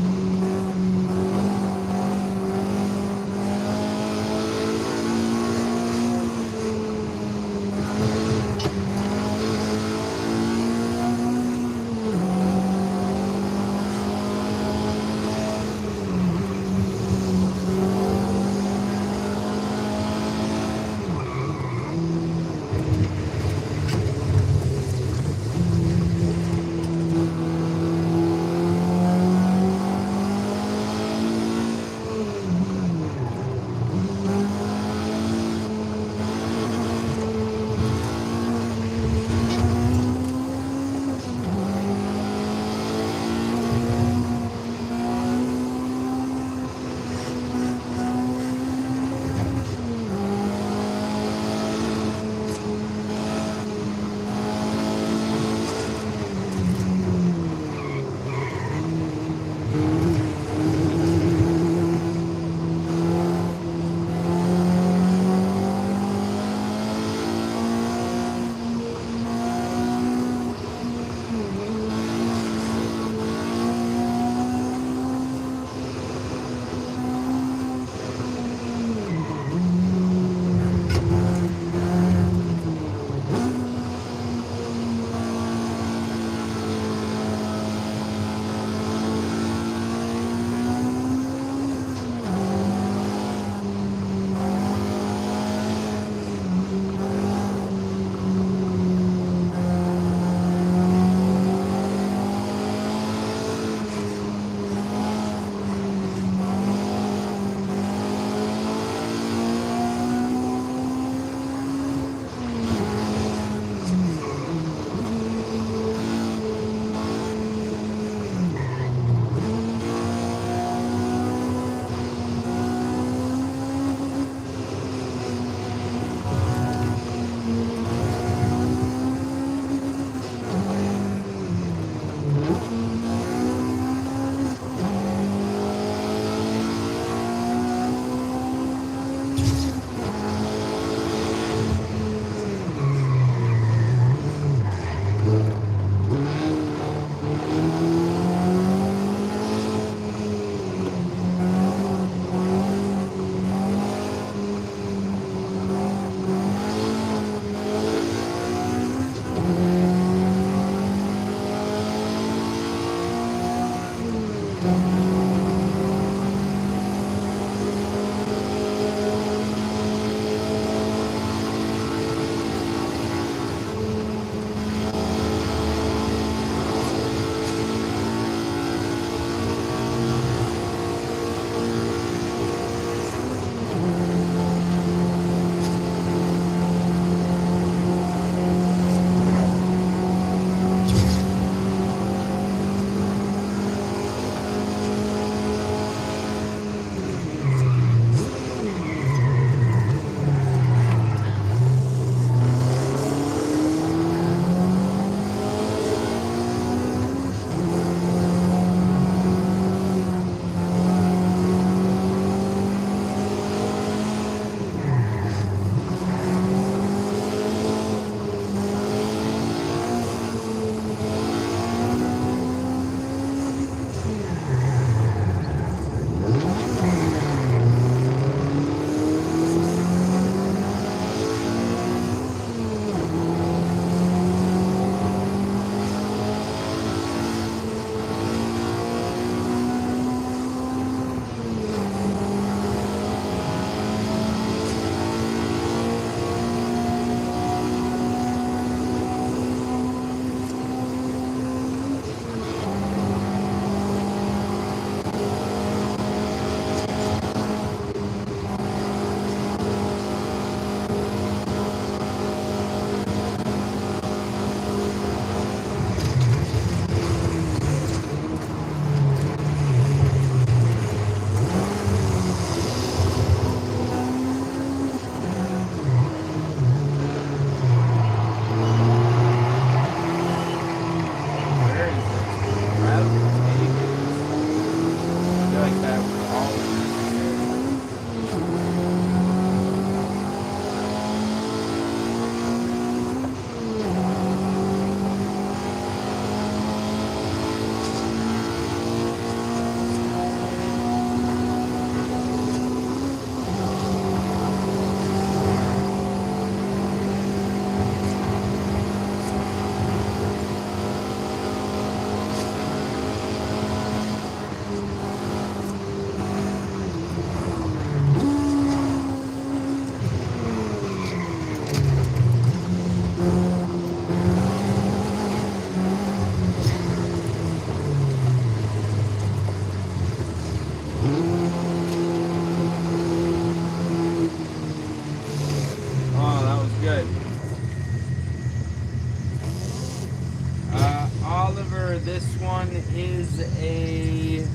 Oliver, this one is a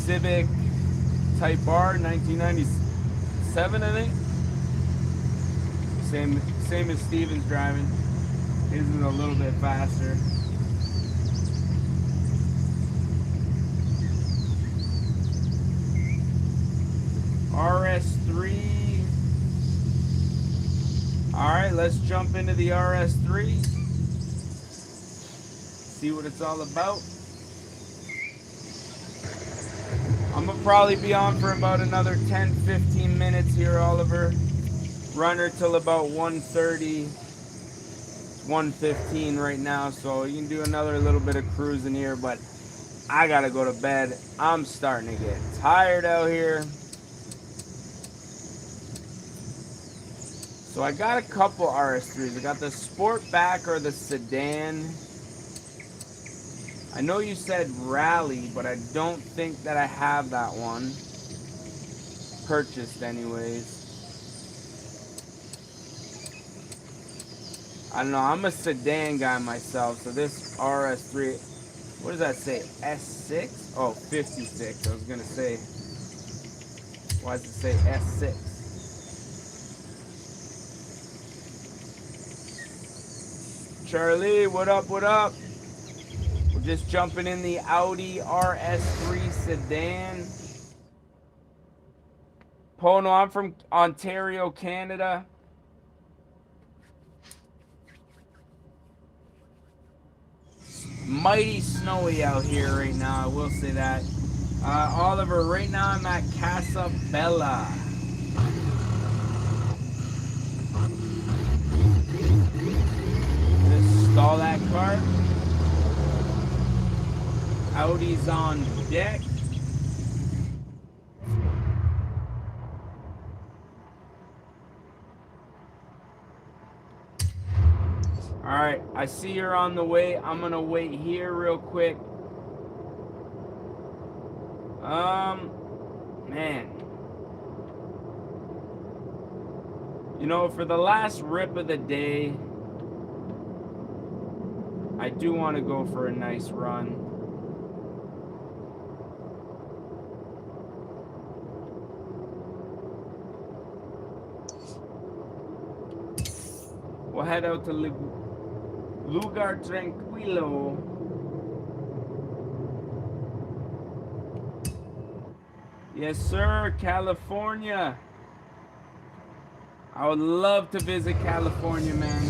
Civic Type R, 1997, I think. Same as Steven's driving. His is a little bit faster. RS3. Alright, let's jump into the RS3. See what it's all about. I'm gonna probably be on for about another 10-15 minutes here, Oliver. Runner till about 1:30, 1:15 right now, so you can do another little bit of cruising here, but I gotta go to bed. I'm starting to get tired out here. So I got a couple RS3s. I got the Sportback or the Sedan. I know you said Rally, but I don't think that I have that one. Purchased anyways. I don't know, I'm a sedan guy myself, so this RS3, what does that say, S6? Oh, 56, I was gonna say, why does it say S6? Charlie, what up, what up? We're just jumping in the Audi RS3 sedan. Pono, I'm from Ontario, Canada. Mighty snowy out here right now, I will say that. Oliver, right now I'm at Casa Bella. Just stall that car. Audi's on deck. Alright, I see you're on the way. I'm gonna wait here real quick. Man. You know, for the last rip of the day, I do want to go for a nice run. We'll head out to Lugar Tranquilo. Yes, sir, California. I would love to visit California, man.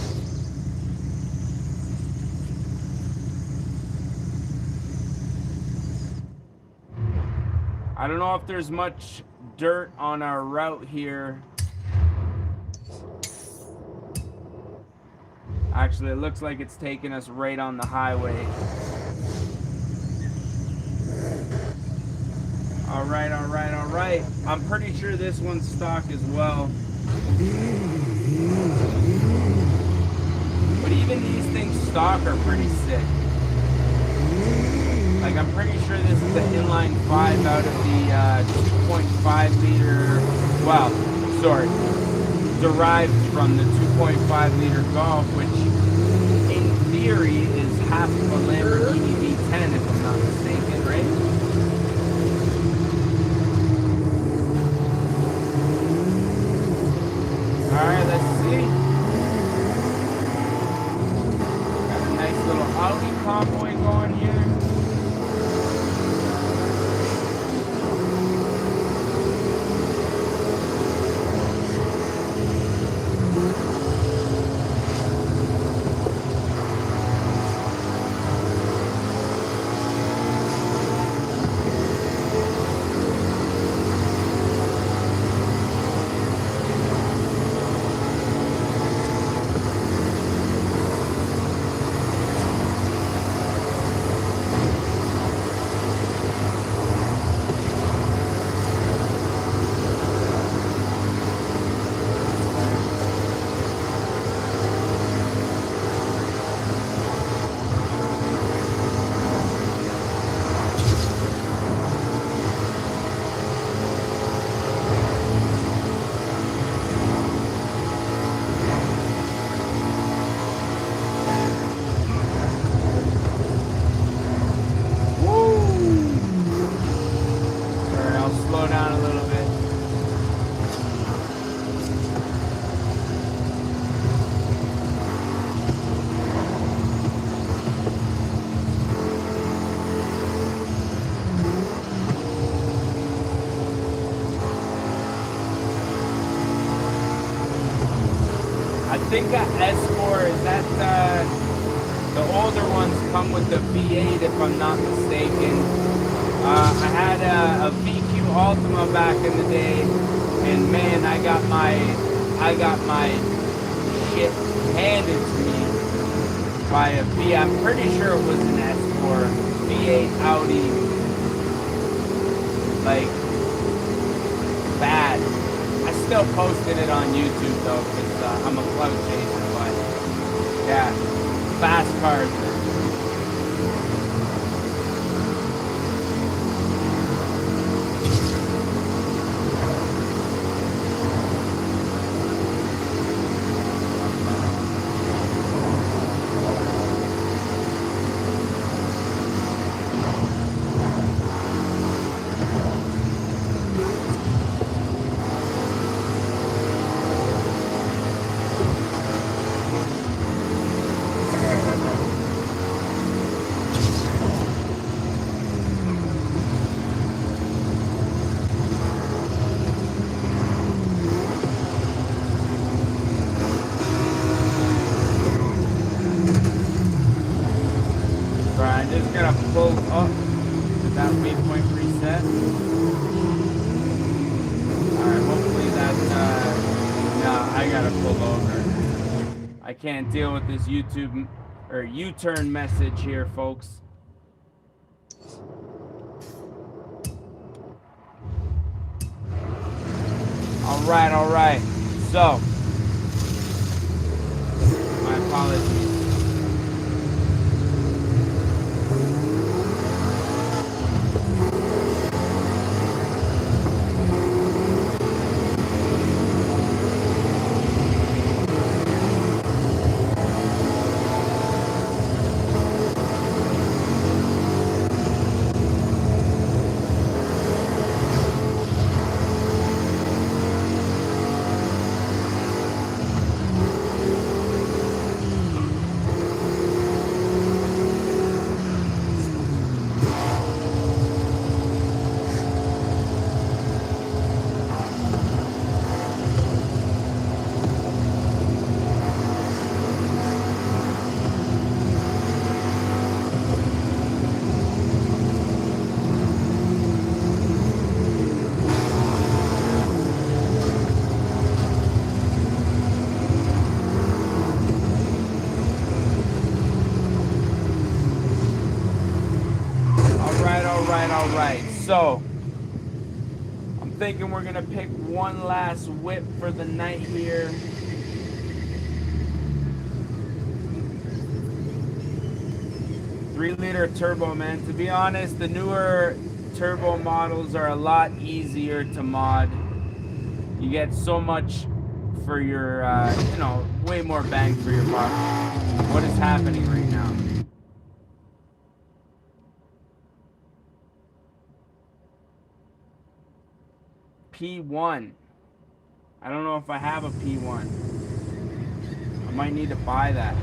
I don't know if there's much dirt on our route here. Actually, it looks like it's taking us right on the highway. All right, all right, all right. I'm pretty sure this one's stock as well. But even these things stock are pretty sick. Like, I'm pretty sure this is the inline 5 out of the 2.5 liter, well, sorry, derived from the 2.5 liter Golf, which in theory is half of a Lamborghini V10, if I'm not mistaken, right? Alright, let's see. Got a nice little Audi Convoy going here. think a S4, is that the older ones come with the V8 if I'm not mistaken. I had a VQ Ultima back in the day, and man, I got my shit handed to me by a V. I'm pretty sure it was an S4 V8 Audi, like bad. I still posted it on YouTube though, because I'm a clout chaser, but yeah, fast cars. Pull up with that waypoint reset. Alright, hopefully that, nah, I gotta pull over. I can't deal with this YouTube, or U-turn message here, folks. Alright, so, my apologies. Alright, so I'm thinking we're gonna pick one last whip for the night here. Three-liter turbo, man. To be honest, the newer turbo models are a lot easier to mod. You get so much for your, you know, way more bang for your buck. What is happening right now? P1. I don't know if I have a P1. I might need to buy that.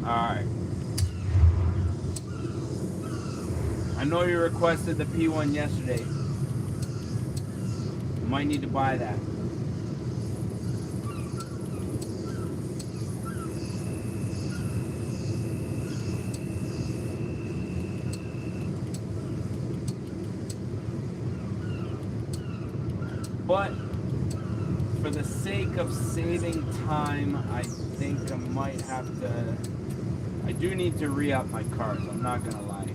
Alright. I know you requested the P1 yesterday. Might need to buy that. But for the sake of saving time, I think I might have to... I do need to re-up my cars, I'm not gonna lie.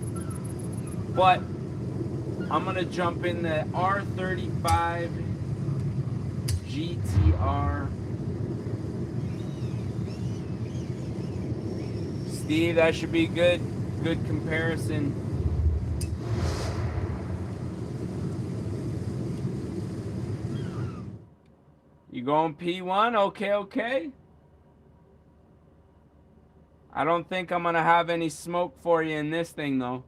But I'm gonna jump in the R35 GTR. Steve, that should be good. Good comparison. You going P1? Okay, okay. I don't think I'm gonna have any smoke for you in this thing though.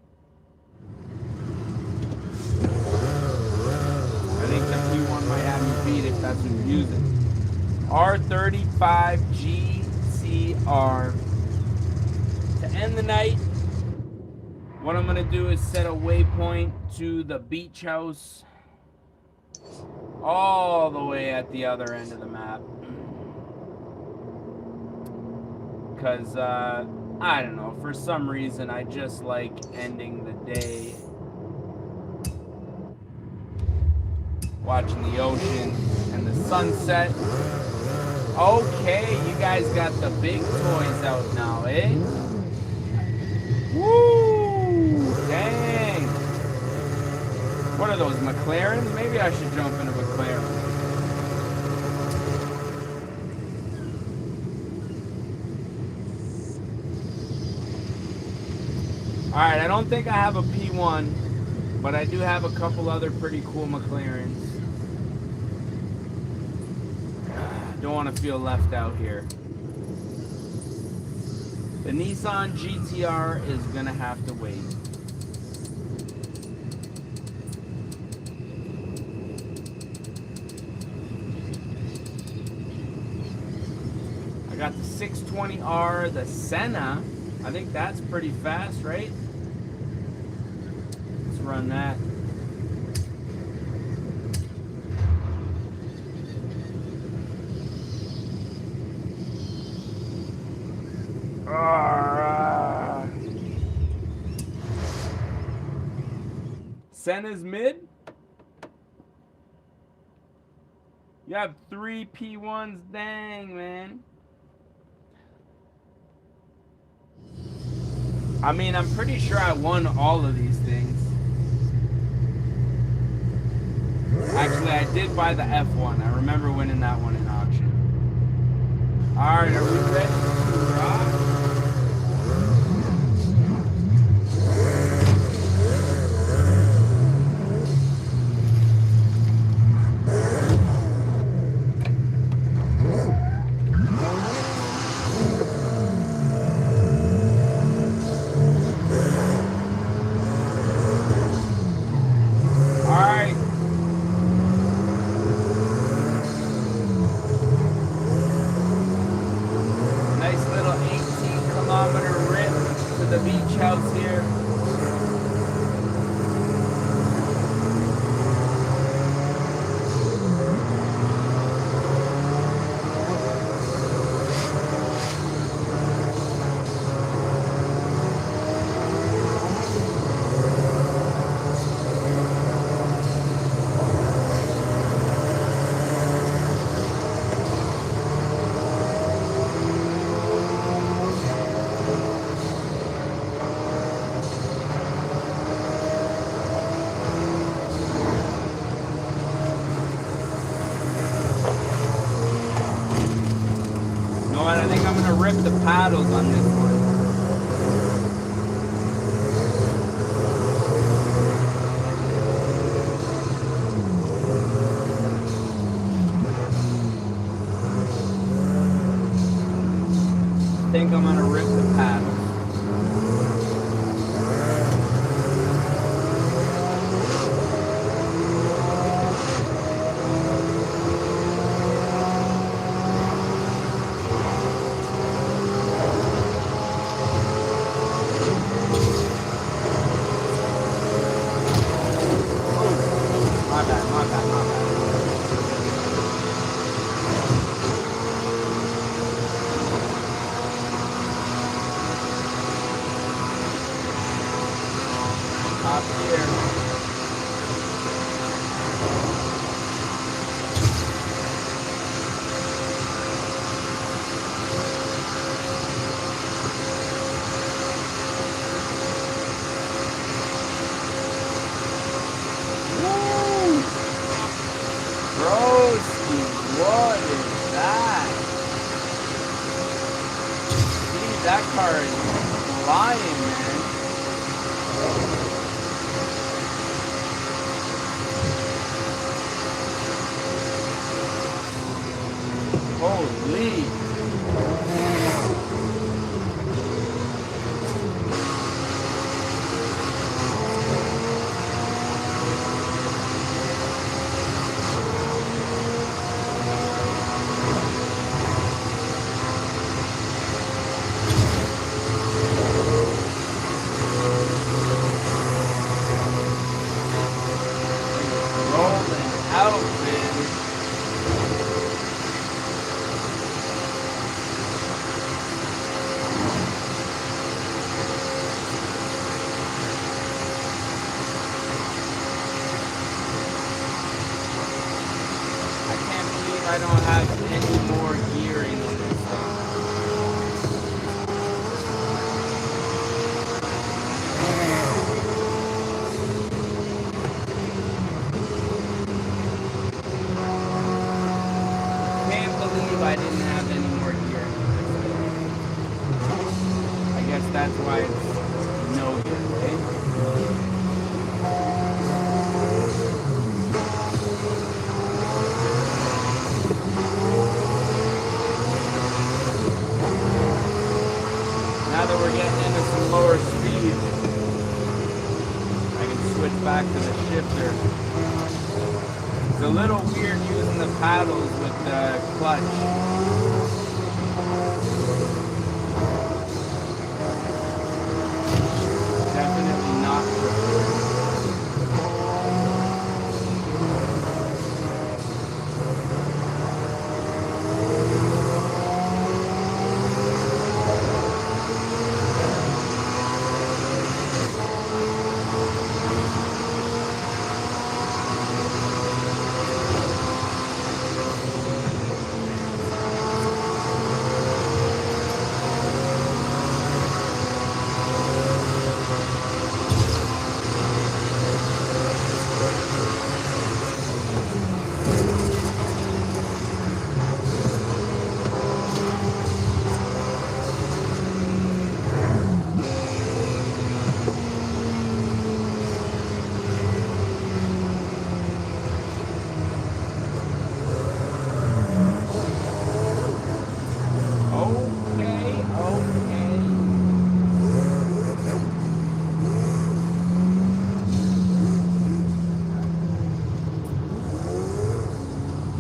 I think who use it. R35 GTR. To end the night, what I'm gonna do is set a waypoint to the beach house all the way at the other end of the map. Because, I don't know, for some reason I just like ending the day watching the ocean and the sunset. Okay, you guys got the big toys out now, eh? Woo! Dang! What are those, McLarens? Maybe I should jump in a McLaren. Alright, I don't think I have a P1, but I do have a couple other pretty cool McLarens. Don't want to feel left out here. The Nissan GTR is gonna have to wait. I got the 620R, the Senna. I think that's pretty fast, right? Let's run that. Senna's mid. You have 3 P1s. Dang, man. I mean, I'm pretty sure I won all of these things. Actually, I did buy the F1. I remember winning that one in auction. Alright, are we ready to rock? Rip the paddles on this one. I think I'm gonna rip the paddles. That car is flying, man. Holy. any more gearing in this thing. Can't believe I didn't have any more gearing in this thing. I guess that's why it's no gear, eh? Now that we're getting into some lower speed, I can switch back to the shifter. It's a little weird using the paddles with the clutch. Definitely not preferred.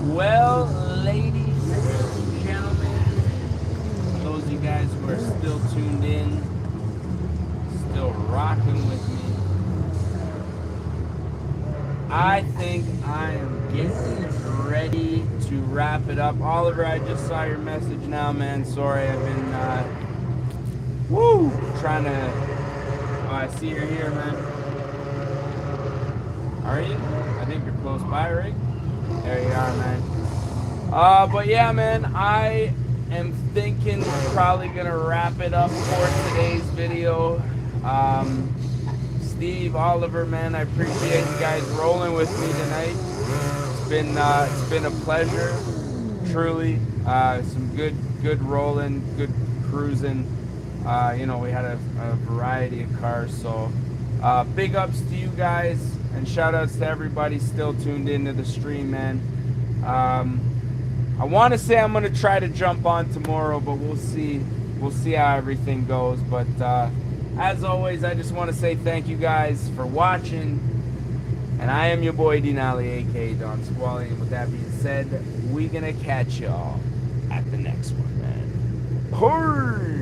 Well, ladies and gentlemen, those of you guys who are still tuned in, still rocking with me, I think I am getting ready to wrap it up. Oliver, I just saw your message now, man. Sorry, I've been, trying to, oh, I see you're here, man. Are you? I think you're close by, right? There you are, man. But yeah, man, I am thinking we're probably gonna wrap it up for today's video. Steve, Oliver, man, I appreciate you guys rolling with me tonight. It's been a pleasure, truly. Some good rolling, good cruising. You know, we had a variety of cars, so big ups to you guys, and shout outs to everybody still tuned into the stream, man. I want to say I'm going to try to jump on tomorrow, but we'll see how everything goes. But as always, I just want to say thank you guys for watching, and I am your boy Denali, aka Don Squally, and with that being said, we're going to catch y'all at the next one, man. Peace!